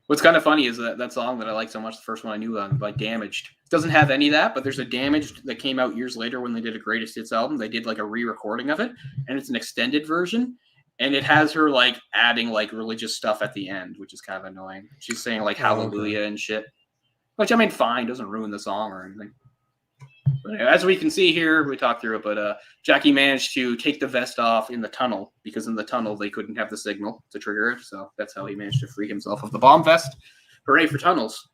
What's kind of funny is that song that I like so much, the first one I knew on, like Damaged, doesn't have any of that, but there's a Damaged that came out years later when they did a Greatest Hits album. They did like a re-recording of it, and it's an extended version, and it has her like adding like religious stuff at the end, which is kind of annoying. She's saying like hallelujah and shit, which I mean, fine, doesn't ruin the song or anything. But anyway, as we can see here, we talked through it, but Jackie managed to take the vest off in the tunnel because in the tunnel they couldn't have the signal to trigger it, so that's how he managed to free himself of the bomb vest. Hooray for tunnels.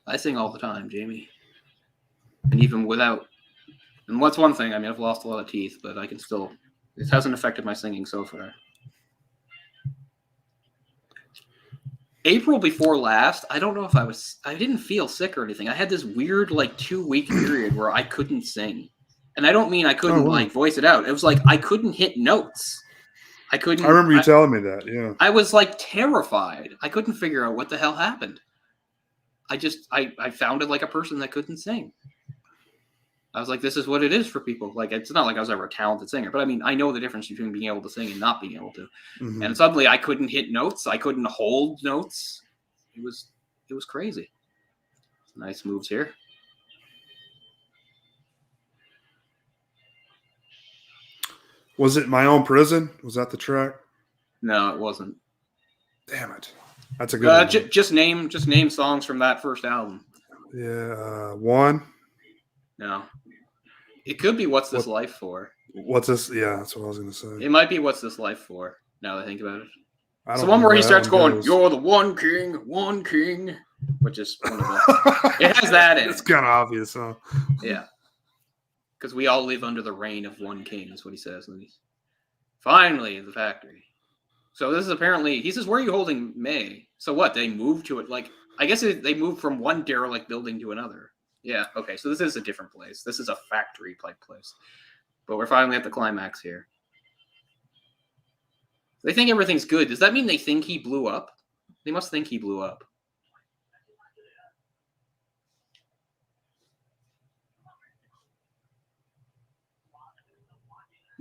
I sing all the time, Jamie. And even without... And what's one thing? I mean, I've lost a lot of teeth, but I can still... It hasn't affected my singing so far. April before last, I don't know if I didn't feel sick or anything. I had this weird, like, 2-week period where I couldn't sing. And I don't mean I couldn't, like, voice it out. It was like I couldn't hit notes. I remember you telling me that, yeah. I was, like, terrified. I couldn't figure out what the hell happened. I sounded like a person that couldn't sing. I was like, this is what it is for people. Like, it's not like I was ever a talented singer, but I mean, I know the difference between being able to sing and not being able to. Mm-hmm. And suddenly I couldn't hit notes. I couldn't hold notes. It was crazy. Nice moves here. Was it My Own Prison? Was that the track? No, it wasn't. Damn it. That's a good one. Just name songs from that first album. Yeah, One. No. It could be What's This Life For? What's this? Yeah, that's what I was going to say. It might be What's This Life For, now that I think about it. It's the one where he starts going, "You're the one king," which is one of the... It has that in it. It's kind of obvious, huh? Yeah. Because we all live under the reign of one king, is what he says. Finally, the factory. So this is apparently... He says, where are you holding May? So what? They moved to it, like... I guess they moved from one derelict building to another. Yeah, okay, so this is a different place. This is a factory-type place. But we're finally at the climax here. They think everything's good. Does that mean they think he blew up? They must think he blew up.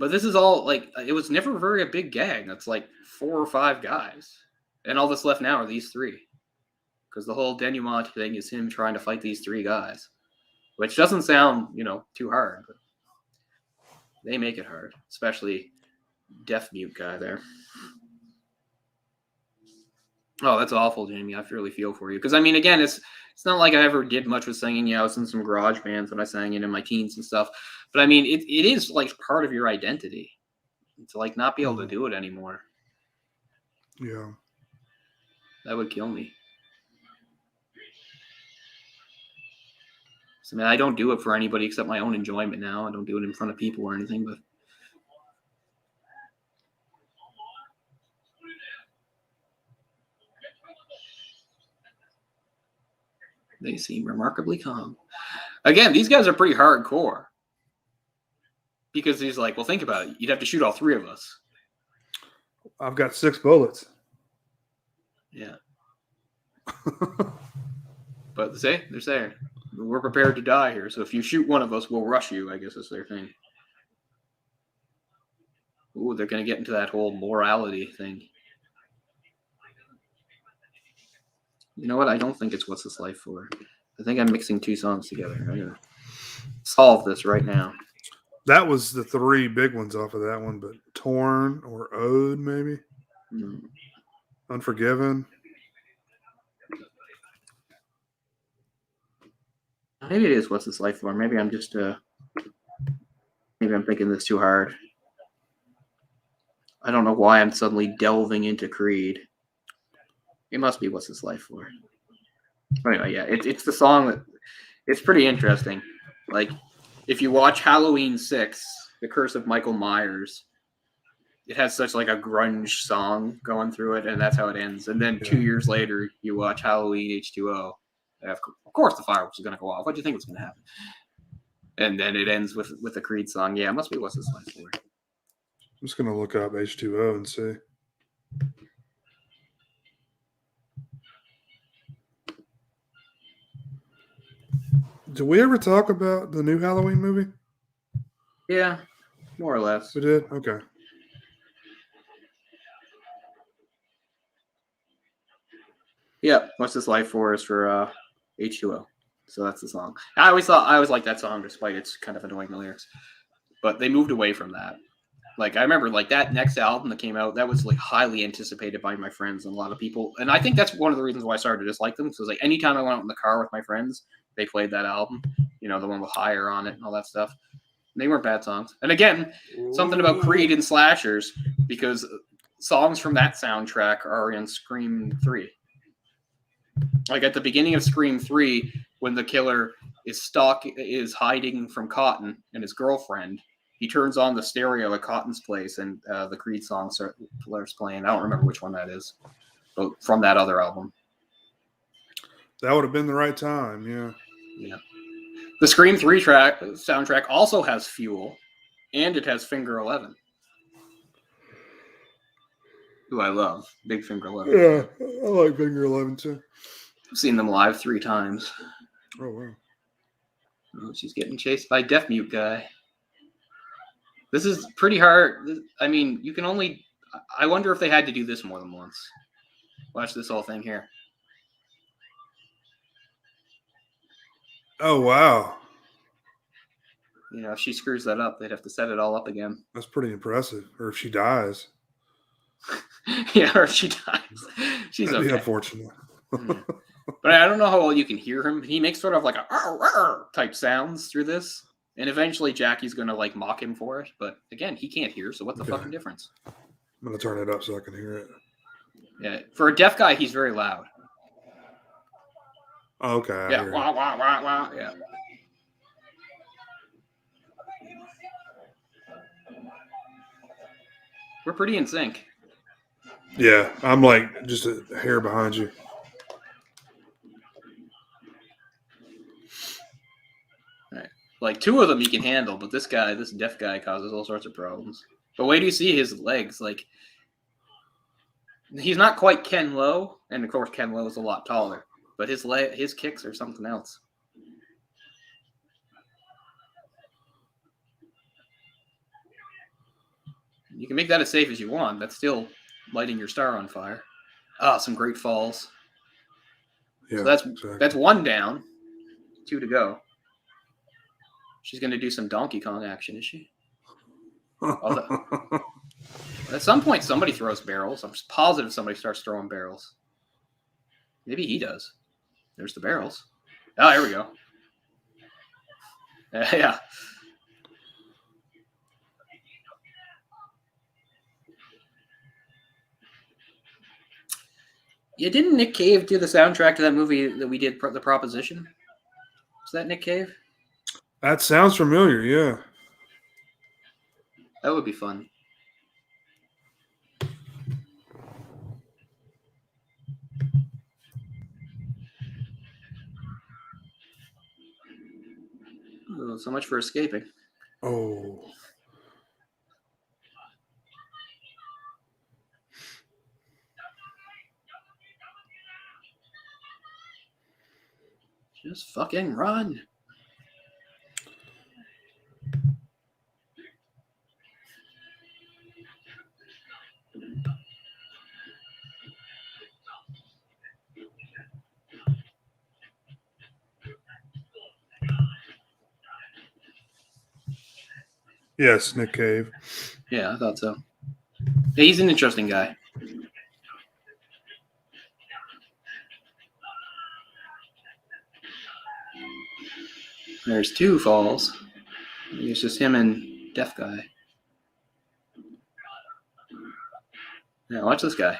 But this is all, like, it was never very a big gang. That's like 4 or 5 guys. And all that's left now are these 3. Because the whole denouement thing is him trying to fight these 3 guys. Which doesn't sound, too hard. But they make it hard. Especially deaf mute guy there. Oh, that's awful, Jamie. I really feel for you. Because, I mean, again, it's not like I ever did much with singing. I was in some garage bands when I sang it in my teens and stuff. But, I mean, it is, like, part of your identity. To, like, not be able to do it anymore. Yeah. That would kill me. I mean, I don't do it for anybody except my own enjoyment now. I don't do it in front of people or anything, but they seem remarkably calm. Again, these guys are pretty hardcore. Because he's like, well, think about it. You'd have to shoot all 3 of us. I've got 6 bullets. Yeah. But see, they're saying, we're prepared to die here. So if you shoot one of us, we'll rush you, I guess is their thing. Ooh, they're going to get into that whole morality thing. You know what? I don't think it's What's This Life For. I think I'm mixing 2 songs together. I'm going to solve this right now. That was the 3 big ones off of that one, but Torn or Ode, maybe? Unforgiven. Maybe it is What's This Life For. Maybe I'm just, maybe I'm thinking this too hard. I don't know why I'm suddenly delving into Creed. It must be What's This Life For. Anyway, yeah, it's the song that, it's pretty interesting. Like, if you watch Halloween 6, The Curse of Michael Myers, it has such like a grunge song going through it, and that's how it ends. And then 2 years later, you watch Halloween H2O. Of course, the fireworks is going to go off. What do you think was going to happen? And then it ends with the Creed song. Yeah, it must be What's This Life For. I'm just going to look up H2O and see. Did we ever talk about the new Halloween movie? Yeah, more or less. We did? Okay. Yeah, What's This Life For is for H2O. So that's the song. I always liked that song despite its kind of annoying lyrics. But they moved away from that. Like, I remember, like, that next album that came out, that was, like, highly anticipated by my friends and a lot of people. And I think that's one of the reasons why I started to dislike them. Because, like, anytime I went out in the car with my friends, they played that album. You know, the one with Higher on it and all that stuff. And they weren't bad songs. And again, something about Creed and slashers, because songs from that soundtrack are in Scream 3. Like, at the beginning of Scream 3, when the killer is hiding from Cotton and his girlfriend, he turns on the stereo at Cotton's place, and the Creed song starts playing. I don't remember which one that is, but from that other album. That would have been the right time, yeah. Yeah. The Scream 3 soundtrack also has Fuel, and it has Finger 11. Who I love. Big Finger 11. Yeah, I like Finger 11 too. I've seen them live 3 times. Oh, wow. Oh, she's getting chased by Deaf Mute guy. This is pretty hard. I mean, you can only... I wonder if they had to do this more than once. Watch this whole thing here. Oh, wow. You know, if she screws that up, they'd have to set it all up again. That's pretty impressive. Or if she dies. Yeah, or if she dies. She's That'd okay. be unfortunate. But I don't know how well you can hear him. He makes sort of like a "arr, arr" type sounds through this. And eventually Jackie's going to like mock him for it. But again, he can't hear, so what's the fucking difference? I'm going to turn it up so I can hear it. Yeah, for a deaf guy, he's very loud. Oh, okay. Yeah, wah, wah, wah, wah. Yeah. We're pretty in sync. Yeah, I'm like just a hair behind you. Right. Like 2 of them you can handle, but this deaf guy causes all sorts of problems. But wait till you see his legs. Like, he's not quite Ken Lo, and of course Ken Lo is a lot taller, but his kicks are something else. You can make that as safe as you want. That's still lighting your star on fire. Ah, some great falls. Yeah, so that's 1 down, 2 to go. She's going to do some Donkey Kong action, is she? At some point, somebody throws barrels. I'm just positive somebody starts throwing barrels. Maybe he does. There's the barrels. Oh, here we go. Yeah. Yeah, didn't Nick Cave do the soundtrack to that movie that we did, The Proposition? Is that Nick Cave? That sounds familiar, yeah. That would be fun. Oh, so much for escaping. Oh. Just fucking run. Yes, Nick Cave. Yeah, I thought so. Yeah, he's an interesting guy. There's two falls. It's just him and Deaf Guy. Yeah, watch this guy.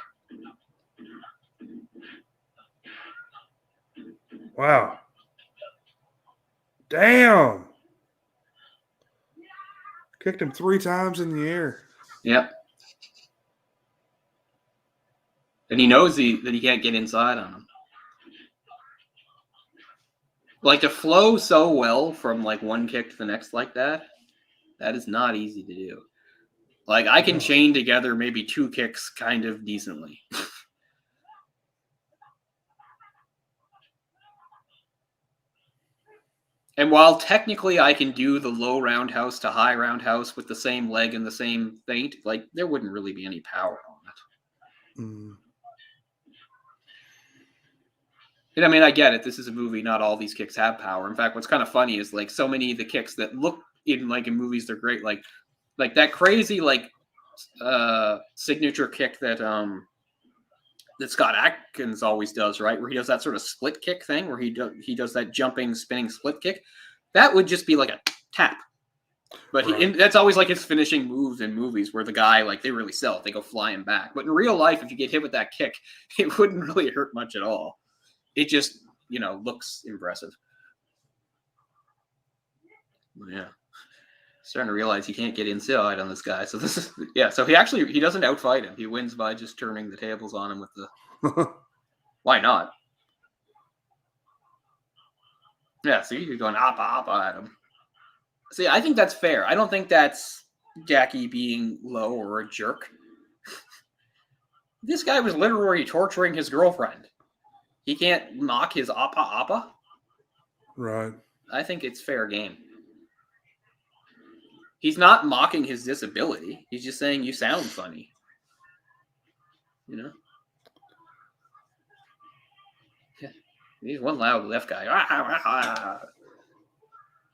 Wow. Damn. Kicked him 3 times in the air. Yep. And he knows that he can't get inside on him. Like, to flow so well from, like, one kick to the next like that is not easy to do. Like, I can chain together maybe 2 kicks kind of decently. And while technically I can do the low roundhouse to high roundhouse with the same leg and the same feint, like, there wouldn't really be any power on it. Mm. And I mean, I get it. This is a movie. Not all these kicks have power. In fact, what's kind of funny is, like, so many of the kicks that look in movies, they're great. Like that crazy, like, signature kick that Scott Adkins always does, right? Where he does that sort of split kick thing, where he does that jumping, spinning split kick. That would just be like a tap. But Right. that's always like his finishing moves in movies, where the guy, like, they really sell it. They go flying back. But in real life, if you get hit with that kick, it wouldn't really hurt much at all. It just, looks impressive. Yeah. Starting to realize he can't get inside on this guy. So this is, yeah. So he doesn't outfight him. He wins by just turning the tables on him with the, why not? Yeah. See, you're going appa at him. See, I think that's fair. I don't think that's Jackie being low or a jerk. This guy was literally torturing his girlfriend. He can't mock his appa. Right. I think it's fair game. He's not mocking his disability. He's just saying you sound funny. Yeah. He's one loud left guy.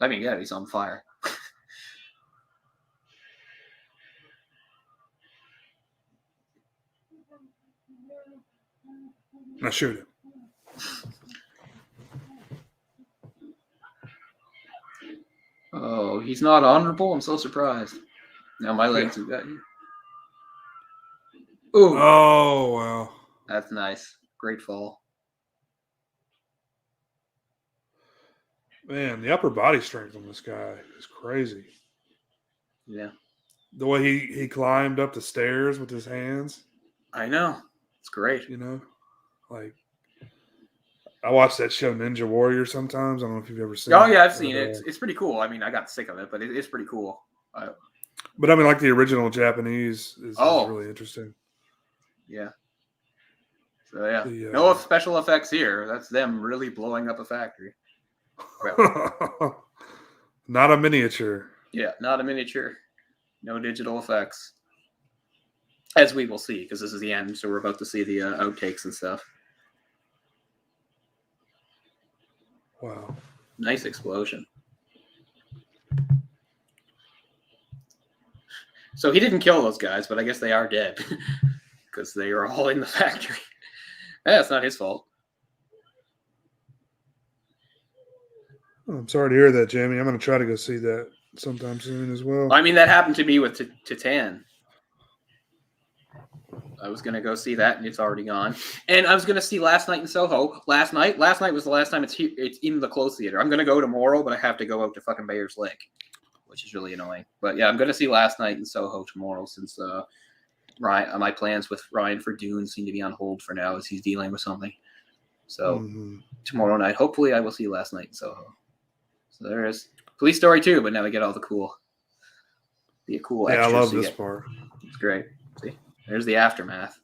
I mean, yeah, he's on fire. Now shoot him. Oh, he's not honorable? I'm so surprised. Now my legs have got you. Ooh. Oh, wow. That's nice. Great fall. Man, the upper body strength on this guy is crazy. Yeah. The way he climbed up the stairs with his hands. I know. It's great. Like, I watch that show Ninja Warrior sometimes. I don't know if you've ever seen it. Oh, it. yeah, I've seen it. It's pretty cool. I mean, I got sick of it, but it's pretty cool. But I mean, like, the original Japanese is really interesting. Yeah. So, yeah. No special effects here. That's them really blowing up a factory. Well, not a miniature. Yeah, not a miniature. No digital effects. As we will see, because this is the end, so we're about to see the outtakes and stuff. Wow. Nice explosion. So he didn't kill those guys, but I guess they are dead. Because they are all in the factory. It's not his fault. I'm sorry to hear that, Jamie. I'm going to try to go see that sometime soon as well. I mean, that happened to me with Titan. I was gonna go see that, and it's already gone. And I was gonna see Last Night in Soho. Last night was the last time it's here. It's in the close theater. I'm gonna go tomorrow, but I have to go out to fucking Bayers Lake, which is really annoying. But yeah, I'm gonna see Last Night in Soho tomorrow, since Ryan, my plans with Ryan for Dune seem to be on hold for now, as he's dealing with something. So tomorrow night, hopefully, I will see Last Night in Soho. So there is Police Story 2, but now we get all the cool. Be a cool. Yeah, I extras love to this get. part. It's great. See, there's the aftermath.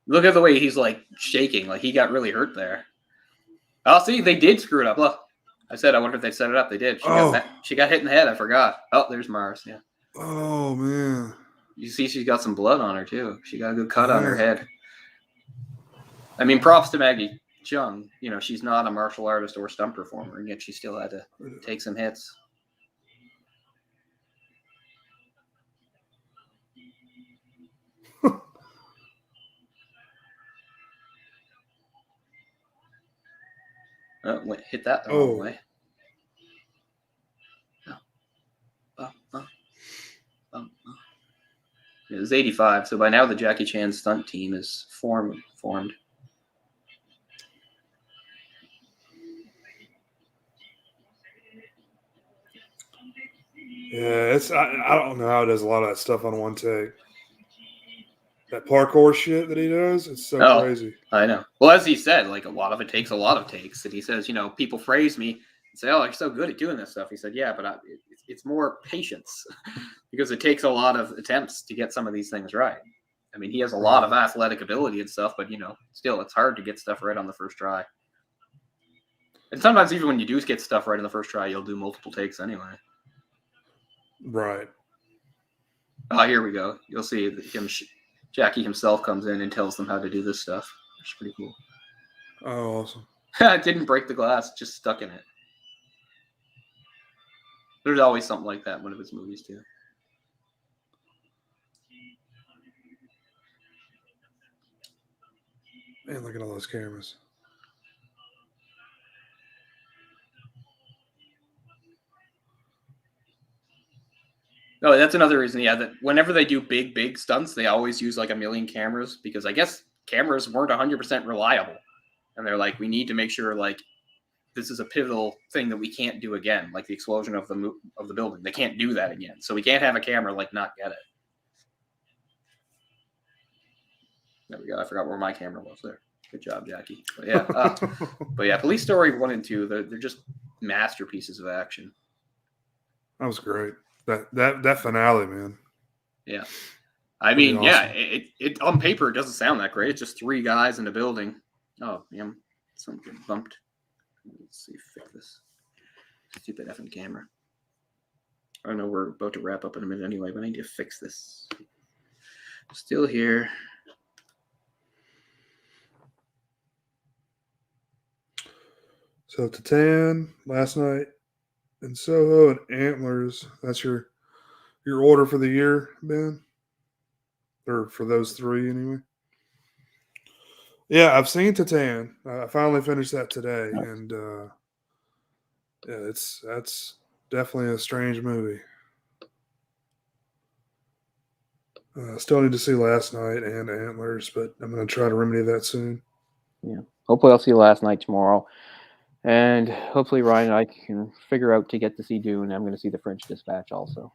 Look at the way he's like shaking, like he got really hurt there. Oh, see, they did screw it up. Look, I said I wonder if they set it up. They did. She got hit in the head. I forgot. Oh, there's Mars. Yeah. Oh man. You see, she's got some blood on her too. She got a good cut on her head. I mean, props to Maggie Chung. You know, she's not a martial artist or stunt performer, and yet she still had to take some hits. Hit that the wrong way. It was 85, so by now the Jackie Chan stunt team is formed. Yeah, I don't know how he does a lot of that stuff on one take. That parkour shit that he does, it's so crazy. I know. Well, as he said, like a lot of it takes a lot of takes. And he says, you know, people praise me and say, "Oh, you're so good at doing this stuff." He said, "Yeah, but it's more patience because it takes a lot of attempts to get some of these things right." I mean, he has a lot of athletic ability and stuff, but you know, still, it's hard to get stuff right on the first try. And sometimes even when you do get stuff right on the first try, you'll do multiple takes anyway. Right. Oh, here we go. You'll see him. Jackie himself comes in and tells them how to do this stuff. It's pretty cool. Oh, awesome. It didn't break the glass, just stuck in it. There's always something like that in one of his movies, too. Man, look at all those cameras. No, that's another reason, yeah, that whenever they do big stunts, they always use like a million cameras because I guess cameras weren't 100% reliable. And they're like, we need to make sure like this is a pivotal thing that we can't do again, like the explosion of the building. They can't do that again. So we can't have a camera like not get it. There we go. I forgot where my camera was there. Good job, Jackie. But yeah, Police Story 1 and 2, they're just masterpieces of action. That was great. That finale, man. Yeah. I mean, awesome. Yeah, it on paper it doesn't sound that great. It's just three guys in a building. Oh, yeah, something bumped. Let's see, fix this stupid effing camera. I know we're about to wrap up in a minute anyway, but I need to fix this. Still here. So Titan, Last Night in Soho, and Antlers. That's your order for the year, Ben? Or for those three, anyway? Yeah, I've seen Titan. I finally finished that today, and yeah, that's definitely a strange movie. Still need to see Last Night and Antlers, but I'm going to try to remedy that soon. Yeah, hopefully I'll see Last Night tomorrow. And hopefully Ryan and I can figure out to get to see Dune. I'm going to see The French Dispatch also.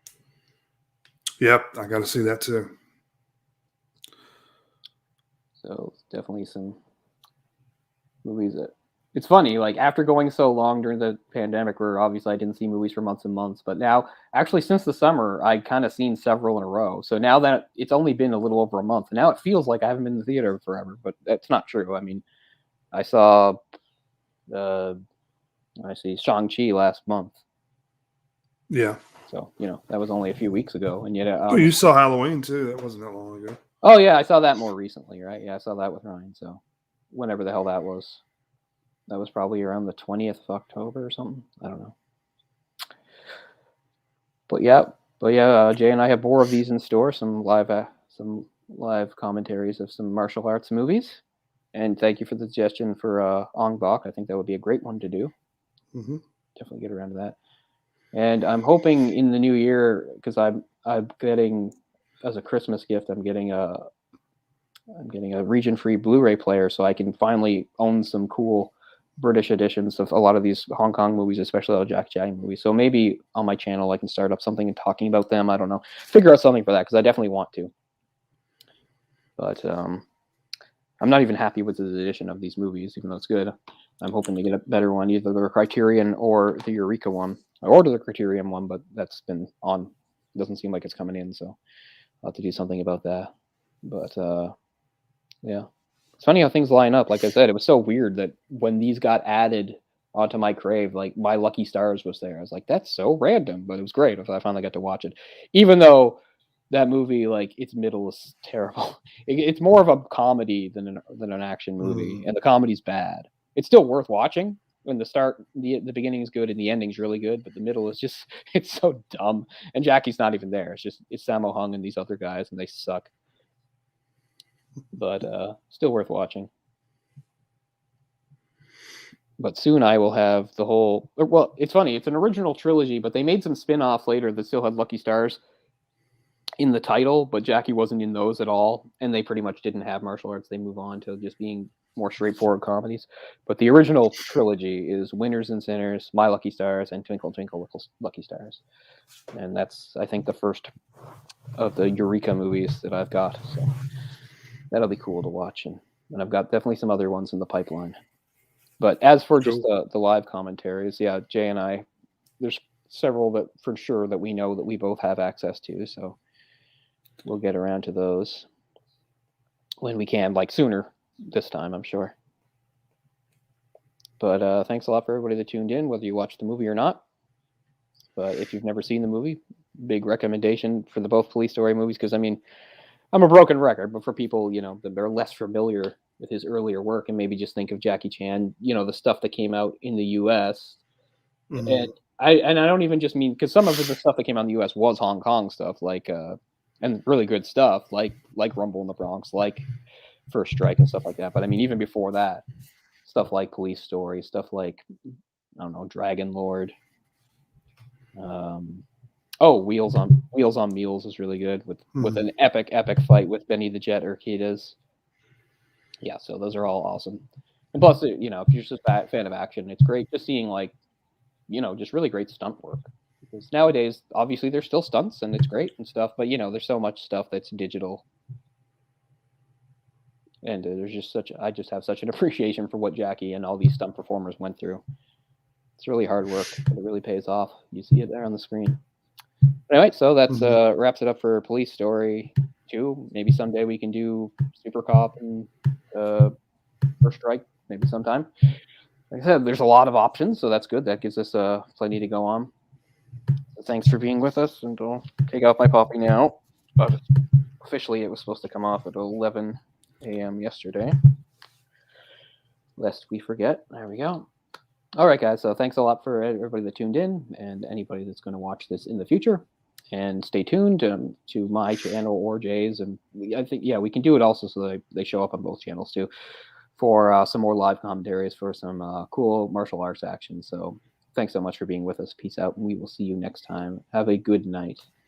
Yep, I got to see that too. So definitely some movies that... It's funny, like after going so long during the pandemic where obviously I didn't see movies for months and months, but now actually since the summer, I kind of seen several in a row. So now that it's only been a little over a month, now it feels like I haven't been in the theater forever, but that's not true. I mean, I saw... I see Shang-Chi last month. Yeah. So, you know, that was only a few weeks ago. And yet... you saw Halloween, too. That wasn't that long ago. Oh, yeah. I saw that more recently, right? Yeah, I saw that with Ryan. So, whenever the hell that was. That was probably around the 20th of October or something. I don't know. But yeah, Jay and I have more of these in store. Some live commentaries of some martial arts movies. And thank you for the suggestion for Ong Bak. I think that would be a great one to do. Mm-hmm. Definitely get around to that. And I'm hoping in the new year, because I'm getting, as a Christmas gift, I'm getting a region-free Blu-ray player, so I can finally own some cool British editions of a lot of these Hong Kong movies, especially all Jack Chan movies. So maybe on my channel I can start up something and talking about them. I don't know. Figure out something for that, because I definitely want to. But I'm not even happy with the edition of these movies, even though it's good. I'm hoping to get a better one, either the Criterion or the Eureka one. I ordered the Criterion one, but that's been on. It doesn't seem like it's coming in, so I'll have to do something about that. But yeah, it's funny how things line up. Like I said, it was so weird that when these got added onto my Crave, like My Lucky Stars was there. I was like, that's so random, but it was great. I finally got to watch it, even though that movie, like, its middle is terrible. It's more of a comedy than an action movie, and the comedy's bad. It's still worth watching. When the beginning is good and the ending's really good, but the middle is just, it's so dumb. And Jackie's not even there. It's Sammo Hung and these other guys, and they suck. But still worth watching. But soon I will have the whole. Well, it's funny. It's an original trilogy, but they made some spin-offs later that still had Lucky Stars in the title, but Jackie wasn't in those at all, and they pretty much didn't have martial arts. They move on to just being more straightforward comedies. But the original trilogy is Winners and Sinners, My Lucky Stars, and Twinkle Twinkle Lucky Stars. And that's, I think, the first of the Eureka movies that I've got. So that'll be cool to watch. And I've got definitely some other ones in the pipeline. But as for just the live commentaries, yeah, Jay and I, there's several that for sure that we know that we both have access to. So we'll get around to those when we can, like sooner this time, I'm sure. But thanks a lot for everybody that tuned in, whether you watched the movie or not. But if you've never seen the movie, big recommendation for the both Police Story movies, because I mean, I'm a broken record, but for people, that are less familiar with his earlier work and maybe just think of Jackie Chan, the stuff that came out in the U.S. Mm-hmm. And I don't even just mean, because some of the stuff that came out in the U.S. was Hong Kong stuff, like and really good stuff, like Rumble in the Bronx, like First Strike and stuff like that. But I mean, even before that, stuff like Police Story, stuff like, I don't know, Dragon Lord. Wheels on Mules is really good with an epic fight with Benny the Jet Urquidez. Yeah, so those are all awesome. And plus, if you're just a fan of action, it's great just seeing just really great stunt work. Because nowadays, obviously, there's still stunts and it's great and stuff, but there's so much stuff that's digital. And I just have such an appreciation for what Jackie and all these stunt performers went through. It's really hard work, but it really pays off. You see it there on the screen. Anyway, so that's wraps it up for Police Story 2. Maybe someday we can do Super Cop and First Strike, maybe sometime. Like I said, there's a lot of options, so that's good. That gives us plenty to go on. So thanks for being with us, and I'll take off my coffee now. But officially, it was supposed to come off at 11 a.m. yesterday. Lest we forget. There we go. All right, guys. So thanks a lot for everybody that tuned in and anybody that's going to watch this in the future. And stay tuned to my channel or Jay's. And I think, we can do it also so they show up on both channels too for some more live commentaries for some cool martial arts action. So thanks so much for being with us. Peace out. And we will see you next time. Have a good night.